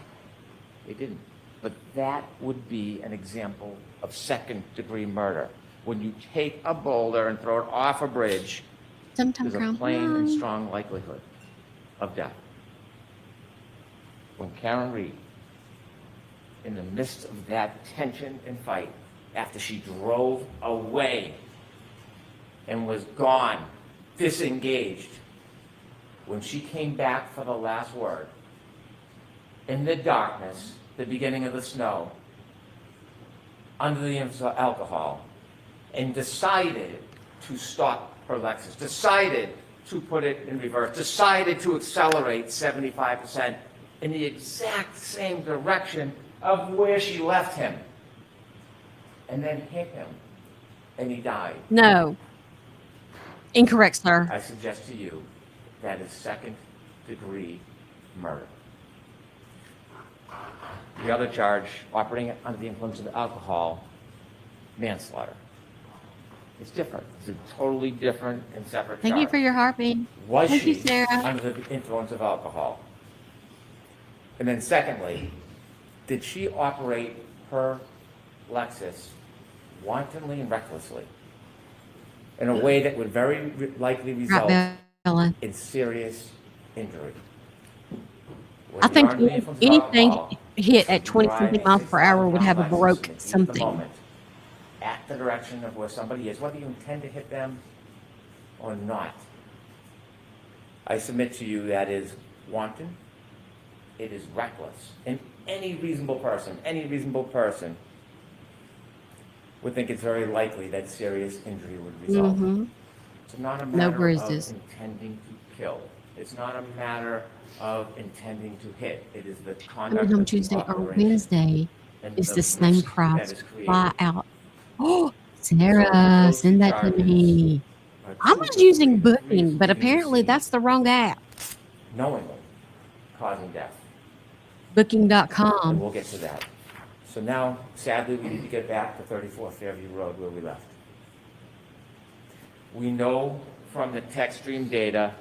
E: they didn't. But that would be an example of second-degree murder. When you take a boulder and throw it off a bridge,
D: Sometimes
E: there's a plain and strong likelihood of death. When Karen Reed, in the midst of that tension and fight, after she drove away and was gone, disengaged, when she came back for the last word, in the darkness, the beginning of the snow, under the influence of alcohol, and decided to stop her Lexus, decided to put it in reverse, decided to accelerate 75% in the exact same direction of where she left him, and then hit him, and he died.
D: No. Incorrect, sir.
E: I suggest to you that is second-degree murder. The other charge, operating under the influence of alcohol, manslaughter. It's different. It's a totally different and separate charge.
D: Thank you for your heartbeat.
E: Was
D: Thank you,
E: she
D: Sarah.
E: under the influence of alcohol? And then secondly, did she operate her Lexus wantonly and recklessly in a way that would very likely result
D: Right, Bella.
E: in serious injury?
D: I think
E: When you're under the influence of
D: anything
E: alcohol,
D: hit at 20 something
E: driving
D: miles per hour would have a
E: 6,000
D: broke
E: Lexus in the
D: something.
E: moment, at the direction of where somebody is, whether you intend to hit them or not. I submit to you that is wanton, it is reckless, and any reasonable person would think it's very likely that serious injury would result.
D: Mm-hmm.
E: It's not a
D: No
E: matter of
D: bruises.
E: intending to kill. It's not a matter of intending to hit. It is the
D: Coming
E: conduct
D: home
E: of the
D: Tuesday or
E: operation
D: Wednesday
E: and
D: is
E: the
D: the same
E: risk
D: price.
E: that is created.
D: Fly out. Oh,
E: So
D: Sarah,
E: those
D: send
E: two
D: that to
E: charges
D: me.
E: are
D: I
E: two
D: was
E: of the
D: using
E: three
D: Booking, but
E: reasons
D: apparently
E: you
D: that's the wrong app.
E: knowingly causing death. And
D: Booking.com.
E: we'll get to that. So now, sadly, we need to get back to 34 Fairview Road where we left. We know from the tech stream data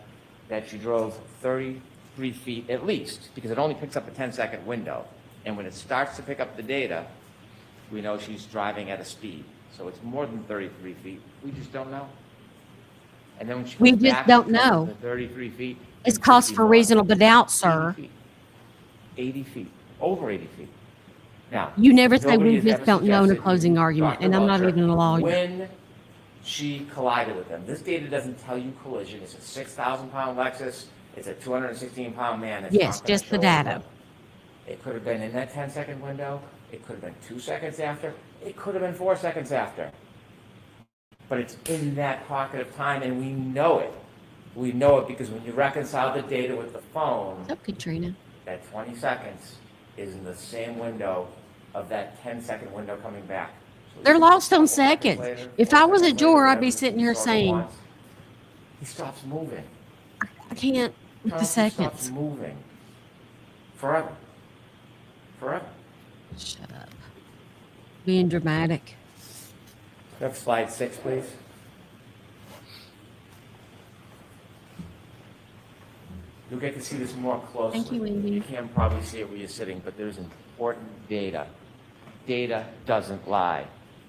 E: that she drove 33 feet at least, because it only picks up a 10-second window. And when it starts to pick up the data, we know she's driving at a speed. So it's more than 33 feet. We just don't know. And then when she
D: We
E: comes
D: just
E: back,
D: don't
E: she comes
D: know.
E: to 33 feet.
D: It's
E: and
D: cost
E: 50
D: for
E: more.
D: reasonable doubt,
E: 80
D: sir.
E: feet. 80 feet, over 80 feet. Now,
D: You never say
E: nobody
D: we
E: has
D: just
E: ever
D: don't know in a
E: suggested
D: closing
E: you
D: argument,
E: talk
D: and I'm
E: about
D: not
E: her
D: even a lawyer.
E: when she collided with them. This data doesn't tell you collision. It's a 6,000-pound Lexus. It's a 216-pound man. That's
D: Yes,
E: not gonna
D: just the
E: show
D: data.
E: up. It could have been in that 10-second window. It could have been 2 seconds after. It could have been 4 seconds after. But it's in that pocket of time, and we know it. We know it because when you reconcile the data with the phone,
D: What's up, Katrina?
E: that 20 seconds is in the same window of that 10-second window coming back. So
D: They're
E: even
D: lost on
E: a couple seconds
D: seconds.
E: later,
D: If
E: 4
D: I was a
E: seconds
D: juror,
E: later,
D: I'd be
E: whatever
D: sitting here
E: the
D: saying,
E: wants, he stops moving.
D: I can't with the
E: Charles, he stops
D: seconds.
E: moving. Forever. Forever.
D: Shut up. Being dramatic.
E: Have slide 6, please. You'll get to see this more closely.
D: Thank you, Wendy.
E: You can probably see it where you're sitting, but there's important data. Data doesn't lie.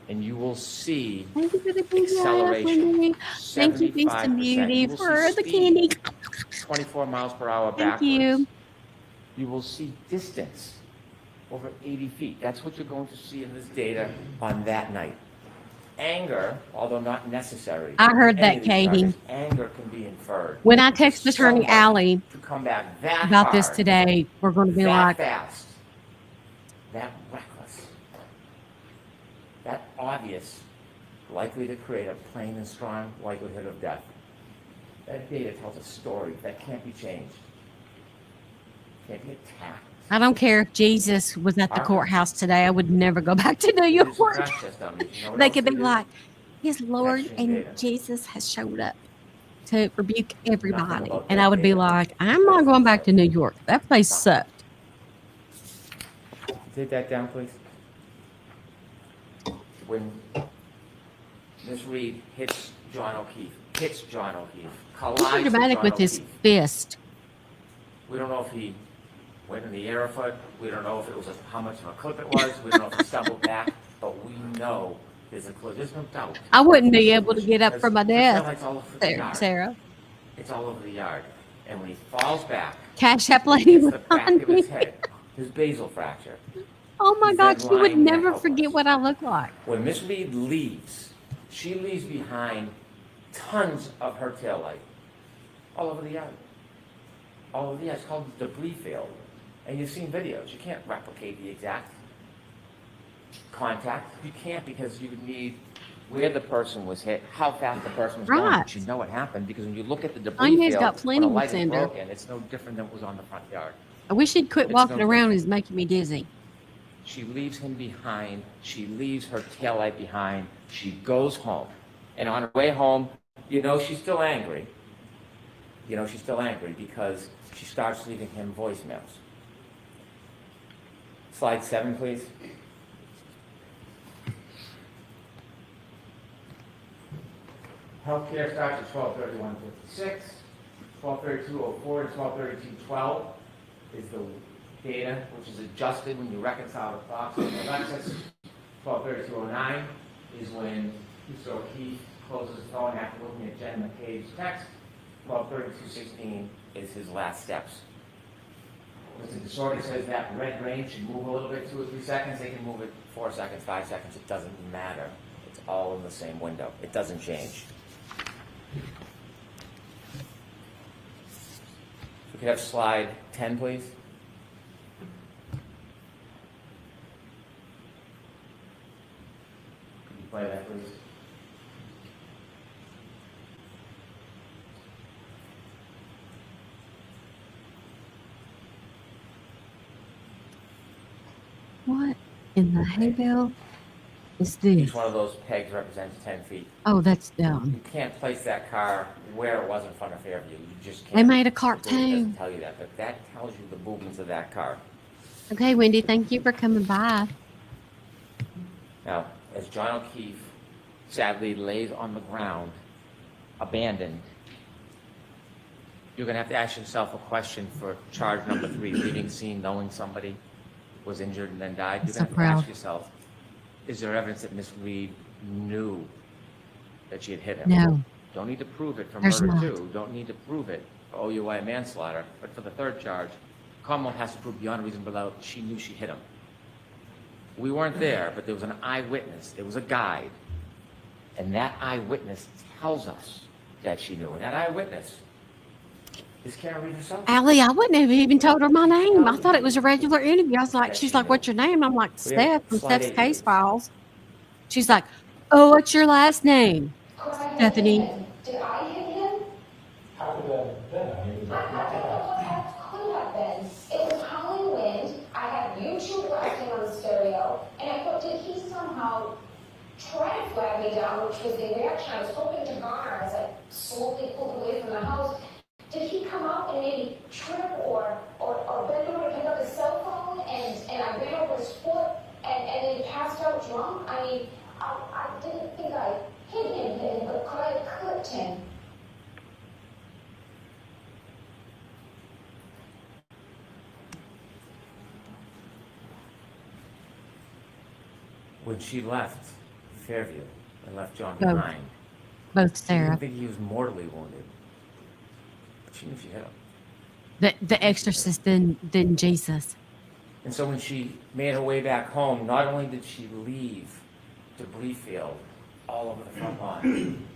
E: And you will see
D: Thank you for the candy.
E: acceleration.
D: Thank you, Beast and
E: 75%.
D: Beauty,
E: You will
D: for
E: see
D: the
E: speed,
D: candy.
E: 24 miles per hour
D: Thank
E: backwards.
D: you.
E: You will see distance over 80 feet. That's what you're going to see in this data on that night. Anger, although not necessary.
D: I heard
E: in any
D: that,
E: of these
D: Katie.
E: charges, anger can be inferred.
D: When I text Attorney
E: Someone
D: Alley
E: to come back that
D: about this
E: hard,
D: today, we're going to be
E: that
D: like,
E: fast, that reckless, that obvious likely to create a plain and strong likelihood of death. That data tells a story that can't be changed. Can't be attacked.
D: I don't care if Jesus was at the
E: Our-
D: courthouse today. I would never go back to New
E: It is a
D: York.
E: crash test dummy. You know what
D: They
E: else
D: could be
E: do?
D: like, his Lord
E: Action
D: and
E: data.
D: Jesus has showed up to rebuke everybody.
E: about
D: And
E: that
D: I would be
E: data.
D: like, I'm not going back to New York. That place sucked.
E: Take that down, please. When Miss Reed hits John O'Keefe,
D: He's
E: collides
D: so
E: with
D: dramatic
E: John
D: with his
E: O'Keefe.
D: fist.
E: We don't know if he went in the air a foot. We don't know if it was how much of a clip it was. We don't know if he stumbled back. But we know there's a clip. There's no doubt.
D: I wouldn't be able to get up
E: Because
D: from my
E: the
D: desk,
E: taillight's all over the
D: there,
E: yard.
D: Sarah.
E: It's all over the yard. And when he falls back,
D: Cash App
E: he
D: lady
E: hits
D: was
E: the back
D: on
E: of his
D: me.
E: head, his basal fracture.
D: Oh my
E: He's
D: God,
E: then
D: she would
E: lying there
D: never
E: helpless.
D: forget what I look like.
E: When Miss Reed leaves, she leaves behind tons of her taillight all over the yard. All over the yard. It's called the debris field. And you've seen videos. You can't replicate the exact contact. You can't, because you would need where the person was hit, how fast the person was going.
D: Right.
E: But you know what happened, because when you look at the debris
D: Anya's
E: field,
D: got plenty
E: when a light
D: to
E: is
D: send her.
E: broken, it's no different than what was on the front yard.
D: I wish he'd quit
E: It's
D: walking
E: no
D: around.
E: different.
D: He's making me dizzy.
E: She leaves him behind. She leaves her taillight behind. She goes home. And on her way home, you know she's still angry. You know she's still angry because she starts leaving him voicemails. Slide 7, please. Healthcare starts at 12:31:56, 12:32:04 to 12:32:12 is the data, which is adjusted when you reconcile the clocks on the Alexis. 12:32:09 is when Mr. O'Keefe closes his phone after looking at Jen McCabe's text. 12:32:16 is his last steps. Mr. Disorder says that red range should move a little bit, 2 or 3 seconds. They can move it 4 seconds, 5 seconds. It doesn't matter. It's all in the same window. It doesn't change. We could have slide 10, please. Could you play that, please?
D: What in the hay bale is this?
E: Each one of those pegs represents 10 feet.
D: Oh, that's dumb.
E: You can't place that car where it was in front of Fairview. You just can't.
D: They made a
E: It doesn't
D: cartoon.
E: tell you that, but that tells you the movements of that car.
D: Okay, Wendy, thank you for coming by.
E: Now, as John O'Keefe sadly lays on the ground, abandoned, you're going to have to ask yourself a question for charge number 3, leaving scene knowing somebody was injured and then died. You're
D: So
E: going to have to
D: proud.
E: ask yourself, is there evidence that Miss Reed knew that she had hit him?
D: No.
E: Don't need to prove it for
D: There's
E: murder
D: not.
E: 2. Don't need to prove it for OUI manslaughter. But for the 3rd charge, Commonwealth has to prove beyond a reasonable doubt she knew she hit him. We weren't there, but there was an eyewitness. There was a guide. And that eyewitness tells us that she knew. And that eyewitness is Karen Reed herself.
D: Allie, I wouldn't have even told her my name. I thought it was a regular interview. I was like, she's like, what's your name? I'm like, Steph from
E: Slide
D: Steph's
E: 8,
D: Case
E: please.
D: Files. She's like, oh, what's your last name?
F: Could I hit
D: Stephanie.
F: him? Did I hit him?
G: How could that have been? I mean,
F: I don't know what that could have been. It was howling wind. I had YouTube blasting on the stereo, and I thought, did he somehow try to flag me down, which was the reaction I was hoping to garner as I slowly pulled away from the house. Did he come out and maybe trip or bend over to pick up his cell phone, and I ran over his foot, and then he passed out drunk? I mean, I didn't think I hit him, but could I have clipped him?
E: When she left Fairview and left John
D: Oh.
E: behind,
D: Both
E: she
D: Sarah.
E: didn't think he was mortally wounded. But she knew she hit him.
D: The exorcist than Jesus.
E: And so when she made her way back home, not only did she leave debris field all over the front lawn,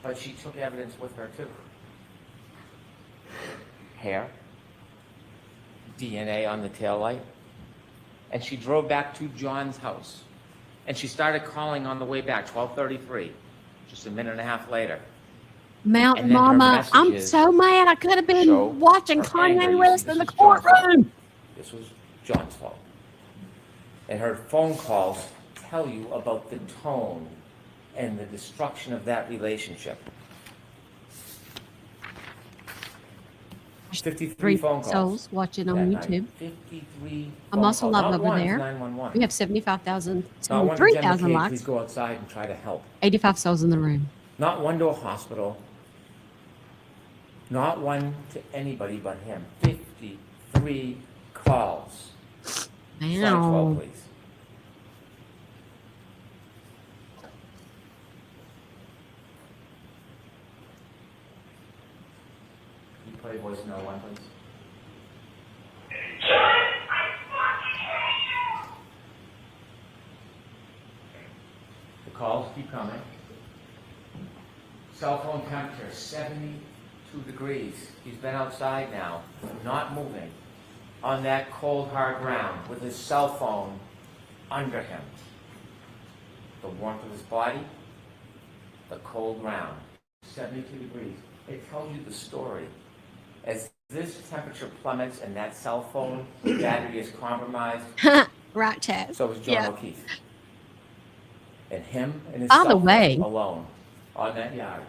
E: but she took evidence with her too. Hair, DNA on the taillight, and she drove back to John's house And she started calling on the way back, 12:33, just a minute and a half later.
D: Mountain
E: And then her
D: Mama, I'm
E: messages
D: so mad. I could have been
E: show
D: watching
E: her anger.
D: Kanye
E: You
D: West
E: see,
D: in the
E: this was John's fault.
D: courtroom.
E: This was John's fault. And her phone calls tell you about the tone and the destruction of that relationship. 53 phone calls.
D: Souls watching on
E: that night.
D: YouTube.
E: 53
D: I'm
E: phone
D: also
E: calls.
D: live
E: Not
D: over
E: one to
D: there.
E: 911.
D: We have 75,000,
E: Not one to Jen
D: 73,000
E: McCabe,
D: likes,
E: please go outside and try to help.
D: 85 souls in the room.
E: Not one to a hospital. Not one to anybody but him. 53 calls. Slide 12,
D: Wow.
E: please. Can you play voicemail 1, please? The calls keep coming. Cell phone temperature 72 degrees. He's been outside now, not moving, on that cold, hard ground with his cell phone under him. The warmth of his body, the cold ground, 72 degrees. It tells you the story. As this temperature plummets and that cell phone battery is compromised,
D: Right, Chaz.
E: so is John
D: Yeah.
E: O'Keefe. And him and his
D: By the
E: cell phone
D: way-
E: alone on that yard.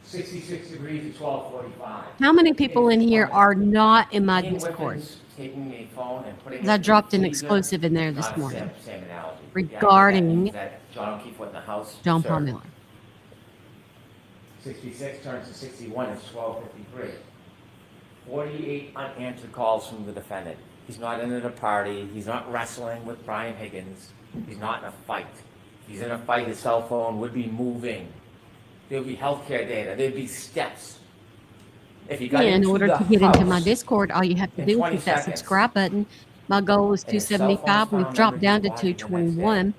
E: 66 degrees at 12:45.
D: How many people in here are not in my
E: Ian
D: Discord?
E: Whiffins taking a phone and putting it
D: I
E: in the
D: dropped an
E: freezer,
D: exclusive in there this
E: not a
D: morning
E: same analogy.
D: regarding
E: The idea that John O'Keefe went in the house.
D: John
E: sir.
D: Paul Miller.
E: 66 turns to 61, it's 12:53. 48 unanswered calls from the defendant. He's not in at a party, he's not wrestling with Brian Higgins, he's not in a fight. He's in a fight, his cell phone would be moving. There'd be healthcare data, there'd be steps. If you got
D: Yeah, in
E: into
D: order
E: the
D: to get into my
E: house,
D: Discord, all you have to
E: in
D: do is
E: 20
D: hit that
E: seconds.
D: subscribe button. My goal is
E: And his cell phone
D: 275.
E: is
D: We've
E: found
D: dropped
E: under
D: down
E: his
D: to
E: body the next
D: 221.
E: day.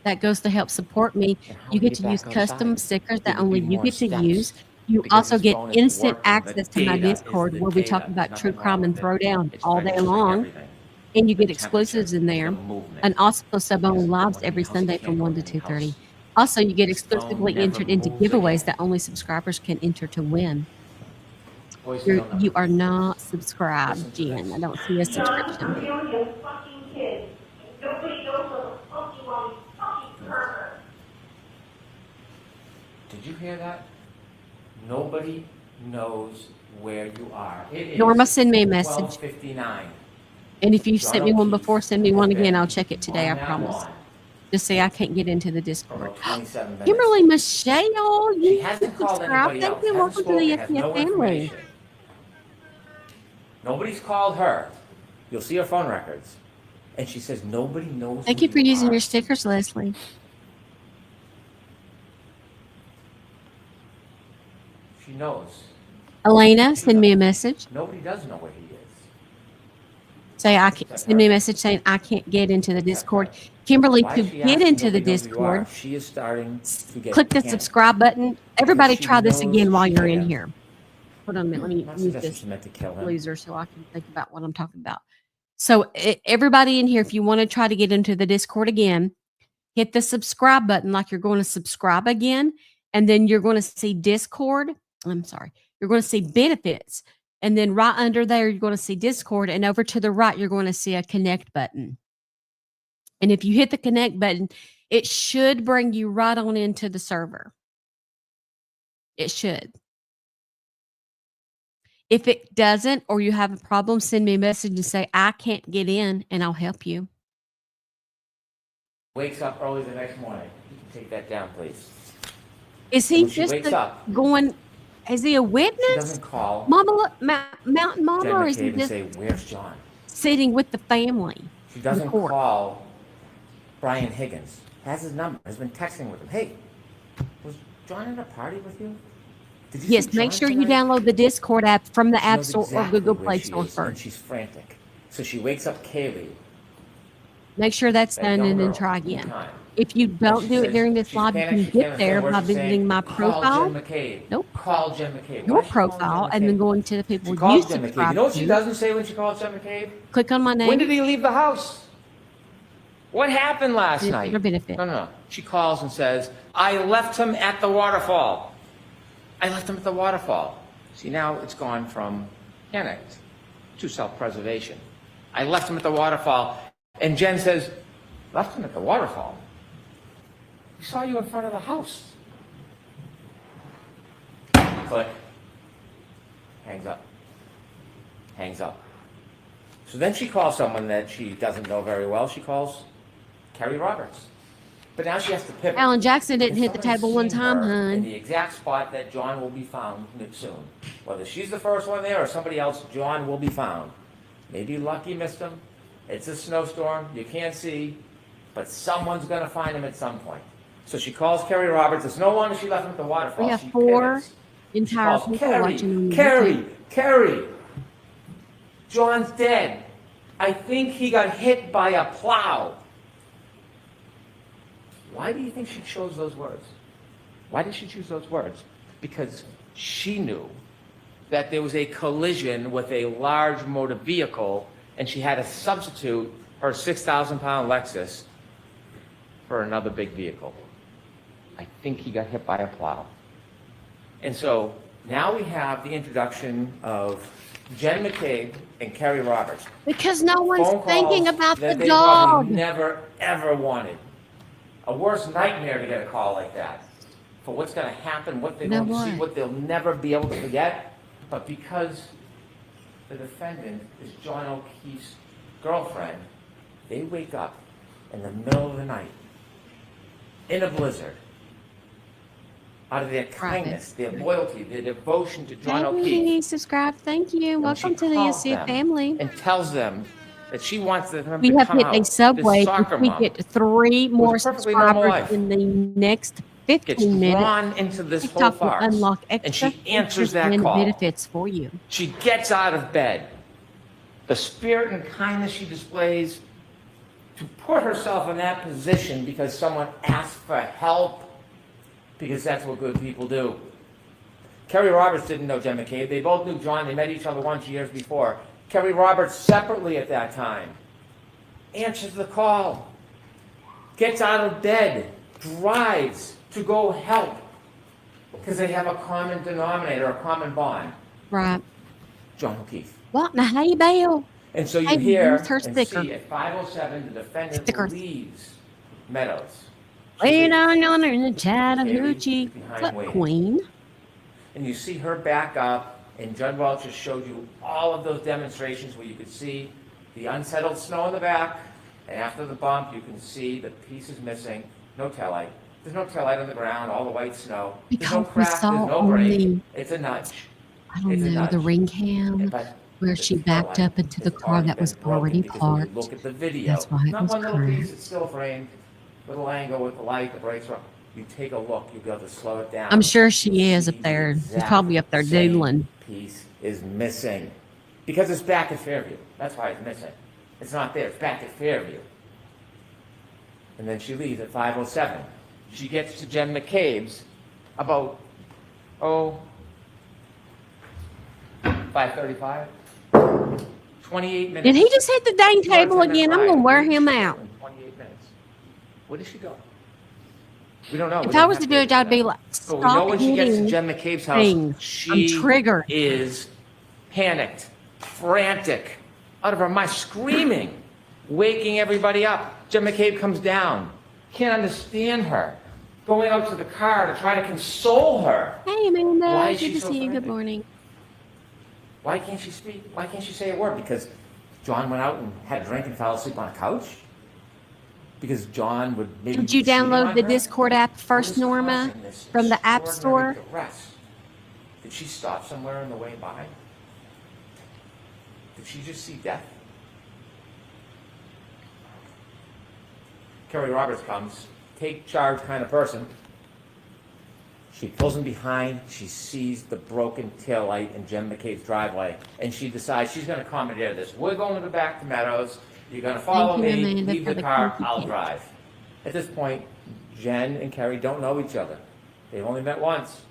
D: That goes to help support me.
E: And how
D: You
E: do
D: get to
E: back
D: use custom
E: outside?
D: stickers
E: There
D: that
E: would
D: only
E: be
D: you
E: more
D: get to
E: steps,
D: use. You
E: because
D: also
E: his
D: get
E: phone is
D: instant
E: working. The
D: access to my
E: data is
D: Discord
E: the
D: where we
E: data.
D: talk about
E: There's
D: true
E: nothing
D: crime
E: wrong
D: and
E: with it.
D: throwdown
E: It's
D: all day
E: registering
D: long.
E: everything.
D: And you
E: The
D: get exclusives in
E: temperature,
D: there.
E: the movement.
D: And also sub only
E: Yes,
D: lives
E: the one in
D: every
E: the house,
D: Sunday
E: you
D: from
E: can't
D: 1
E: go
D: to
E: in any
D: 2:30.
E: house.
D: Also, you get
E: His phone
D: exclusively
E: never
D: entered into
E: moves
D: giveaways
E: again.
D: that only subscribers can enter to win.
E: Voicemail
D: You're,
E: number.
D: you are not subscribed,
E: Listen to
D: Jen.
E: this.
D: I don't see a subscription.
H: You fucking kid. Nobody knows what the fuck you are, you fucking pervert.
E: Did you hear that? Nobody knows where you are. It is
D: Norma, send me a message.
E: 12:59.
D: And if you
E: John
D: sent me one
E: O'Keefe
D: before, send me one
E: has
D: again.
E: been
D: I'll check it today, I
E: on that
D: promise.
E: lawn
D: Just say I can't get into the
E: for
D: Discord.
E: about 27 minutes.
D: Kimberly Michelle,
E: She
D: you
E: hasn't called
D: subscribe.
E: anybody
D: Thank
E: else.
D: you.
E: Hasn't
D: Welcome to the
E: spoken, has no
D: FTF family.
E: information. Nobody's called her. You'll see her phone records. And she says nobody knows
D: Thank
E: who
D: you for using
E: are.
D: your stickers, Leslie.
E: She knows.
D: Elena, send me a message.
E: Nobody does know where he is.
D: Say I can't. Send me a message saying I can't get into the Discord. Kimberly,
E: Why
D: to
E: is she
D: get
E: asking
D: into the
E: nobody knows who you are?
D: Discord,
E: She is starting to get
D: click the
E: panicked.
D: subscribe button. Everybody,
E: she
D: try this
E: knows
D: again while
E: she
D: you're in
E: can't.
D: here. Hold on a minute. Let me
E: Not
D: use
E: suggesting
D: this
E: she meant to kill him.
D: loser so I can think about what I'm talking about. So everybody in here, if you want to try to get into the Discord again, hit the subscribe button like you're going to subscribe again, and then you're going to see Discord. I'm sorry. You're going to see benefits. And then right under there, you're going to see Discord. And over to the right, you're going to see a connect button. And if you hit the connect button, it should bring you right on into the server. It should. If it doesn't, or you have a problem, send me a message and say, I can't get in, and I'll help you.
E: Wakes up early the next morning. You can take that down, please.
D: Is he
E: When she
D: just
E: wakes up,
D: going, is he a
E: she
D: witness?
E: doesn't call
D: Mama, Mountain Mama,
E: Jen
D: or is he
E: McCabe and
D: just
E: say, "Where's John?"
D: sitting with the family?
E: She doesn't
D: court.
E: call Brian Higgins. Has his number. Has been texting with him. Hey, was John at a party with you? Did you
D: Yes,
E: see
D: make
E: John
D: sure you
E: tonight?"
D: download the Discord app from the
E: She
D: App
E: knows
D: Store
E: exactly
D: or Google
E: where
D: Play
E: she
D: Store
E: is, and
D: first.
E: she's frantic. So she wakes up Kaylee.
D: Make sure that's
E: that
D: done
E: young
D: and then
E: girl,
D: try again.
E: full-time.
D: If you don't
E: she
D: do it
E: says
D: during this
E: she's
D: live, you
E: panicked,
D: can
E: she
D: get
E: can't
D: there
E: understand
D: by
E: what she's
D: visiting
E: saying.
D: my
E: Call
D: profile.
E: Jen McCabe.
D: Nope.
E: Call Jen McCabe.
D: Your
E: Why is she calling
D: profile,
E: Jen
D: and then
E: McCabe?
D: going to the people
E: She
D: you
E: calls Jen McCabe. You
D: subscribe
E: know what she
D: to.
E: doesn't say when she calls Jen McCabe?
D: Click on my
E: When
D: name.
E: did he leave the house? What happened last
D: Benefit
E: night?
D: or benefit?
E: No. She calls and says, I left him at the waterfall. I left him at the waterfall. See, now it's gone from panicked to self-preservation. I left him at the waterfall. And Jen says, left him at the waterfall? We saw you in front of the house. Click. Hangs up. Hangs up. So then she calls someone that she doesn't know very well. She calls Kerry Roberts. But now she has to pivot.
D: Alan Jackson didn't hit the
E: Someone's
D: table one
E: seen
D: time,
E: her in
D: hun.
E: the exact spot that John will be found soon. Whether she's the first one there or somebody else, John will be found. Maybe Lucky missed him. It's a snowstorm. You can't see. But someone's going to find him at some point. So she calls Kerry Roberts. It's no longer she left him at the waterfall.
D: We have
E: She
D: 4
E: pivots.
D: entire
E: She
D: people
E: calls,
D: watching on
E: Kerry,
D: YouTube.
E: Kerry, John's dead. I think he got hit by a plow. Why do you think she chose those words? Why did she choose those words? Because she knew that there was a collision with a large motor vehicle, and she had to substitute her 6,000-pound Lexus for another big vehicle. I think he got hit by a plow. And so now we have the introduction of Jen McCabe and Kerry Roberts.
D: Because no one's
E: Phone calls
D: thinking about the
E: that they probably
D: dog.
E: never, ever wanted. A worse nightmare to get a call like that. For what's going to happen, what they're
D: You know
E: going to see,
D: what?
E: what they'll never be able to forget. But because the defendant is John O'Keefe's girlfriend, they wake up in the middle of the night, in a blizzard, out of their kindness, their loyalty, their devotion to John O'Keefe.
D: Hey, subscribe. Thank you.
E: And
D: Welcome
E: she
D: to the
E: calls
D: UC
E: them
D: family.
E: And tells them that she wants them
D: We
E: to
D: have
E: come
D: hit
E: out.
D: a Subway.
E: This soccer
D: If we
E: mom
D: get 3 more
E: a perfectly normal
D: subscribers
E: life.
D: in the next
E: gets
D: 15 minutes,
E: drawn into this whole
D: TikTok will
E: farce.
D: unlock
E: And
D: extra
E: she answers
D: features
E: that
D: and
E: call.
D: benefits for you.
E: She gets out of bed. The spirit and kindness she displays to put herself in that position because someone asked for help, because that's what good people do. Kerry Roberts didn't know Jen McCabe. They both knew John. They met each other once years before. Kerry Roberts separately at that time answers the call, gets out of bed, drives to go help because they have a common denominator, a common bond.
D: Right.
E: John O'Keefe.
D: What in the hay bale?
E: And so you
D: Hey,
E: hear
D: where's her
E: and
D: sticker?
E: see at 5:07 the defendant
D: Stickers.
E: leaves Meadows. She
D: Way
E: leaves.
D: down yonder in the Chattahoochee.
E: Behind
D: Flip
E: Wade.
D: Queen.
E: And you see her back up, and Judd Welch just showed you all of those demonstrations where you could see the unsettled snow in the back, and after the bump, you can see the pieces missing, no taillight. There's no taillight on the ground, all the white snow. There's no
D: Because we
E: crack,
D: saw
E: there's no break.
D: only,
E: It's a nudge.
D: I don't
E: It's a
D: know, the
E: nudge.
D: ring cam
E: But
D: where
E: the
D: she backed
E: taillight
D: up into the
E: has
D: car that
E: been
D: was
E: broken
D: already
E: because when you
D: parked.
E: look at the video,
D: That's why it
E: not
D: was
E: one little piece,
D: cracked.
E: it's still framed, little angle with the light, the brakes are up. You take a look, you'll be able to slow it down.
D: I'm sure she is
E: See
D: up there.
E: the
D: She's probably up there
E: exact same
D: doodling.
E: Piece is missing because it's back at Fairview. That's why it's missing. It's not there. It's back at Fairview. And then she leaves at 5:07. She gets to Jen McCabe's about 5:35. 28 minutes.
D: Did he just hit the dang table
E: 210-minute
D: again? I'm
E: ride.
D: gonna wear
E: Where did
D: him
E: she go
D: out.
E: in 28 minutes. Where did she go? We don't know.
D: If
E: We
D: I
E: don't
D: was
E: have
D: to do it, I'd be
E: that.
D: like,
E: But we know
D: stop
E: when she gets to
D: hitting
E: Jen McCabe's house,
D: things. I'm
E: she
D: triggered.
E: is panicked, frantic, out of her mind, screaming, waking everybody up. Jen McCabe comes down, can't understand her, going out to the car to try to console her.
D: Hey, Amanda.
E: Why is
D: Good
E: she
D: to
E: so
D: see you. Good
E: frantic?
D: morning.
E: Why can't she speak? Why can't she say a word? Because John went out and had a drink and fell asleep on a couch? Because John would maybe
D: Did you
E: be cheating
D: download
E: on
D: the
E: her?
D: Discord app
E: What
D: first,
E: is
D: Norma,
E: causing this
D: from the App
E: extraordinary
D: Store?
E: duress? Did she stop somewhere on the way by? Did she just see death? Kerry Roberts comes, take charge kind of person. She pulls him behind, she sees the broken taillight in Jen McCabe's driveway, and she decides she's gonna commandeer this. We're going to back to Meadows, you're gonna follow
D: Thank you,
E: me,
D: Amanda,
E: leave
D: for
E: the
D: the
E: car,
D: cookie
E: I'll
D: cake.
E: drive. At this point, Jen and Kerry don't know each other. They've only met once.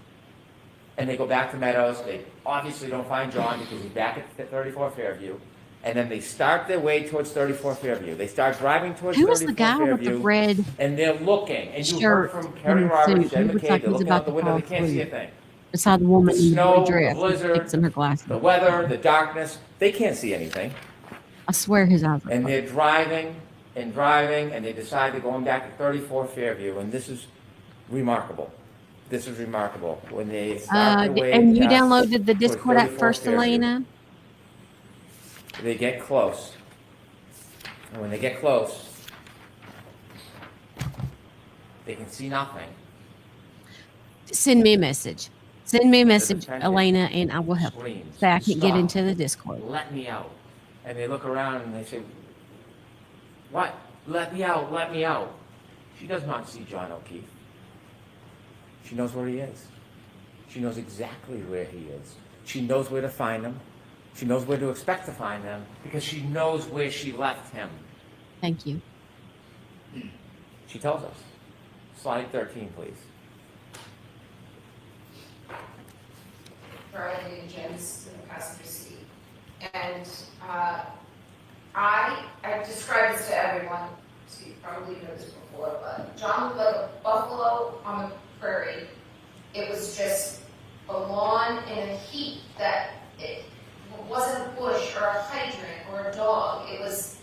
E: And they go back to Meadows, they obviously don't find John because he's back at 34 Fairview. And then they start their way towards 34 Fairview. They start driving towards
D: Who
E: 34
D: was the guy with the
E: Fairview,
D: red
E: and they're looking. And you heard
D: shirt
E: from
D: and
E: Kerry
D: the
E: Roberts,
D: suit?
E: Jen
D: He looks
E: McKay,
D: like
E: they're
D: he's
E: looking
D: about
E: out the
D: to
E: window,
D: fall
E: they can't see a
D: asleep.
E: thing.
D: Beside the woman
E: The
D: in the
E: snow,
D: blue
E: the
D: dress,
E: blizzard,
D: fixing her glasses.
E: the weather, the darkness, they can't see anything.
D: I swear his eyes are
E: And
D: closed.
E: they're driving and driving, and they decide they're going back to 34 Fairview, and this is remarkable. This is remarkable. When they start their way
D: And you
E: past
D: downloaded the
E: towards
D: Discord app
E: 34
D: first,
E: Fairview,
D: Elena?
E: they get close. And when they get close, they can see nothing.
D: Send me a message. Send me a message,
E: defendant
D: Elena, and I will help you.
E: Screams,
D: Say I can get
E: "Stop.
D: into the Discord.
E: Let me out. And they look around and they say, what? Let me out, let me out. She does not see John O'Keefe. She knows where he is. She knows exactly where he is. She knows where to find him. She knows where to expect to find him because she knows where she left him.
D: Thank you.
E: She tells us. Slide 13, please.
F: Charlie and Jim's in the passenger seat. And I described this to everyone, so you probably know this before, but John looked like a buffalo on the prairie. It was just a lawn in a heap that it wasn't a bush or a hydrant or a dog. It was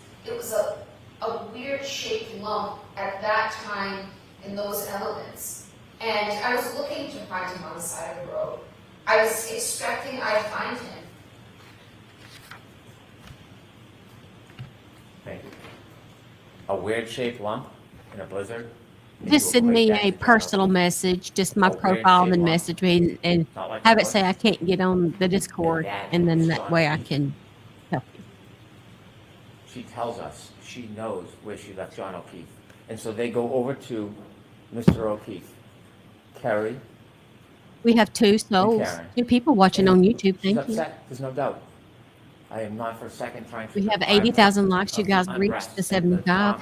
F: a weird shaped lump at that time in those elements. And I was looking to find him on the side of the road. I was expecting I'd find him.
E: Thank you. A weird shaped lump in a blizzard? And
D: Just
E: you
D: send me
E: equate that
D: a
E: to John
D: personal
E: O'Keefe.
D: message, just my
E: A weird
D: profile, and then
E: shaped lump.
D: message me and
E: Not like
D: have
E: a
D: it say I
E: bush.
D: can't get on the Discord, and then that way I can help you.
E: She tells us she knows where she left John O'Keefe. And so they go over to Mr. O'Keefe. Kerry,
D: We have 2 souls,
E: Karen.
D: 2 people watching on YouTube.
E: she's
D: Thank you.
E: upset, there's no doubt. I am not for a second trying to.
D: We have
E: deprive her
D: 80,000 likes. You
E: of
D: guys
E: the
D: reached
E: unrest
D: the
E: and
D: 75.
E: drama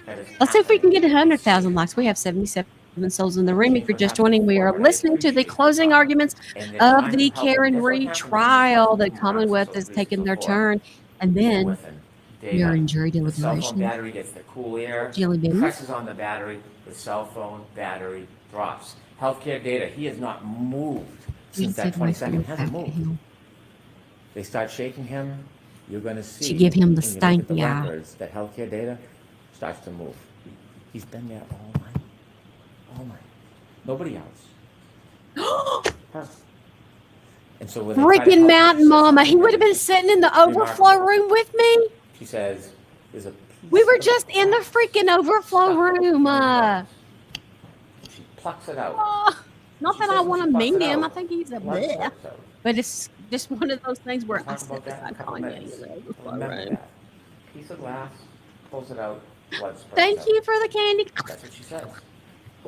E: that is
D: Let's see if we can get
E: happening.
D: 100,000 likes. We have 77 souls in the room. If you're just joining, we are listening to the closing arguments
E: And they're
D: of
E: trying to
D: the
E: help them.
D: Karen
E: That's what
D: Reed
E: happens when you
D: trial.
E: suffer
D: The
E: from
D: Commonwealth
E: narcissism
D: is taking their
E: before.
D: turn. And
E: Go
D: then
E: with him. Day
D: you're
E: night.
D: in jury
E: The cell phone
D: deliberation.
E: battery gets the cool air,
D: Jelly beans.
E: presses on the battery, the cell phone battery drops. Healthcare data, he has not moved since that 22nd, hasn't moved. They start shaking him, you're gonna see.
D: She give him the
E: when you look at the
D: stanky eye.
E: records, that healthcare data starts to move. He's been there all night, all night. Nobody else. Her. And so when they try to
D: Freaking
E: help
D: Mountain
E: the
D: Mama.
E: system,
D: He would have been sitting in the overflow room with me.
E: She says, there's a piece
D: We were
E: of
D: just in the freaking overflow
E: stuff
D: room.
E: in her nose. She plucks it out.
D: Not
E: She
D: that
E: says
D: I
E: when
D: want
E: she
D: to
E: plucks
D: meet
E: it
D: him. I
E: out,
D: think he's a
E: blood
D: bleh.
E: spurts out.
D: But it's just one of those things where I
E: Talk
D: said
E: about that in a
D: I'm
E: couple
D: calling you
E: minutes.
D: in the overflow
E: Remember
D: room.
E: that. Piece of glass, pulls it out, blood spurts
D: Thank
E: out.
D: you for the candy.
E: That's what she says.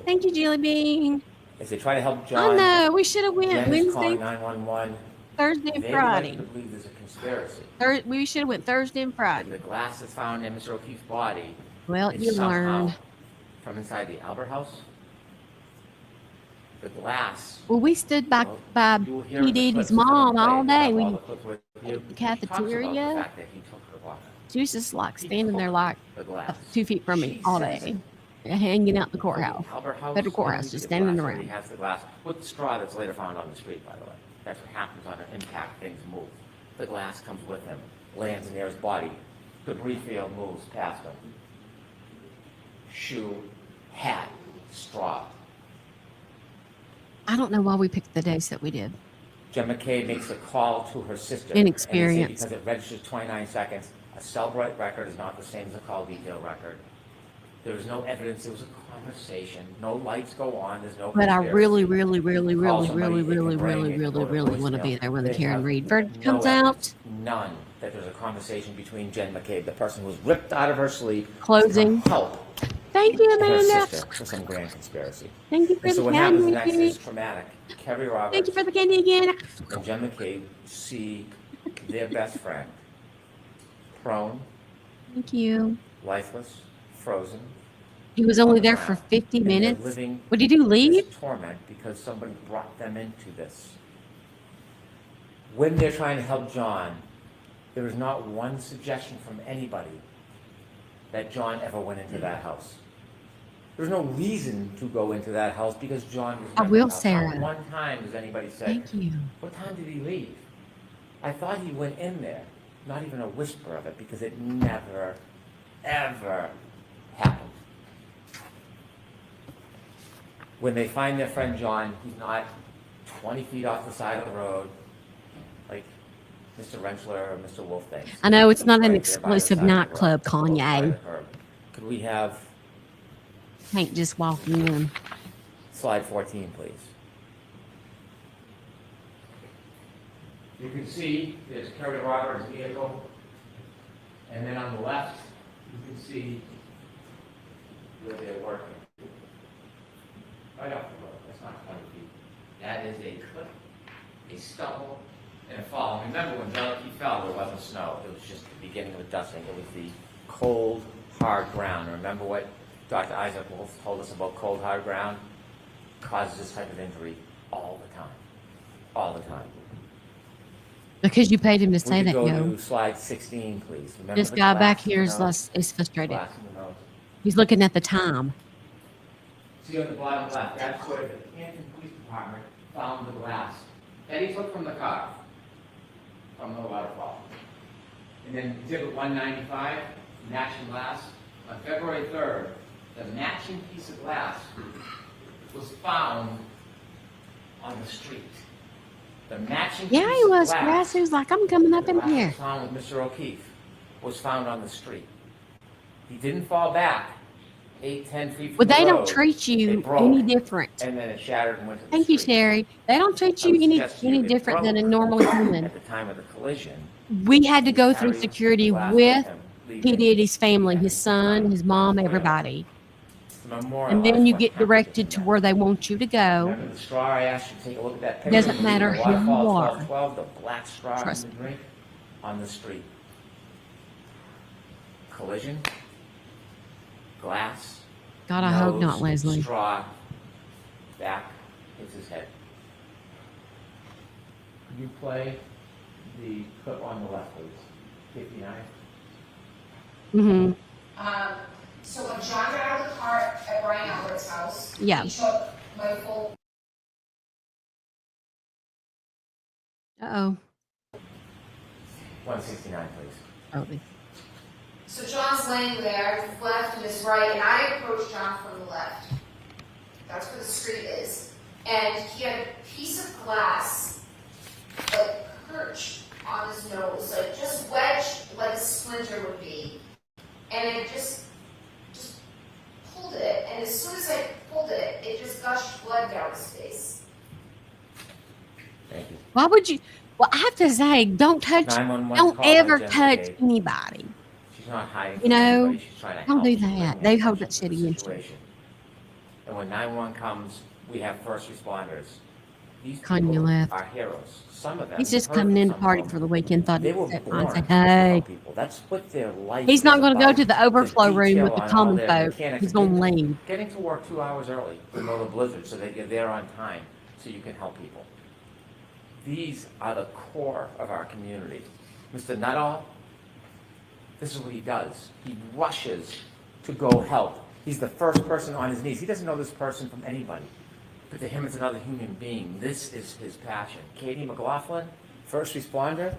D: Thank you, Jelly Bean.
E: As they try to help
D: I
E: John,
D: know. We should have went
E: Jen is calling
D: Wednesday,
E: 911.
D: Thursday, and
E: They would like
D: Friday.
E: to believe there's a conspiracy.
D: We should have went Thursday and
E: That
D: Friday.
E: the glass that's found in Mr. O'Keefe's body
D: Well,
E: is
D: you
E: somehow
D: learned.
E: from inside the Albert House. The glass.
D: Well, we stood by
E: You will hear in
D: P.
E: the
D: Diddy's
E: clips that are
D: mom
E: played,
D: all
E: you
D: day.
E: have
D: We
E: all the clips with you.
D: the
E: She talks about the
D: cafeteria.
E: fact that he took her glass.
D: She was just like standing there like
E: The glass.
D: 2 feet from me
E: She
D: all
E: says
D: day,
E: it.
D: hanging out in the courthouse.
E: Albert House,
D: Federal courthouse,
E: underneath
D: just
E: the
D: standing
E: glass where
D: around.
E: He has the glass with the straw that's later found on the street, by the way. That's what happens on an impact, things move. The glass comes with him, lands near his body. Debris field moves past him. Shoe, hat, straw.
D: I don't know why we picked the days that we did.
E: Jen McKay makes a call to her sister.
D: Inexperience.
E: And they say because it registers 29 seconds, a Cellbrite record is not the same as a call detail record. There was no evidence, it was a conversation, no lights go on, there's no
D: But I
E: conspiracy.
D: really, really, really,
E: Call
D: really,
E: somebody,
D: really,
E: it can
D: really,
E: ring,
D: really,
E: it can
D: really,
E: go to
D: really want to
E: voicemail.
D: be there when the
E: They
D: Karen
E: have
D: Reed verdict
E: no
D: comes
E: evidence,
D: out.
E: None that there's a conversation between Jen McCabe, the person who was ripped out of her sleep.
D: Closing.
E: To help
D: Thank you,
E: her
D: Amanda.
E: sister for some grand conspiracy.
D: Thank you for
E: And so
D: the
E: what happens next
D: candy.
E: is traumatic. Kerry Roberts
D: Thank you for the candy again.
E: and Jen McCabe see their best friend prone,
D: Thank you.
E: lifeless, frozen.
D: He was only there for 50
E: and they're
D: minutes.
E: living
D: What did you leave?
E: this torment because somebody brought them into this. When they're trying to help John, There is not one suggestion from anybody that John ever went into that house. There's no reason to go into that house because John was
D: I
E: never
D: will,
E: out. Not
D: Sarah.
E: one time has anybody said,
D: Thank you.
E: what time did he leave? I thought he went in there. Not even a whisper of it because it never, ever happened. When they find their friend John, he's not 20 feet off the side of the road like Mr. Rentschler or Mr. Wolf thinks.
D: I know it's not an
E: Right there by the
D: exclusive
E: side of the road,
D: nightclub,
E: close by
D: Kanye.
E: the curb. Could we have
D: Ain't just walking in.
E: slide 14, please? You can see there's Kerry Roberts' vehicle, and then on the left, you can see where they're working. Right off the road, that's not 20 feet. That is a clip, a stubble, and a fall. And remember when he fell, there wasn't snow. It was just the beginning of the dusting. It was the cold, hard ground. Remember what Dr. Isaac Wolf told us about cold, hard ground? Causes this type of injury all the time. All the time.
D: Because you paid him to
E: We
D: say
E: could
D: that,
E: go
D: yo.
E: to slide 16, please. Remember
D: This
E: the
D: guy back
E: glass in
D: here
E: the
D: is
E: nose?
D: is frustrated.
E: Glass in the nose.
D: He's looking at the time.
E: See on the bottom left, that's where the Canton Police Department found the glass. That he took from the car, from the waterfall. And then exhibit 195, matching glass. On February 3rd, the matching piece of glass was found on the street. The matching
D: Yeah,
E: piece
D: he
E: of
D: was.
E: glass,
D: Grass. He was like, I'm coming up
E: the
D: in
E: glass
D: here.
E: was found with Mr. O'Keefe, was found on the street. He didn't fall back 8, 10 feet from
D: Well,
E: the
D: they don't
E: road.
D: treat
E: It
D: you
E: broke,
D: any different.
E: and then it shattered and went to the
D: Thank you,
E: street.
D: Sherry. They don't treat
E: I
D: you
E: would
D: any
E: suggest to you
D: any
E: it
D: different than a
E: broke
D: normal human.
E: At the time of the collision,
D: We had to go through
E: carried
D: security
E: glass
D: with
E: him,
D: P.
E: leaving
D: Diddy's family,
E: and
D: his son, his mom, everybody.
E: to memorialize
D: And then you
E: what
D: get
E: happened
D: directed
E: him
D: to
E: that
D: where they want you to go.
E: Remember the straw I asked you to take a look at that picture?
D: Doesn't
E: of
D: matter
E: the
D: who you
E: waterfall,
D: are.
E: 12, the black straw in
D: Trust
E: the drink on the street. Collision, glass,
D: God, I hope not,
E: nose,
D: Leslie.
E: straw, back, hits his head. Could you play the clip on the left, please? 59.
D: Mm-hmm.
F: So when John got out of the car at Brian Albert's house,
D: Yeah.
F: he took my full
D: Uh-oh.
E: 169, please.
D: Oh,
F: So John's laying there, his left and his right, and I approached John from the left. That's where the street is. And he had a piece of glass, like perched on his nose, like just wedged like a splinter would be. And it just pulled it. And as soon as I pulled it, it just gushed blood down his face.
E: Thank you.
D: why would you? Well, I have to say, don't touch,
E: 911
D: don't
E: call
D: ever
E: identified.
D: touch anybody.
E: She's not hiding
D: You
E: from
D: know,
E: anybody. She's trying to
D: don't
E: help.
D: do
E: She's
D: that.
E: bringing
D: They hold
E: attention
D: that
E: to
D: shit
E: the
D: against you.
E: situation. And when 911 comes, we have first responders. These
D: Kanye
E: people
D: left.
E: are heroes. Some of them.
D: He's just
E: you've heard
D: coming in to
E: some of
D: party
E: them.
D: for the weekend. Thought
E: They
D: he'd
E: were
D: sit
E: born
D: and say,
E: to
D: hey.
E: help people. That's what their life
D: He's not
E: is
D: going to go
E: about.
D: to the overflow room
E: detail
D: with the
E: on all
D: common
E: their
D: folk.
E: mechanics
D: He's going to
E: and
D: leave.
E: Getting to work 2 hours early to know the blizzard so that you're there on time so you can help people. These are the core of our community. Mr. Nuttall, this is what he does. He rushes to go help. He's the first person on his knees. He doesn't know this person from anybody. But to him, it's another human being. This is his passion. Katie McLaughlin, first responder.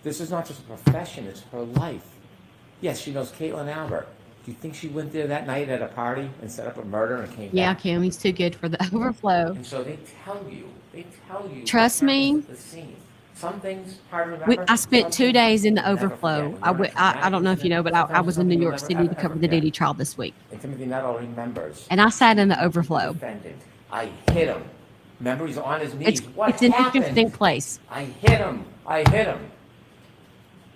E: This is not just a profession, it's her life. Yes, she knows Caitlin Albert. Do you think she went there that night at a party and set up a murder and came
D: Yeah,
E: back?
D: Kim, he's too good for the overflow.
E: And so they tell you what
D: Trust me.
E: happens at the scene. Some things hard to remember.
D: I spent
E: some
D: 2 days in the
E: things never
D: overflow.
E: forget. When you're in a
D: I don't know if you know, but I
E: sometimes
D: was in New
E: something
D: York
E: you'll
D: City
E: never,
D: to
E: ever
D: cover the
E: forget.
D: Diddy trial this week.
E: And Timothy Nuttall remembers.
D: And I sat in the overflow.
E: Defendant. I hit him. Remember, he's on his knees.
D: It's,
E: What
D: it's an
E: happened?
D: interesting place.
E: I hit him. I hit him.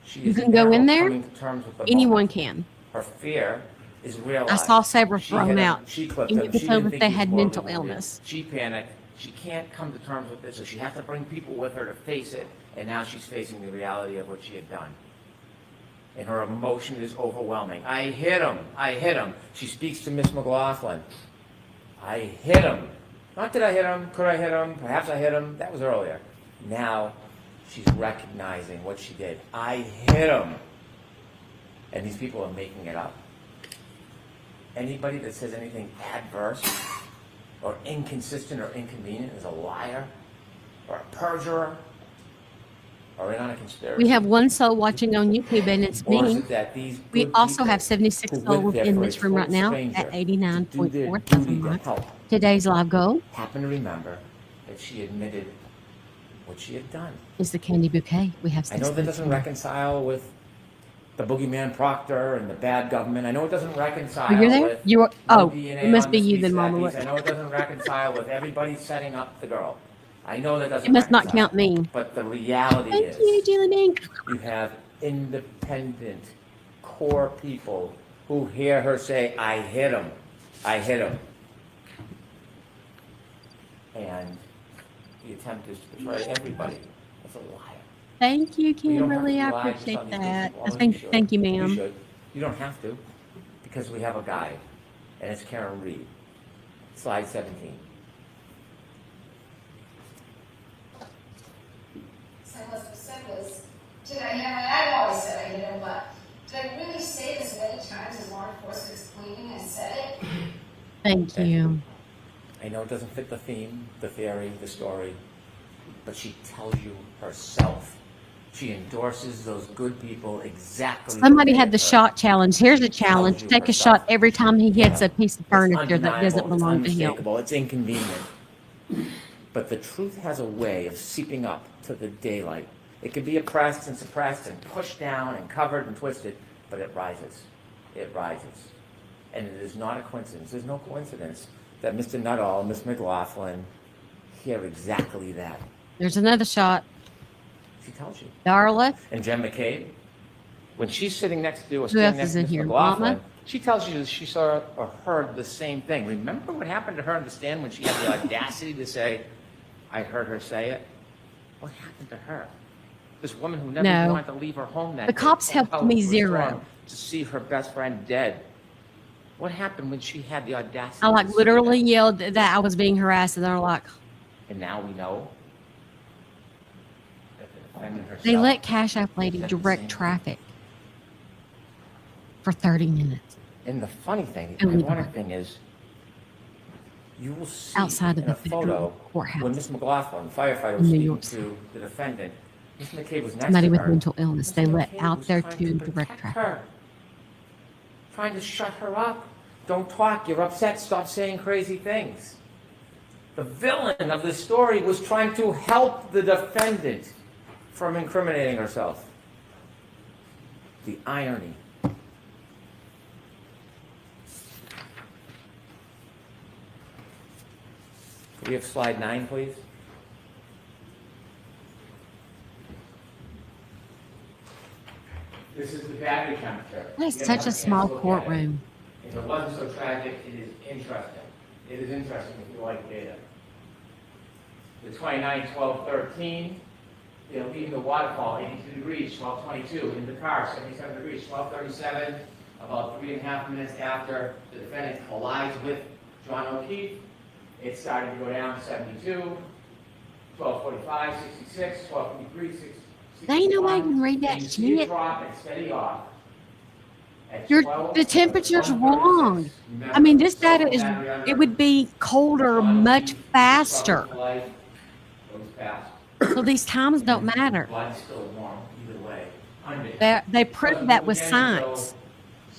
E: She
D: You
E: is
D: can go
E: now
D: in there.
E: coming to terms with the
D: Anyone
E: moment.
D: can.
E: Her fear is realized.
D: I saw several
E: She
D: thrown
E: hit him.
D: out,
E: She clipped
D: and you
E: him.
D: could
E: She
D: tell
E: didn't
D: that
E: think
D: they
E: he was
D: had
E: mortally
D: mental
E: wounded.
D: illness.
E: She panicked. She can't come to terms with this, so she has to bring people with her to face it. And now she's facing the reality of what she had done. And her emotion is overwhelming. I hit him. I hit him. She speaks to Miss McLaughlin. I hit him. Not did I hit him, could I hit him, perhaps I hit him. That was earlier. Now She's recognizing what she did. I hit him. And these people are making it up. Anybody that says anything adverse or inconsistent or inconvenient is a liar or a perjurer or in on a conspiracy.
D: We have one soul watching on YouTube, and it's
E: Or is
D: me.
E: it that these
D: We
E: good
D: also
E: people
D: have 76
E: who went
D: souls
E: there
D: in
E: for a
D: this room right
E: total
D: now
E: stranger
D: at
E: to do their
D: 89.4
E: duty
D: thousand
E: to
D: likes.
E: help
D: Today's live goal
E: happen to remember that she admitted what she had done?
D: is the candy bouquet. We have
E: I know that doesn't
D: 6.
E: reconcile with the boogeyman Proctor and the bad government. I know it doesn't reconcile
D: Oh, you're there?
E: with
D: You are.
E: no
D: Oh,
E: DNA
D: it must
E: on
D: be
E: this
D: you
E: piece
D: then,
E: of that
D: Mama.
E: piece. I know it doesn't reconcile with everybody setting up the girl. I know that doesn't
D: It must not
E: reconcile.
D: count me.
E: But the reality
D: Thank
E: is,
D: you, Julie Bing.
E: you have independent, core people who hear her say, I hit him. I hit him. And the attempt is to portray everybody as a liar.
D: Thank you,
E: Well, you don't have to
D: Kimberly. I
E: rely just
D: appreciate
E: on these
D: that.
E: people, although
D: Thank,
E: you should.
D: thank you,
E: You
D: ma'am.
E: should. You don't have to, because we have a guide, and it's Karen Reed. Slide 17.
F: So what's specific was, did I never, I've always said I hit him, but did I really say this many times as law enforcement is claiming I said it?
D: Thank you.
E: I know it doesn't fit the theme, the theory, the story, but she tells you herself. She endorses those good people exactly.
D: Somebody
E: way
D: had the
E: it hurt.
D: shot challenge. Here's a challenge.
E: you
D: Take a
E: herself.
D: shot every time he hits a piece of
E: It's
D: furniture that doesn't
E: undeniable,
D: belong to
E: it's
D: him.
E: unmistakable, it's inconvenient. But the truth has a way of seeping up to the daylight. It can be oppressed and suppressed and pushed down and covered and twisted, but it rises. It rises. And it is not a coincidence. There's no coincidence that Mr. Nuttall and Miss McLaughlin hear exactly that.
D: There's another shot.
E: She tells you.
D: Darla,
E: And Jen McCabe, when she's sitting next to or
D: Who
E: standing
D: else
E: next
D: is
E: to
D: in
E: Miss
D: here?
E: McLaughlin,
D: Mama?
E: she tells you that she saw or heard the same thing. Remember what happened to her on the stand when she had the audacity to say, I heard her say it? What happened to her? This woman who never
D: No.
E: wanted to leave her home that
D: The
E: day,
D: cops
E: told
D: helped
E: how
D: me
E: it was
D: zero.
E: wrong to see her best friend dead. What happened when she had the audacity
D: I like
E: to say
D: literally
E: that?
D: yelled that I was being harassed, and they're like,
E: And now we know that the defendant herself
D: they let Cash App Lady
E: said the
D: direct
E: same thing.
D: traffic for 30 minutes
E: And the funny thing, the
D: And leave
E: ironic
D: her.
E: thing is, you will see
D: outside of
E: in
D: the
E: a photo
D: federal
E: when
D: courthouse.
E: Miss McLaughlin, firefighter,
D: In
E: was
D: New
E: speaking
D: York
E: to the defendant. Miss McCabe was next
D: Somebody
E: to
D: with
E: her.
D: mental illness. They
E: Mr.
D: let
E: McCabe
D: out
E: was
D: there
E: trying
D: to
E: protect
D: direct traffic.
E: her, trying to shut her up. Don't talk. You're upset. Stop saying crazy things. The villain of this story was trying to help the defendant from incriminating herself. The irony. Could we have slide 9, please? This is the battery temperature.
D: That is
E: You
D: such
E: have
D: a
E: chance
D: small
E: to look at it.
D: courtroom.
E: If it wasn't so tragic, it is interesting. It is interesting if you like data. The 29, 12, 13, they're leaving the waterfall 82 degrees, 12:22. In the car, 77 degrees, 12:37. About 3.5 minutes after the defendant collides with John O'Keefe, it started to go down 72, 12:45, 66, 12:53, 66.
D: There ain't nobody can read that
E: And you see it
D: shit.
E: drop and steady off. At
D: Your
E: 12,
D: the temperature's
E: 1:36.
D: wrong.
E: Remember,
D: I mean, this
E: salt
D: data is.
E: battery under,
D: It would be colder
E: John
D: much
E: O'Keefe,
D: faster.
E: struggle for life, goes past.
D: So these times don't matter.
E: Blood's still warm either way. Under.
D: They prove that with science.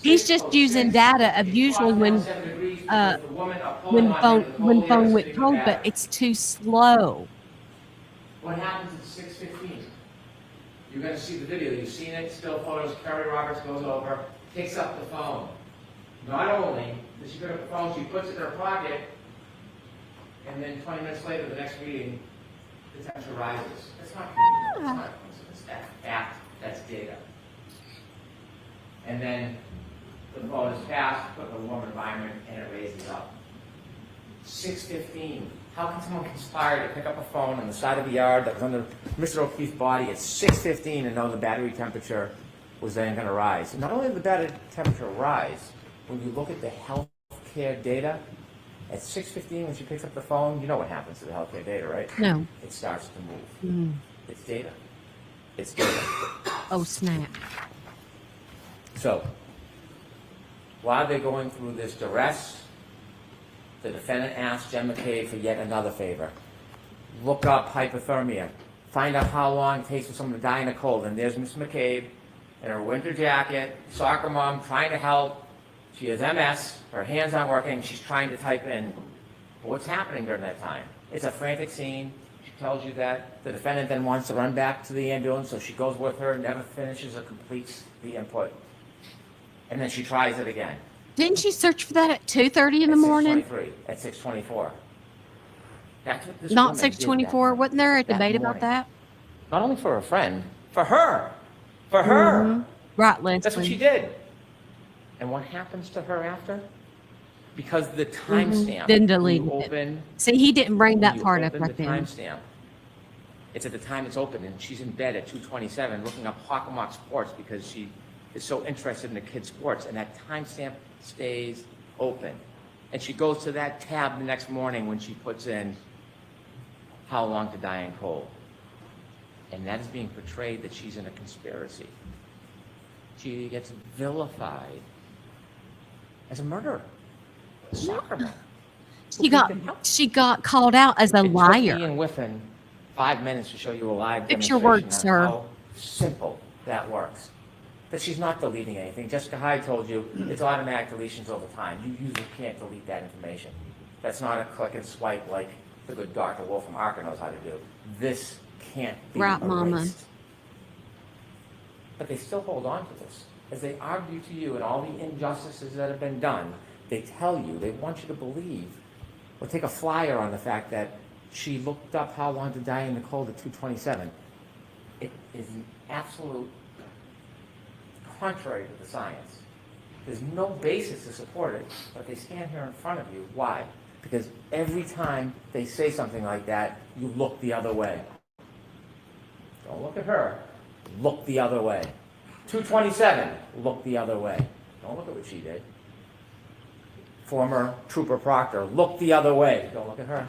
D: He's just
E: 6:06,
D: using data of
E: it
D: usually
E: dropped
D: when
E: down 7 degrees because the woman are pulling
D: when
E: on
D: phone
E: him, the whole air
D: went
E: sitting
D: cold,
E: back.
D: but it's too slow.
E: What happens at 6:15? You're going to see the video. You've seen it. Still photos. Kerry Roberts goes over, picks up the phone. Not only does she pick up the phone, she puts it in her pocket, and then 20 minutes later, the next meeting, the temperature rises. That's not coincidence. That's not a coincidence. That's fact. That's data. And then the phone is passed, put in a warm environment, and it raises up. 6:15. How can someone conspire to pick up a phone on the side of the yard that was under Mr. O'Keefe's body at 6:15 and know the battery temperature was then going to rise? And not only did the battery temperature rise, when you look at the healthcare data, at 6:15 when she picks up the phone, you know what happens to the healthcare data, right?
D: No.
E: It starts to move. It's data. It's data.
D: Oh, snap.
E: So, while they're going through this duress, the defendant asks Jen McCabe for yet another favor. Look up hypothermia. Find out how long it takes for someone to die in a cold. And there's Miss McCabe in her winter jacket, soccer mom, trying to help. She has MS. Her hands aren't working. She's trying to type in what's happening during that time. It's a frantic scene. She tells you that. The defendant then wants to run back to the ambulance, so she goes with her, never finishes or completes the input. And then she tries it again.
D: Didn't she search for that at 2:30 in the morning?
E: At 6:24. That's what this
D: Not
E: woman did
D: 6:24.
E: that-
D: Wasn't there a
E: that
D: debate about
E: morning.
D: that?
E: Not only for a friend, for her. For her.
D: Mhm. Right, Leslie.
E: That's what she did. And what happens to her after? Because the timestamp.
D: Then
E: when
D: deleted
E: you
D: it.
E: open,
D: See, he didn't bring
E: when
D: that
E: you
D: part up
E: open
D: right
E: the
D: then.
E: timestamp, it's at the time it's open, and she's in bed at 2:27 looking up Hockomock sports because she is so interested in the kids' sports, and that timestamp stays open. And she goes to that tab the next morning when she puts in how long to die in cold. And that is being portrayed that she's in a conspiracy. She gets vilified as a murderer, a soccer mom.
D: She got called out as a
E: It took
D: liar.
E: Ian Whiffen 5 minutes to show you a live
D: Fix your
E: demonstration
D: words,
E: on
D: sir.
E: how simple that works. That she's not deleting anything. Jessica Hyde told you it's automatic deletions over time. You usually can't delete that information. That's not a click and swipe like the good Dr. Wolf from Arca knows how to do. This can't be
D: Right,
E: erased.
D: Mama.
E: But they still hold on to this. As they argue to you and all the injustices that have been done, they tell you, they want you to believe, or take a flyer on the fact that she looked up how long to die in the cold at 2:27. It is an absolute contrary to the science. There's no basis to support it, but they stand here in front of you. Why? Because every time they say something like that, you look the other way. Don't look at her. Look the other way. 2:27, look the other way. Don't look at what she did. Former Trooper Proctor, look the other way. Don't look at her.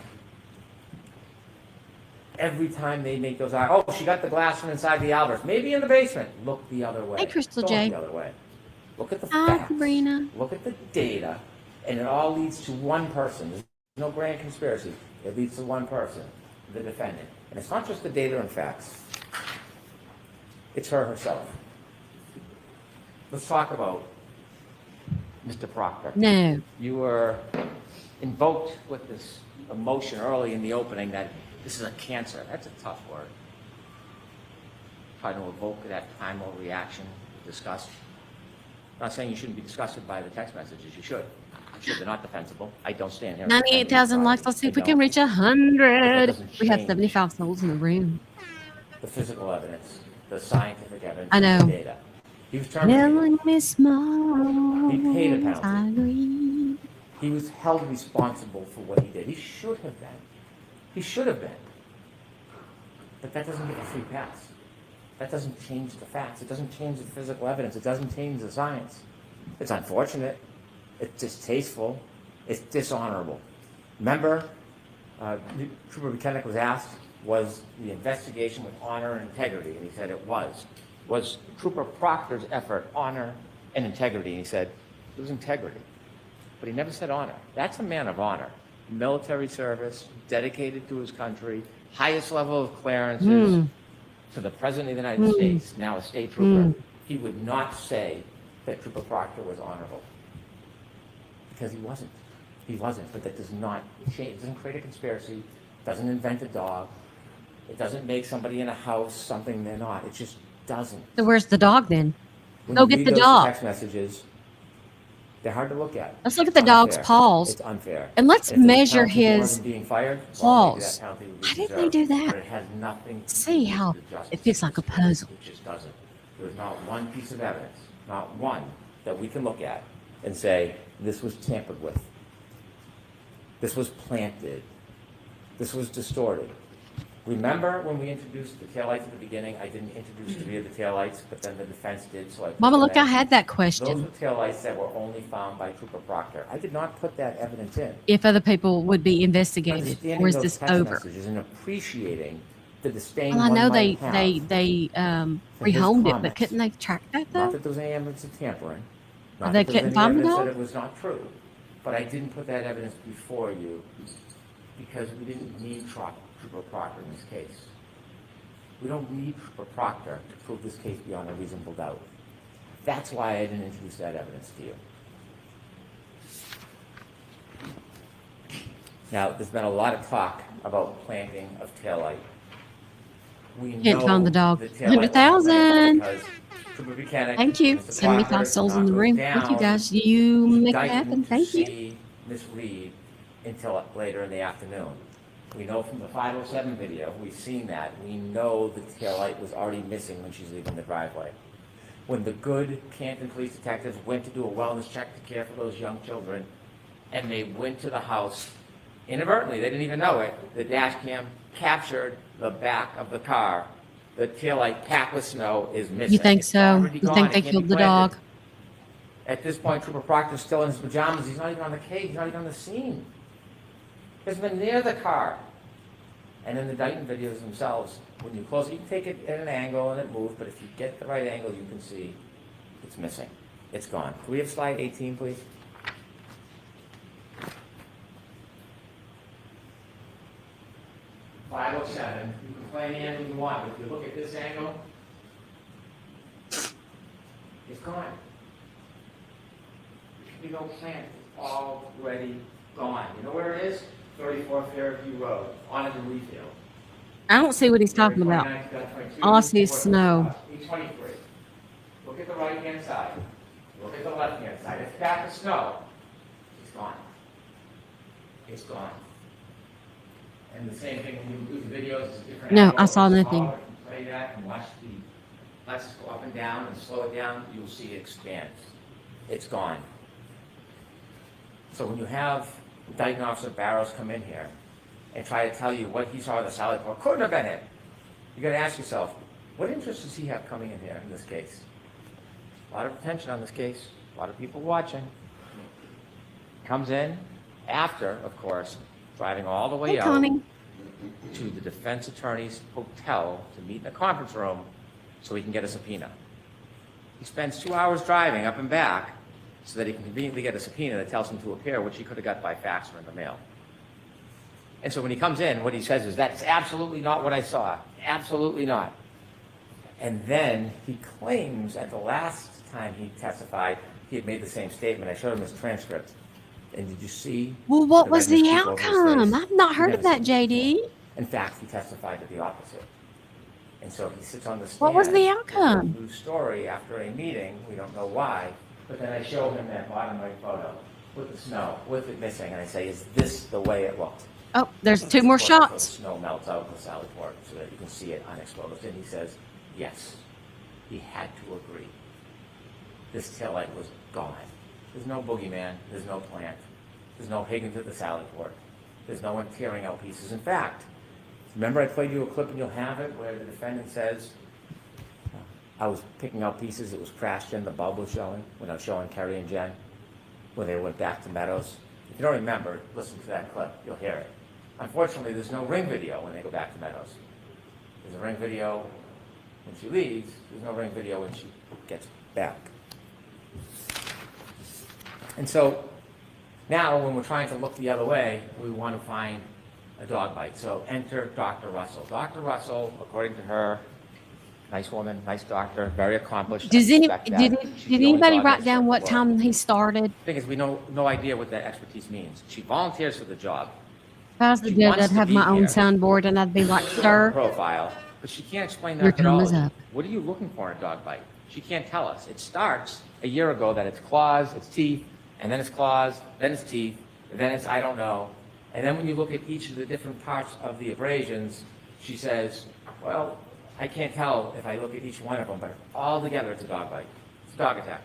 E: Every time they make those, oh, she got the glass from inside the Alberts, maybe in the basement. Look the other way.
D: Hey, Crystal
E: Don't
D: J.
E: Look the other way. Look at the
D: Hi,
E: facts.
D: Sabrina.
E: Look at the data, and it all leads to one person. There's no grand conspiracy. It leads to one person, the defendant. And it's not just the data and facts. It's her herself. Let's talk about Mr. Proctor.
D: No.
E: You were invoked with this emotion early in the opening that this is a cancer. That's a tough word. Trying to evoke that primal reaction, disgust. I'm not saying you shouldn't be disgusted by the text messages. You should. They're not defensible. I don't stand here. and defend
D: 98,000
E: anybody.
D: likes. Let's see if
E: I
D: we can
E: don't.
D: reach
E: That
D: 100.
E: doesn't
D: We have
E: change
D: 75 souls in the room.
E: the physical evidence, the scientific evidence,
D: I know.
E: the data. He was terminated.
D: Killing me small.
E: He paid a penalty.
D: I agree.
E: He was held responsible for what he did. He should have been. He should have been. But that doesn't give a free pass. That doesn't change the facts. It doesn't change the physical evidence. It doesn't change the science. It's unfortunate. It's distasteful. It's dishonorable. Remember, Trooper Buchanan was asked, was the investigation with honor and integrity? And he said it was. Was Trooper Proctor's effort honor and integrity? And he said it was integrity. But he never said honor. That's a man of honor. Military service, dedicated to his country, highest level of clearances to the President of the United States, now a state trooper. He would not say that Trooper Proctor was honorable. Because he wasn't. He wasn't. But that does not change. It doesn't create a conspiracy. Doesn't invent a dog. It doesn't make somebody in a house something they're not. It just doesn't.
D: So where's the dog then?
E: When
D: Go
E: you
D: get
E: read
D: the
E: those
D: dog.
E: text messages, they're hard to look at.
D: Let's look at the
E: It's
D: dog's
E: unfair.
D: paws.
E: It's unfair.
D: And let's
E: if there's a
D: measure
E: penalty more
D: his
E: than being fired, well, maybe
D: claws.
E: that penalty would be
D: Why didn't they
E: deserved,
D: do that?
E: But it has nothing to
D: See
E: do
D: how
E: with justice.
D: it fits like a puzzle.
E: It just doesn't. There's not one piece of evidence, not one, that we can look at and say, this was tampered with. This was planted. This was distorted. Remember when we introduced the taillights at the beginning? I didn't introduce 3 of the taillights, but then the defense did, so I put
D: Mama,
E: them
D: look, I
E: in.
D: had that
E: Those
D: question.
E: were taillights that were only found by Trooper Proctor. I did not put that evidence in.
D: If other people would be investigated,
E: Understanding
D: or is
E: those
D: this
E: text
D: over?
E: messages and appreciating the disdain
D: Well, I
E: one
D: know
E: might have
D: they
E: for his
D: rehomed it, but
E: comments.
D: couldn't they track that
E: Not
D: though?
E: that there was any evidence of tampering, not
D: They
E: that there was
D: couldn't
E: any
D: find the
E: evidence that
D: dog?
E: it was not true, but I didn't put that evidence before you because we didn't need Trooper Proctor in this case. We don't need Trooper Proctor to prove this case beyond a reasonable doubt. That's why I didn't introduce that evidence to you. Now, there's been a lot of talk about planting of taillight. We
D: Can't
E: know
D: find the dog.
E: taillight wasn't planted
D: 100,000.
E: because Trooper Buchanan,
D: Thank you.
E: Mr.
D: 75
E: Proctor,
D: souls
E: did
D: in
E: not
D: the
E: go
D: room. Thank you
E: down
D: guys. You make it
E: Dayton
D: happen.
E: to
D: Thank you.
E: see Miss Reed until later in the afternoon. We know from the 507 video, we've seen that. We know the taillight was already missing when she's leaving the driveway. When the good Canton police detectives went to do a wellness check to care for those young children, and they went to the house inadvertently, they didn't even know it, the dash cam captured the back of the car. The taillight packed with snow is missing.
D: You think
E: It's
D: so?
E: already
D: You
E: gone.
D: think
E: It
D: they
E: can't be
D: killed the
E: planted.
D: dog?
E: At this point, Trooper Proctor's still in his pajamas. He's not even on the case. He's not even on the scene. He hasn't been near the car. And in the Dayton videos themselves, when you close it, you can take it at an angle and it moves, but if you get the right angle, you can see it's missing. It's gone. Can we have slide 18, please? .507. You can play any angle you want, but if you look at this angle, it's gone. You don't plant, it's already gone. You know where it is? 34 Fairview Road, on the refield.
D: I don't see what he's talking about. All I see is snow.
E: 823. Look at the right-hand side. Look at the left-hand side. It's back of snow. It's gone. It's gone. And the same thing when you do the videos, it's a different
D: No,
E: angle,
D: I saw
E: it's
D: nothing.
E: smaller. If you play that and watch the let's go up and down and slow it down, you'll see it expands. It's gone. So when you have Dayton Officer Barrows come in here and try to tell you what he saw in the Sally Port, couldn't have been it. You got to ask yourself, what interest does he have coming in here in this case? A lot of attention on this case, a lot of people watching. Comes in after, of course, driving all the way
D: Hey,
E: out
D: Connie.
E: to the defense attorney's hotel to meet in a conference room so he can get a subpoena. He spends 2 hours driving up and back so that he can conveniently get a subpoena that tells him to appear, which he could have got by fax or in the mail. And so when he comes in, what he says is, that's absolutely not what I saw. Absolutely not. And then he claims at the last time he testified, he had made the same statement. I showed him his transcript. And did you see?
D: Well, what was
E: redness
D: the
E: creep over his
D: outcome?
E: face?
D: I've not
E: You've
D: heard
E: never
D: of that,
E: seen it
D: JD.
E: before. In fact, he testified to the opposite. And so he sits on the stand.
D: What was the
E: with
D: outcome?
E: a new story after a meeting. We don't know why. But then I show him that bottom right photo with the snow, with it missing, and I say, is this the way it looked?
D: Oh, there's two more
E: Before the
D: shots.
E: snow melts out in the Sally Port so that you can see it unexposed. And he says, yes, he had to agree. This taillight was gone. There's no boogeyman. There's no plant. There's no Higgins at the Sally Port. There's no one tearing out pieces. In fact, remember I played you a clip and you'll have it where the defendant says, I was picking out pieces, it was crashed in, the bulb was showing, when I was showing Kerry and Jen, when they went back to Meadows. If you don't remember, listen to that clip, you'll hear it. Unfortunately, there's no ring video when they go back to Meadows. There's a ring video when she leaves, there's no ring video when she gets back. And so, now when we're trying to look the other way, we want to find a dog bite. So enter Dr. Russell. Dr. Russell, according to her, nice woman, nice doctor, very accomplished.
D: Does
E: I respect that.
D: did
E: She's the only
D: anybody
E: dog
D: write
E: expert
D: down
E: in
D: what
E: the
D: time
E: world.
D: he started?
E: The thing is, we know no idea what that expertise means. She volunteers for the job.
D: If I was the
E: She
D: judge,
E: wants
D: I'd
E: to
D: have
E: be
D: my own
E: here.
D: soundboard and I'd be like, sir,
E: Profile, but she can't explain
D: Your
E: that
D: time is
E: methodology.
D: up.
E: What are you looking for in a dog bite? She can't tell us. It starts a year ago that it's claws, it's teeth, and then it's claws, then it's teeth, and then it's I don't know. And then when you look at each of the different parts of the abrasions, she says, well, I can't tell if I look at each one of them, but all together it's a dog bite. It's a dog attack.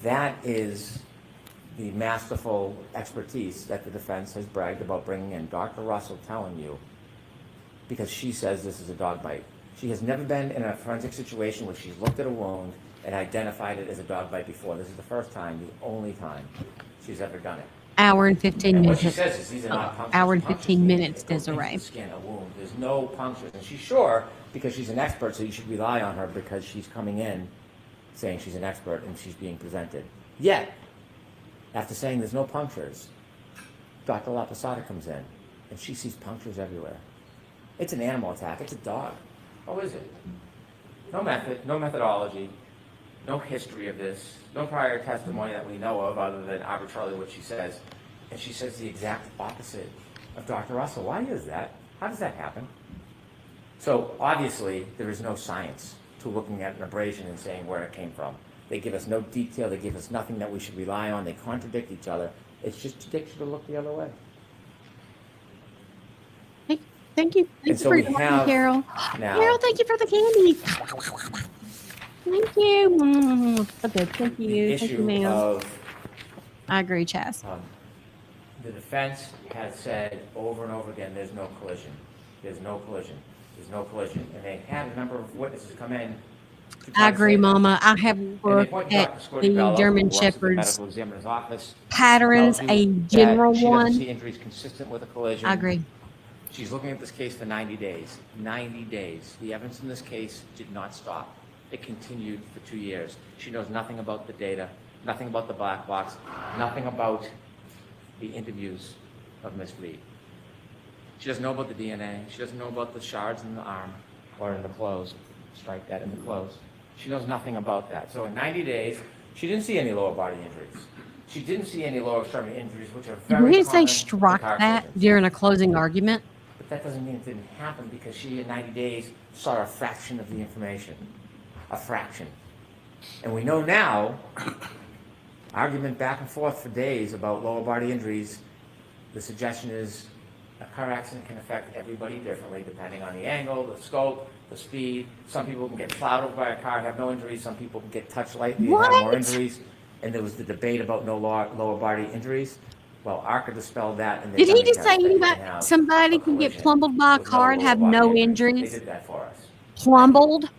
E: That is the masterful expertise that the defense has bragged about bringing in. Dr. Russell telling you, because she says this is a dog bite. She has never been in a forensic situation where she's looked at a wound and identified it as a dog bite before. This is the first time, the only time she's ever done it.
D: Hour and 15
E: And what she
D: minutes.
E: says is these are not punctures.
D: Hour and
E: Punctures
D: 15
E: mean
D: minutes,
E: it goes into
D: Desiree.
E: the skin, a wound. There's no punctures. And she's sure because she's an expert, so you should rely on her because she's coming in saying she's an expert and she's being presented. Yet, after saying there's no punctures, Dr. Laposada comes in and she sees punctures everywhere. It's an animal attack. It's a dog. Oh, is it? No method, no methodology, no history of this, no prior testimony that we know of other than arbitrarily what she says. And she says the exact opposite of Dr. Russell. Why is that? How does that happen? So obviously, there is no science to looking at an abrasion and saying where it came from. They give us no detail. They give us nothing that we should rely on. They contradict each other. It's just to get you to look the other way.
D: Thank you.
E: And
D: Thank
E: so
D: you
E: we
D: for
E: have
D: Carol.
E: now
D: Carol, thank you for the candy. Thank you. So good. Thank
E: the
D: you. Thank you,
E: issue
D: ma'am.
E: of
D: I agree, Chaz.
E: the defense has said over and over again, there's no collision. There's no collision. There's no collision. And they had a number of witnesses come in. to try
D: I
E: to
D: agree,
E: say that.
D: Mama. I have
E: And they
D: looked
E: point to
D: at
E: Dr. Scotty
D: the
E: Bello, who
D: German
E: works at the
D: Shepherd's
E: medical examiner's office.
D: patterns,
E: Tells you
D: a
E: that
D: general
E: she
D: one.
E: doesn't see injuries consistent with a collision.
D: I agree.
E: She's looking at this case for 90 days. 90 days. The evidence in this case did not stop. It continued for 2 years. She knows nothing about the data, nothing about the black box, nothing about the interviews of Miss Reed. She doesn't know about the DNA. She doesn't know about the shards in the arm or in the clothes. Strike that in the clothes. She knows nothing about that. So in 90 days, she didn't see any lower body injuries. She didn't see any lower extremity injuries, which are
D: Did
E: very
D: we
E: common
D: say
E: in
D: struck
E: car
D: that
E: accidents.
D: during a closing argument?
E: But that doesn't mean it didn't happen because she, in 90 days, saw a fraction of the information. A fraction. And we know now, argument back and forth for days about lower body injuries, the suggestion is a car accident can affect everybody differently depending on the angle, the scope, the speed. Some people can get plowed over by a car, have no injuries. Some people can get touched lightly and have more
D: What?
E: injuries. And there was the debate about no lower body injuries. Well, ARCA dispelled that. And
D: Did he
E: they've
D: just say
E: done it
D: anybody,
E: have
D: somebody
E: a
D: can get
E: collision
D: plumbled by a
E: with
D: car and
E: lower
D: have
E: body
D: no
E: They
D: injuries?
E: did that for us.
D: Plumbled?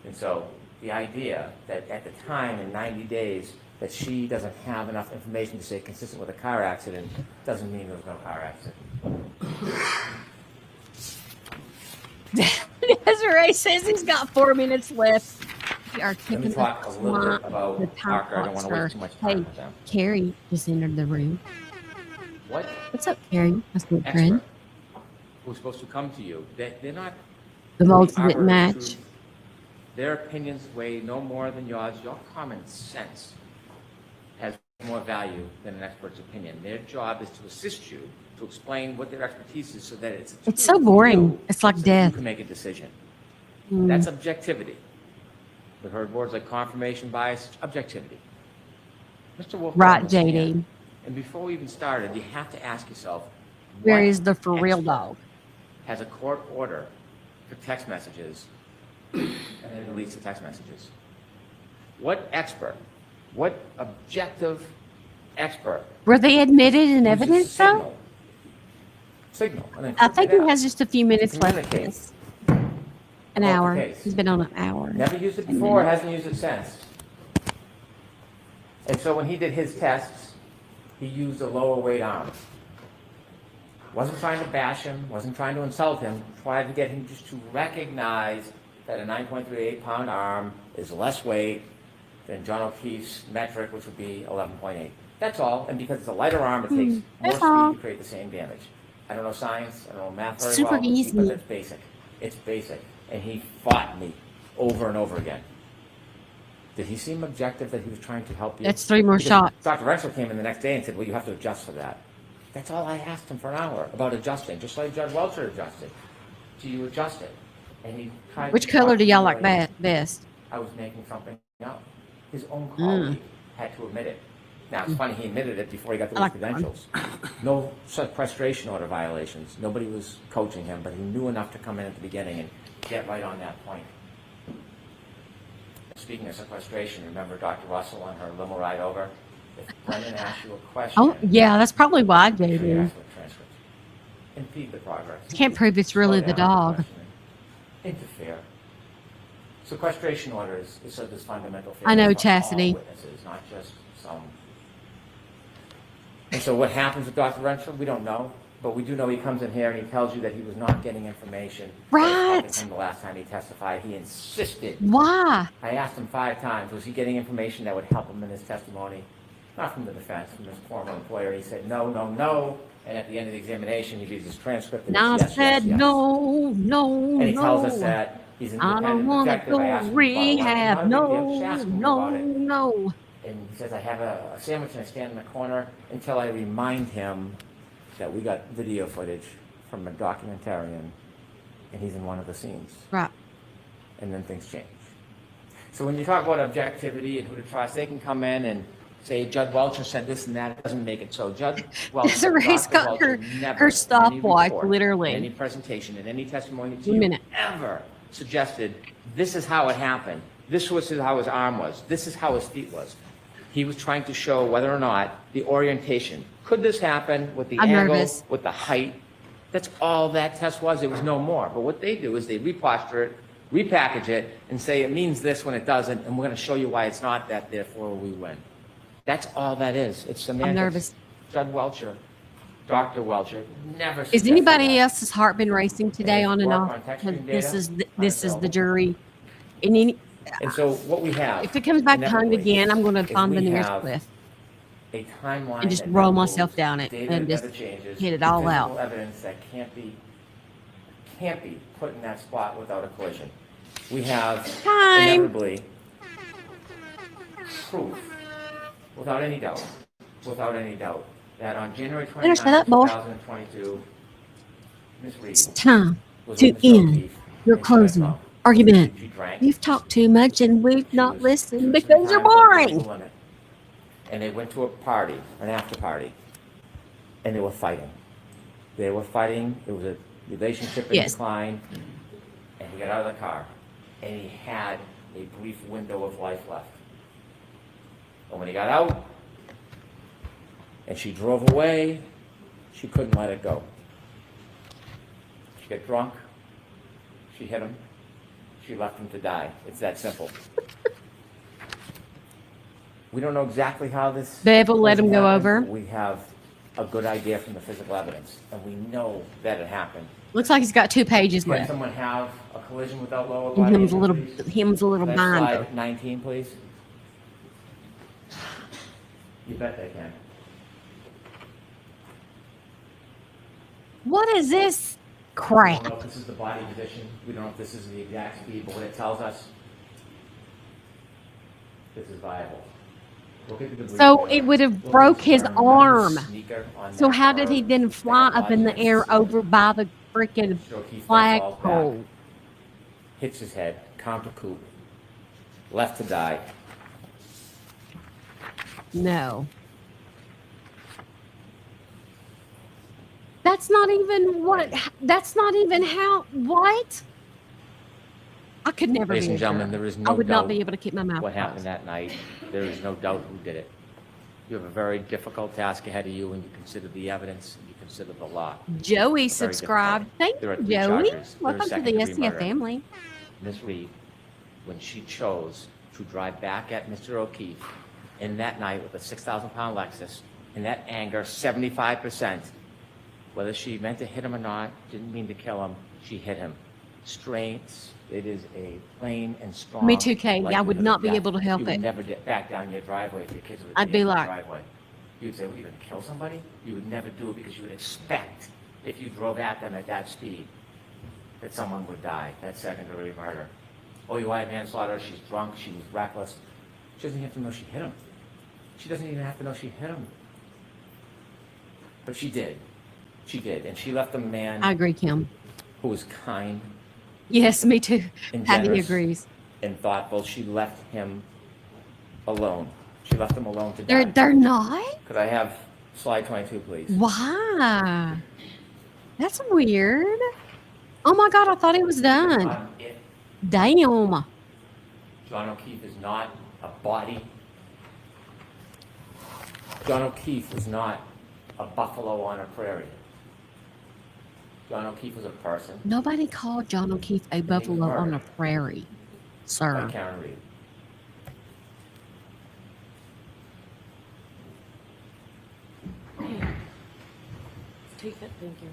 E: And so the idea that at the time in 90 days that she doesn't have enough information to say consistent with a car accident doesn't mean there's no car accident.
D: Desiree says he's got 4 minutes left. We are
E: Let me
D: taking
E: talk a little bit about
D: the time
E: ARCA. I don't want to
D: clock's
E: waste too much
D: Hey,
E: time with them.
D: Carrie just entered the room.
E: What
D: What's up, Carrie? That's my friend.
E: expert who's supposed to come to you, they're not
D: The molds didn't
E: arbiters of
D: match.
E: truth. Their opinions weigh no more than yours. Your common sense has more value than an expert's opinion. Their job is to assist you, to explain what their expertise is so that it's a
D: It's so
E: tool for
D: boring.
E: you
D: It's like
E: so that
D: death.
E: You can make a decision.
D: Mm.
E: That's objectivity. We've heard words like confirmation bias, objectivity. Mr. Wolf.
D: Right, JD.
E: And before we even started, you have to ask yourself,
D: Where
E: what
D: is the for real
E: expert
D: dog?
E: has a court order for text messages and then deletes the text messages? What expert, what objective expert
D: Were they admitted in
E: uses
D: evidence though?
E: Signal. And then
D: I
E: clicks
D: think
E: it
D: he
E: out?
D: has just a few minutes left of
E: Communicate.
D: this. An
E: About the
D: hour.
E: case.
D: He's been on an hour.
E: Never used it before, hasn't used it since. And so when he did his tests, he used a lower weight arm. Wasn't trying to bash him, wasn't trying to insult him, tried to get him just to recognize that a 9.38 pound arm is less weight than John O'Keefe's metric, which would be 11.8. That's all, and because it's a lighter arm, it takes more
D: that's
E: speed
D: all.
E: to create the same damage. I don't know science, I don't know math very
D: Super
E: well,
D: easy.
E: but it's basic. It's basic. And he fought me over and over again. Did he seem objective that he was trying to help you?
D: That's 3 more
E: Because
D: shots.
E: Dr. Rexler came in the next day and said, well, you have to adjust for that. That's all I asked him for an hour about adjusting, just like Judge Welcher adjusted. Do you adjust it? And he tried to
D: Which color
E: talk
D: do
E: to
D: y'all
E: me
D: like best?
E: I was making something up. His own
D: Mm.
E: colleague had to admit it. Now, it's funny, he admitted it before he got
D: I
E: those
D: like that one.
E: credentials. No sequestration order violations. Nobody was coaching him, but he knew enough to come in at the beginning and get right on that point. Speaking of sequestration, remember Dr. Russell on her limo ride over? If Brendan asks you a question,
D: Oh, yeah, that's probably why,
E: make sure you
D: JD.
E: ask for a transcript. Impede the progress.
D: Can't prove it's really
E: Slow
D: the
E: down
D: dog.
E: questioning. Interfere. Sequestration orders is this fundamental
D: I know,
E: fairness for all
D: Chastity.
E: witnesses, not just some And so what happens with Dr. Renshaw, we don't know, but we do know he comes in here and he tells you that he was not getting information. that was helping
D: Right.
E: him the last time he testified, he insisted.
D: Why?
E: I asked him 5 times, was he getting information that would help him in his testimony? Not from the defense, from his former employer. He said, no, no, no. And at the end of the examination, he reads his transcript and
D: And I
E: it's yes,
D: said,
E: yes, yes.
D: no, no,
E: And he tells us
D: no.
E: that he's
D: I
E: independent
D: don't want to
E: detective. I
D: go
E: asked him about
D: rehab.
E: it. Not a big deal.
D: No,
E: Just ask him
D: no,
E: about it.
D: no.
E: And he says, I have a sandwich and I stand in the corner until I remind him that we got video footage from a documentarian and he's in one of the scenes.
D: Right.
E: And then things change. So when you talk about objectivity and who to trust, they can come in and say, Judge Welcher said this and that. It doesn't make it so. Judge Welcher,
D: Desiree's
E: Dr.
D: got
E: Welcher
D: her
E: never, in any
D: stopwatch,
E: report,
D: literally.
E: in any presentation, in any testimony to
D: One
E: you,
D: minute.
E: ever suggested, this is how it happened. This was how his arm was. This is how his feet was. He was trying to show whether or not the orientation. Could this happen with the
D: I'm
E: angle,
D: nervous.
E: with the height? That's all that test was. It was no more. But what they do is they reposture it, repackage it, and say it means this when it doesn't, and we're going to show you why it's not that, therefore we win. That's all that is. It's semantics.
D: I'm nervous.
E: Judge Welcher, Dr. Welcher, never
D: Is
E: suggested
D: anybody
E: that.
D: else's heart been racing today on and
E: Work
D: off?
E: on texturing
D: Because This
E: data,
D: is the
E: unavailable.
D: jury. And any,
E: And so what we have.
D: if it comes back behind
E: inevitably,
D: again, I'm going to
E: is
D: find the
E: we
D: nearest
E: have
D: cliff.
E: A timeline
D: And just
E: that
D: roll
E: never
D: myself
E: moves,
D: down it
E: data
D: and
E: that
D: just
E: never changes,
D: hit it all
E: physical
D: out.
E: evidence that can't be put in that spot without a collision. We have
D: Time.
E: inevitably proof, without any doubt, that on January
D: Better
E: 29,
D: shut up, boy.
E: 2022, Ms. Reed
D: It's time
E: was
D: to
E: with Mr.
D: end
E: O'Keefe
D: your
E: in
D: closing
E: Chicago.
D: argument.
E: She drank.
D: You've talked too much and we've
E: She
D: not
E: was
D: listened
E: 2
D: because you're
E: times over the
D: boring.
E: limit. And they went to a party, an after party, and they were fighting. It was a relationship in
D: Yes.
E: decline, and he got out of the car, and he had a brief window of life left. And when he got out, and she drove away, she couldn't let it go. She got drunk, she hit him, she left him to die. It's that simple. We don't know exactly how this.
D: Bev will let him go
E: happened,
D: over.
E: but we have a good idea from the physical evidence, and we know that it happened.
D: Looks like he's got 2 pages
E: Can
D: left.
E: someone have a collision without lower
D: And
E: body
D: him's a little,
E: injuries?
D: him's a little
E: Next
D: binder.
E: slide, 19, please. You bet they can.
D: What is this
E: We don't
D: crap?
E: know if this is the body position. We don't know if this is the exact speed, but what it tells us, this is viable. Look at the debris
D: So
E: there.
D: it would have
E: Look at
D: broke
E: the
D: his
E: sperm,
D: arm.
E: sneaker on
D: So
E: that
D: how did he
E: curve.
D: then fly
E: That
D: up in the
E: body
D: air
E: is-
D: over by the freaking
E: So he falls back,
D: flagpole?
E: hits his head, counter coup, left to die.
D: No. That's not even what, that's not even how, what? I could never
E: Ladies
D: be a
E: and gentlemen,
D: juror.
E: there is
D: I
E: no
D: would not be
E: doubt
D: able to keep my mouth
E: what happened
D: closed.
E: that night. There is no doubt who did it. You have a very difficult task ahead of you when you consider the evidence and you consider the law.
D: Joey
E: Very
D: subscribed.
E: difficult.
D: Thank
E: There are
D: you,
E: 3
D: Joey.
E: charges.
D: Welcome
E: There is
D: to the
E: second-degree
D: SCF
E: murder.
D: family.
E: Ms. Reed, when she chose to drive back at Mr. O'Keefe in that night with a 6,000-pound Lexus, in that anger, 75%, whether she meant to hit him or not, didn't mean to kill him, she hit him. Strengths, it is a plain and strong.
D: Me too, Kay. I would
E: likelihood of
D: not be
E: death.
D: able to help
E: You would
D: it.
E: never get back down your driveway if your kids were
D: I'd
E: at the
D: be
E: end of the
D: like-
E: driveway. You'd say, "What, you gonna kill somebody?" You would never do it because you would expect, if you drove at them at that speed, that someone would die. That's second-degree murder. OUI manslaughter, she's drunk, she was reckless. She doesn't even have to know she hit him. She doesn't even have to know she hit him. But she did. She did. And she left a man
D: I agree, Kim.
E: who was kind
D: Yes, me too.
E: and
D: Patty
E: generous
D: agrees.
E: and thoughtful. She left him alone. She left him alone to die.
D: They're not?
E: Could I have slide 22, please?
D: Why? That's weird. Oh my God, I thought it was done.
E: If
D: Damn.
E: John O'Keefe is not a body, John O'Keefe was not a buffalo on a prairie. John O'Keefe was a person.
D: Nobody called John O'Keefe a buffalo on a prairie,
E: By
D: sir.
E: Karen Reed.
B: take that, thank you.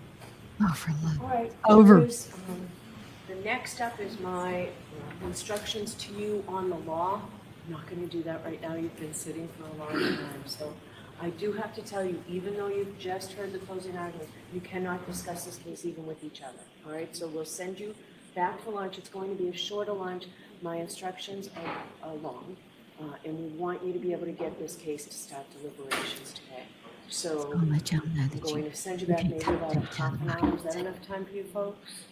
D: Oh, for love.
B: All right.
D: Over.
B: jurors, The next up is my instructions to you on the law. I'm not going to do that right now. You've been sitting for a long time. So I do have to tell you, even though you've just heard the closing argument, you cannot discuss this case even with each other. All right? So we'll send you back for lunch. It's going to be a shorter lunch. My instructions are long. And we want you to be able to get this case to start deliberations today. So
D: I'll let y'all know
B: I'm
D: that
B: going
D: you
B: to send you
D: you
B: back
D: can
B: maybe
D: talk
B: about
D: to
B: a
D: each
B: half
D: other
B: an
D: about
B: hour. Is that
D: it.
B: enough time for you folks?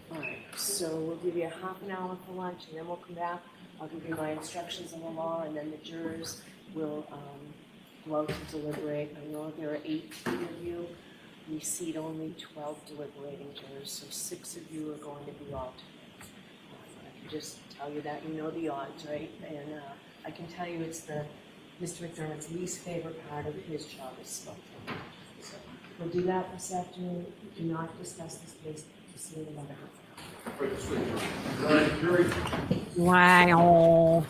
B: All right, so we'll give you a half an hour for lunch, and then we'll come back. I'll give you my instructions on the law, and then the jurors will go out to deliberate. I know there are 18 of you. We seat only 12 deliberating jurors, so 6 of you are going to be alternates. I can just tell you that, you know the odds, right? And I can tell you it's Mr. McDermott's least favorite part of his job is smoking. So we'll do that this afternoon. Do not discuss this case. See you in about a half an hour.
D: Wow.